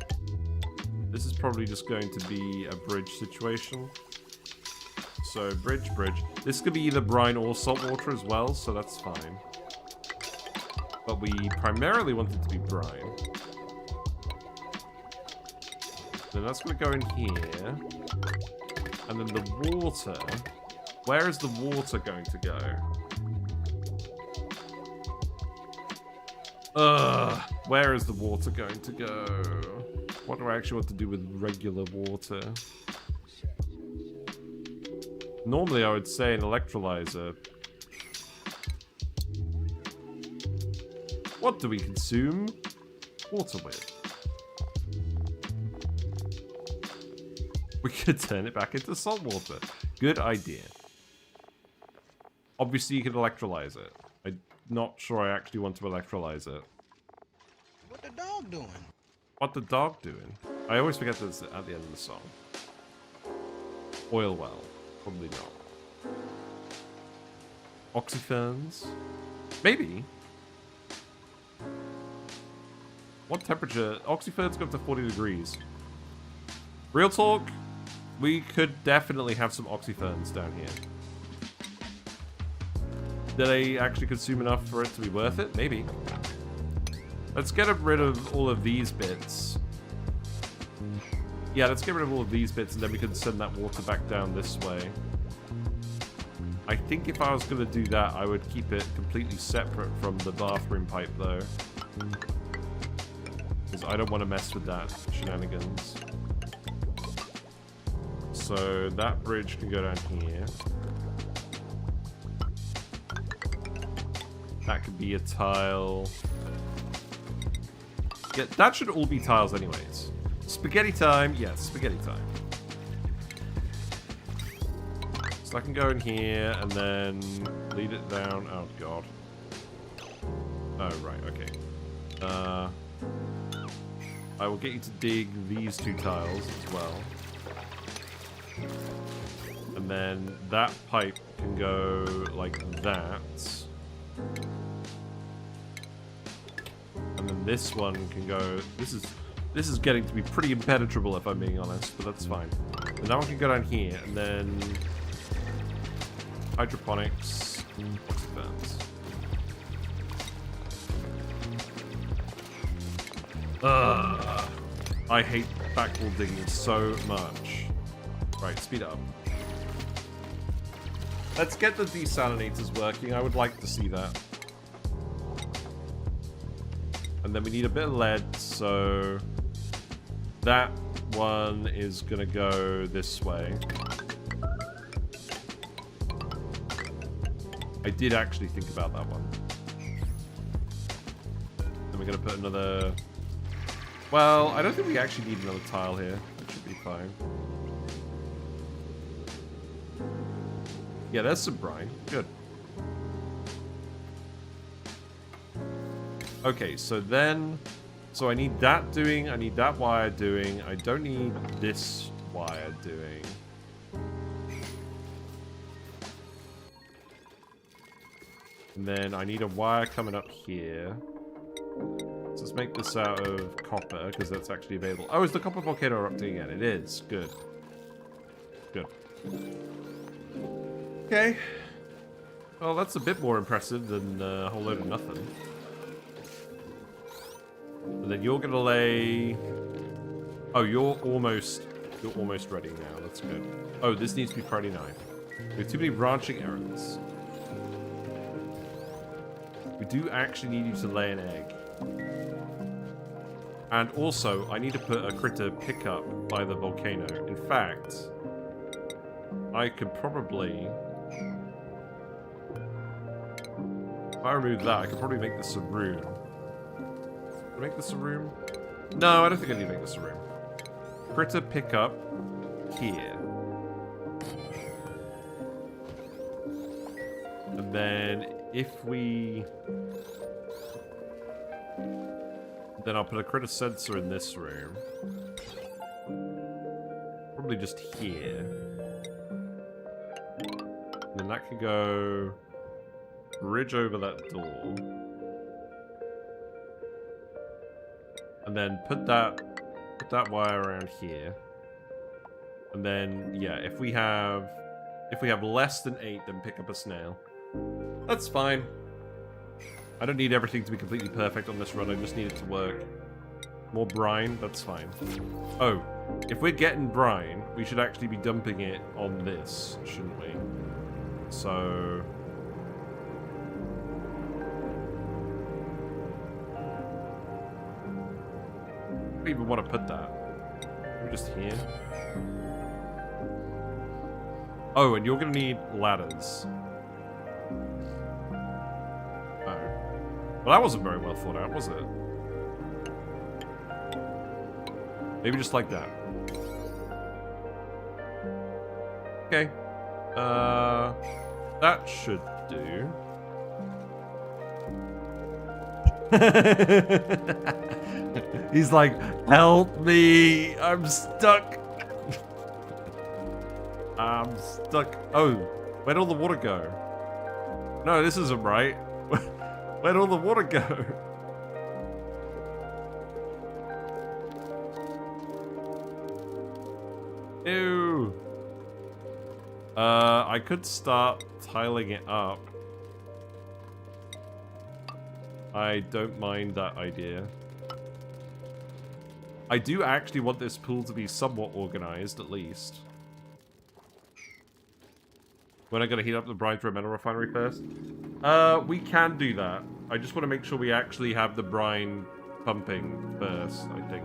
this is probably just going to be a bridge situation. So bridge. This could be either brine or salt water as well, so that's fine. But we primarily want it to be brine. Then that's going to go in here. And then the water. Where is the water going to go? Where is the water going to go? What do I actually want to do with regular water? Normally I would say an electrolyzer. What do we consume water with? We could turn it back into salt water. Good idea. Obviously you can electrolyze it. I'm not sure I actually want to electrolyze it. What the dog doing? What the dog doing? I always forget this at the end of the song. Oil well. Probably not. Oxyferns? Maybe. What temperature? Oxyferns go up to 40 degrees. Real talk, we could definitely have some oxyferns down here. Do they actually consume enough for it to be worth it? Maybe. Let's get rid of all of these bits. Yeah, let's get rid of all of these bits and then we can send that water back down this way. I think if I was going to do that, I would keep it completely separate from the bathroom pipe though. Because I don't want to mess with that shenanigans. So that bridge can go down here. That could be a tile. Yeah, that should all be tiles anyways. Spaghetti time. Yes, spaghetti time. So I can go in here and then lead it down. Oh, God. Oh, right. Okay. I will get you to dig these two tiles as well. And then that pipe can go like that. And then this one can go... This is getting to be pretty impenetrable if I'm being honest, but that's fine. And that one can go down here, and then... Hydroponics. Oxyferns. I hate backwall digging so much. Right, speed up. Let's get the desalinators working. I would like to see that. And then we need a bit of lead, so that one is gonna go this way. I did actually think about that one. Then we're going to put another... Well, I don't think we actually need another tile here. That should be fine. Yeah, there's some brine. Good. Okay, so then... So I need that doing, I need that wire doing, I don't need this wire doing. And then I need a wire coming up here. So let's make this out of copper, because that's actually available. Oh, is the copper volcano erupting again? It is. Good. Good. Okay. Well, that's a bit more impressive than a whole load of nothing. And then you're gonna lay... Oh, you're almost ready now. That's good. Oh, this needs to be priority 9. We have too many branching errands. We do actually need you to lay an egg. And also, I need to put a critter pickup by the volcano. In fact, I could probably... If I remove that, I could probably make this a room. Can I make this a room? No, I don't think I need to make this a room. Critter pickup here. And then if we... Then I'll put a critter sensor in this room. Probably just here. And then that can go... Bridge over that door. And then put that wire around here. And then, yeah, if we have less than 8, then pick up a snail. That's fine. I don't need everything to be completely perfect on this run, I just need it to work. More brine, that's fine. Oh, if we're getting brine, we should actually be dumping it on this, shouldn't we? So... I don't even want to put that. Maybe just here. Oh, and you're going to need ladders. Oh. Well, that wasn't very well thought out, was it? Maybe just like that. Okay. That should do. He's like, help me! I'm stuck! I'm stuck. Oh, where'd all the water go? No, this isn't right. Where'd all the water go? Ew. I could start tiling it up. I don't mind that idea. I do actually want this pool to be somewhat organized, at least. When I'm going to heat up the brine through a metal refinery first? We can do that. I just want to make sure we actually have the brine pumping first, I think.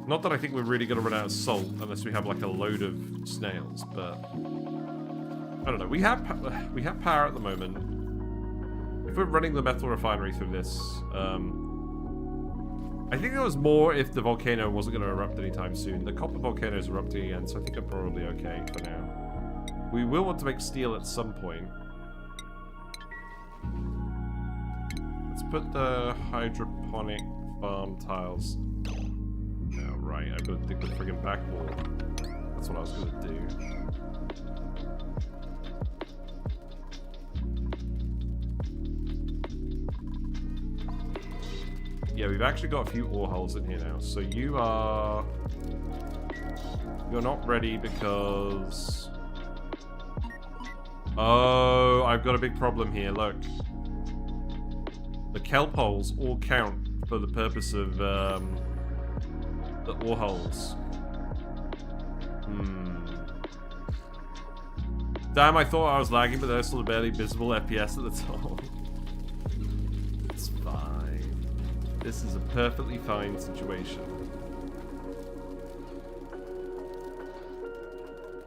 Not that I think we're really going to run out of salt unless we have like a load of snails, but... I don't know. We have power at the moment. If we're running the metal refinery through this, I think it was more if the volcano wasn't going to erupt anytime soon. The copper volcano is erupting again, so I think I'm probably okay for now. We will want to make steel at some point. Let's put the hydroponic farm tiles. Oh, right, I've got to dig the friggin' back wall. That's what I was going to do. Yeah, we've actually got a few ore holes in here now. So you're not ready because... Oh, I've got a big problem here, look. The kelp holes all count for the purpose of the ore holes. Damn, I thought I was lagging, but there's still a barely visible FPS at the top. It's fine. This is a perfectly fine situation.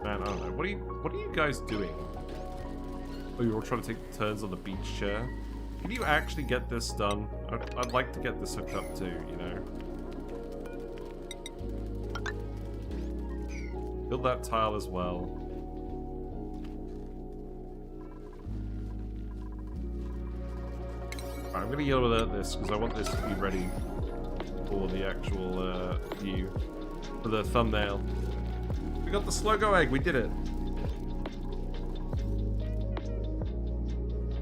Man, I don't know. What are you guys doing? Oh, you're all trying to take turns on the beach chair? Can you actually get this done? I'd like to get this hooked up too, you know? Build that tile as well. Right, I'm gonna yellow alert this because I want this to be ready for the actual view, for the thumbnail. We got the Slogo egg, we did it.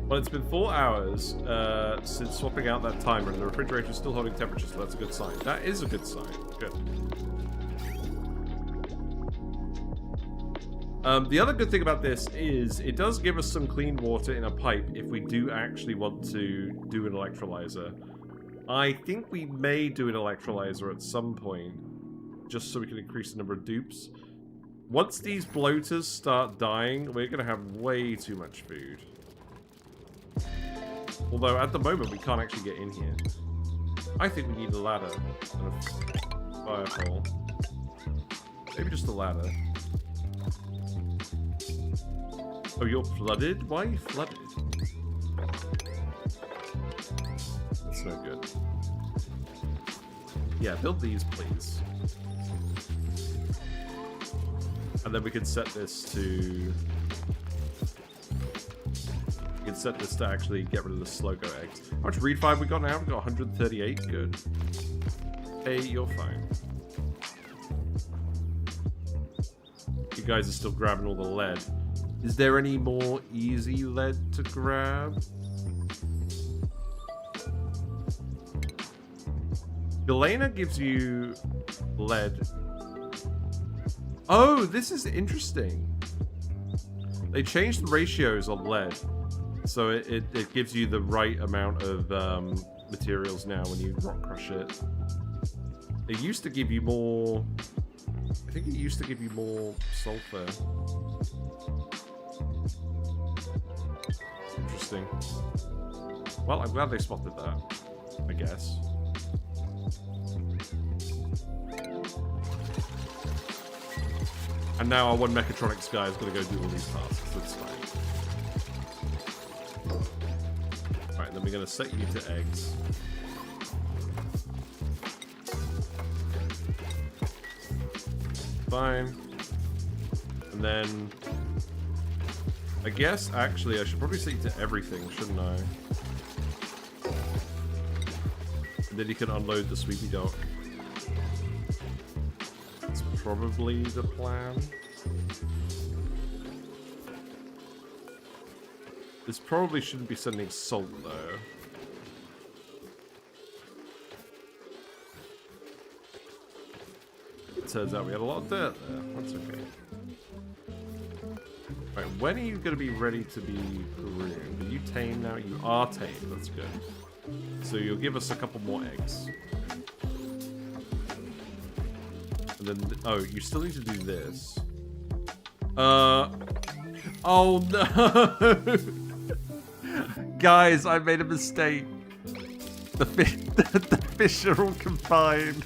Well, it's been 4 hours since swapping out that timer, and the refrigerator is still holding temperature, so that's a good sign. That is a good sign. Good. The other good thing about this is it does give us some clean water in a pipe if we do actually want to do an electrolyzer. I think we may do an electrolyzer at some point, just so we can increase the number of dupes. Once these bloaters start dying, we're going to have way too much food. Although, at the moment, we can't actually get in here. I think we need a ladder and a fire pole. Maybe just a ladder. Oh, you're flooded? Why are you flooded? That's no good. Yeah, build these, please. And then we can set this to... We can set this to actually get rid of the Slogo eggs. How much reed fiber we got now? We've got 138. Good. Hey, you're fine. You guys are still grabbing all the lead. Is there any more easy lead to grab? Galena gives you lead. Oh, this is interesting. They changed the ratios on lead. So it gives you the right amount of materials now when you rock crush it. It used to give you more... I think it used to give you more sulfur. Interesting. Well, I'm glad they spotted that, I guess. And now our one Mechatronics guy is going to go do all these tasks. That's fine. Right, then we're going to set you to eggs. Fine. And then... I guess, actually, I should probably set you to everything, shouldn't I? And then you can unload the Sweepy Dock. That's probably the plan. This probably shouldn't be sending salt, though. It turns out we had a lot of dirt there. That's okay. Right, when are you going to be ready to be groomed? Are you tame now? You are tame. That's good. So you'll give us a couple more eggs. And then... Oh, you still need to do this. Oh, no! Guys, I made a mistake. The fish are all confined.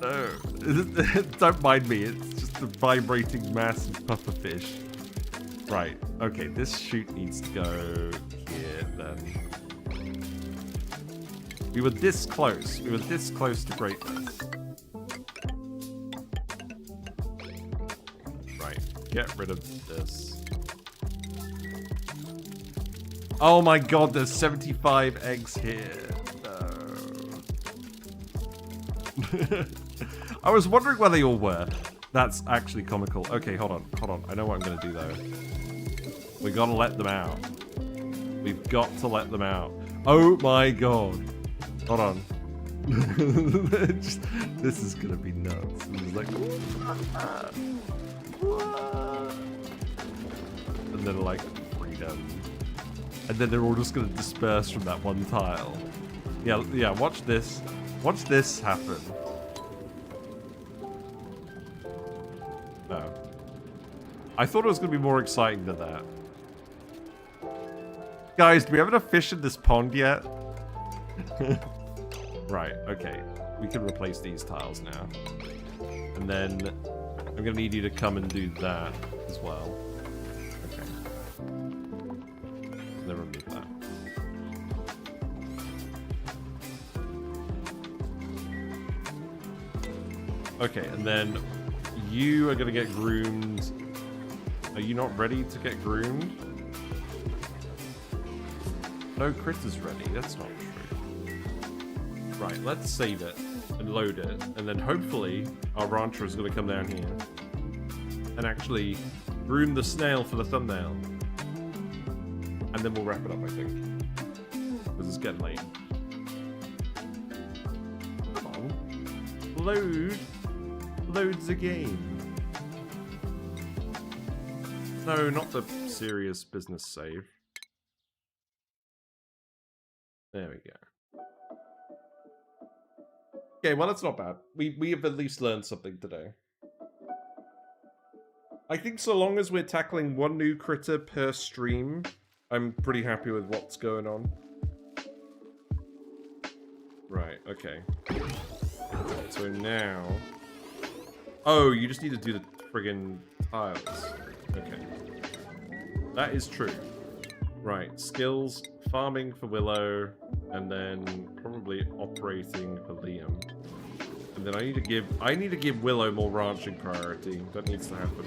No. Don't mind me. It's just a vibrating mass of pufferfish. Right. Okay, this chute needs to go here then. We were this close. We were this close to greatness. Right. Get rid of this. Oh my god, there's 75 eggs here. No. I was wondering where they all were. That's actually comical. Okay, hold on, hold on. I know what I'm going to do, though. We got to let them out. We've got to let them out. Oh my god. Hold on. This is going to be nuts. It's like... And then like, freedom. And then they're all just going to disperse from that one tile. Yeah, watch this. Watch this happen. No. I thought it was going to be more exciting than that. Guys, do we have enough fish in this pond yet? Right, okay. We can replace these tiles now. And then I'm going to need you to come and do that as well. Okay. Okay, and then you are gonna get groomed. Are you not ready to get groomed? No critter's ready. That's not true. Right, let's save it and load it, and then hopefully our rancher is gonna come down here and actually groom the snail for the thumbnail, and then we'll wrap it up. I think because it's getting late. Come on, load the game. No, not the serious business save. There we go. Okay, well, that's not bad. We have at least learned something today. I think so long as we're tackling one new critter per stream, I'm pretty happy with what's going on. Right, okay. So now... Oh, you just need to do the friggin' tiles. Okay. That is true. Right, skills, farming for Willow, and then probably operating for Liam. And then I need to give Willow more ranching priority. That needs to happen.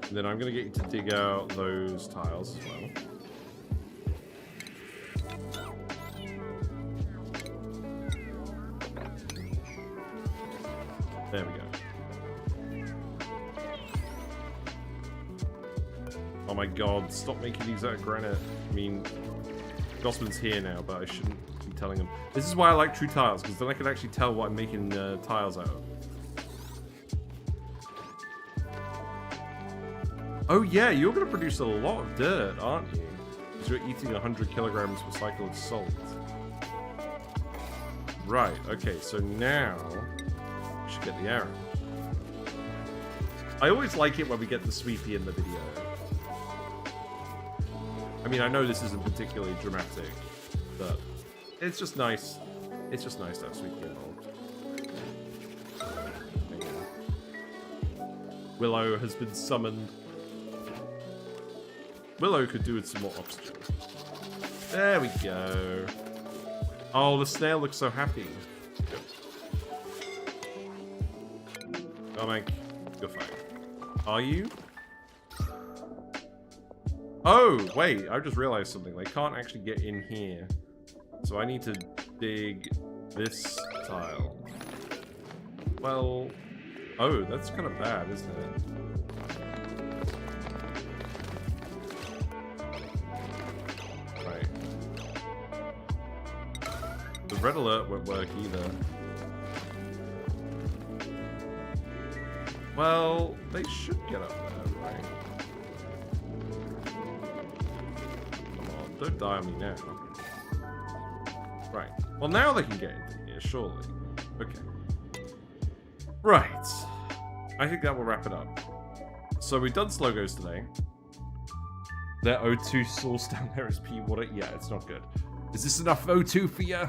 And then I'm gonna get you to dig out those tiles as well. There we go. Oh my god, stop making these out of granite. I mean, Gossman's here now, but I shouldn't be telling him. This is why I like true tiles, because then I can actually tell what I'm making tiles out of. Oh yeah, you're going to produce a lot of dirt, aren't you? Because you're eating 100 kilograms per cycle of salt. Right, okay, so now we should get the arrow. I always like it when we get the sweepy in the video. I mean, I know this isn't particularly dramatic, but it's just nice. It's just nice to have sweepy involved. There you go. Willow has been summoned. Willow could do with some more oxygen. There we go. Oh, the snail looks so happy. Oh, man, you're fine. Are you? Oh, wait, I just realized something. They can't actually get in here. So I need to dig this tile. Well, oh, that's kind of bad, isn't it? The red alert won't work either. Well, they should get up there, right? Come on, don't die on me now. Right. Well, now they can get into here, surely. Okay. Right. I think that will wrap it up. So we've done Slogos today. Their O2 source down there is pea water. Yeah, it's not good. Is this enough O2 for you?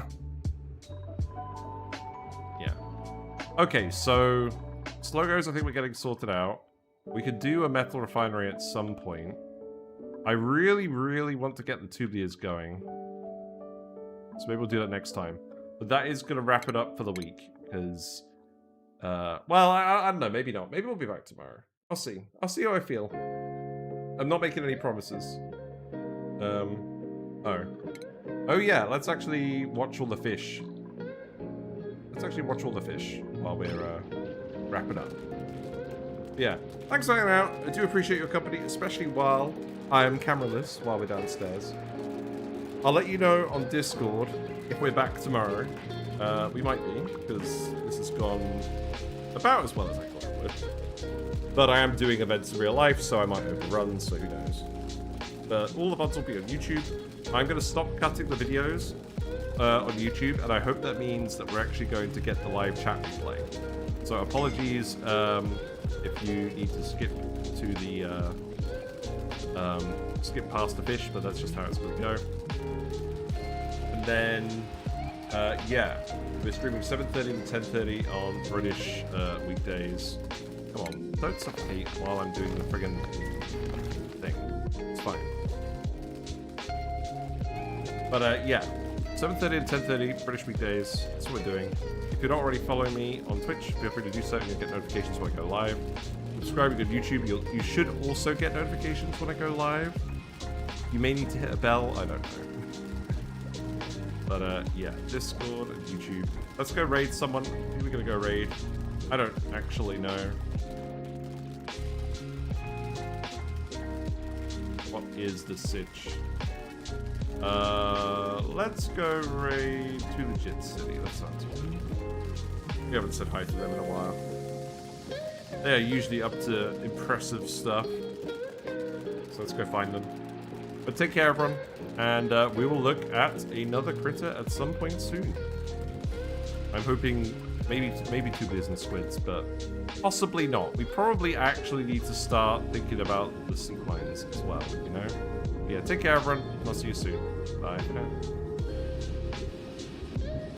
Yeah. Okay, so Slogos, I think we're getting sorted out. We could do a metal refinery at some point. I really, really want to get the tubules going. So maybe we'll do that next time. But that is going to wrap it up for the week. Because, well, I don't know. Maybe not. Maybe we'll be back tomorrow. I'll see. I'll see how I feel. I'm not making any promises. Oh yeah, let's actually watch all the fish. Let's actually watch all the fish while we're wrapping up. Yeah, thanks for hanging out. I do appreciate your company, especially while I am cameraless while we're downstairs. I'll let you know on Discord if we're back tomorrow. We might be, because this has gone about as well as I thought it would. But I am doing events in real life, so I might overrun, so who knows. But all the VODs will be on YouTube. I'm going to stop cutting the videos on YouTube, and I hope that means that we're actually going to get the live chat play. So apologies if you need to skip to the skip past the fish, but that's just how it's going to go. And then yeah, we're streaming 7:30 to 10:30 on British weekdays. Come on, don't suffocate while I'm doing the friggin' thing. It's fine. But yeah, 7:30 and 10:30 British weekdays. That's what we're doing. If you're not already following me on Twitch, feel free to do so and you'll get notifications when I go live. Subscribing to YouTube, you should also get notifications when I go live. You may need to hit a bell, I don't know. But yeah, Discord and YouTube. Let's go raid someone. Who are we gonna go raid? I don't actually know. What is the sitch? Let's go raid to Legit City. That sounds good. We haven't said hi to them in a while. They are usually up to impressive stuff. So let's go find them. But take care, everyone. And we will look at another critter at some point soon. I'm hoping maybe 2 business squids, but possibly not. We probably actually need to start thinking about the sea lions as well, you know? Yeah, take care, everyone. I'll see you soon. Bye for now.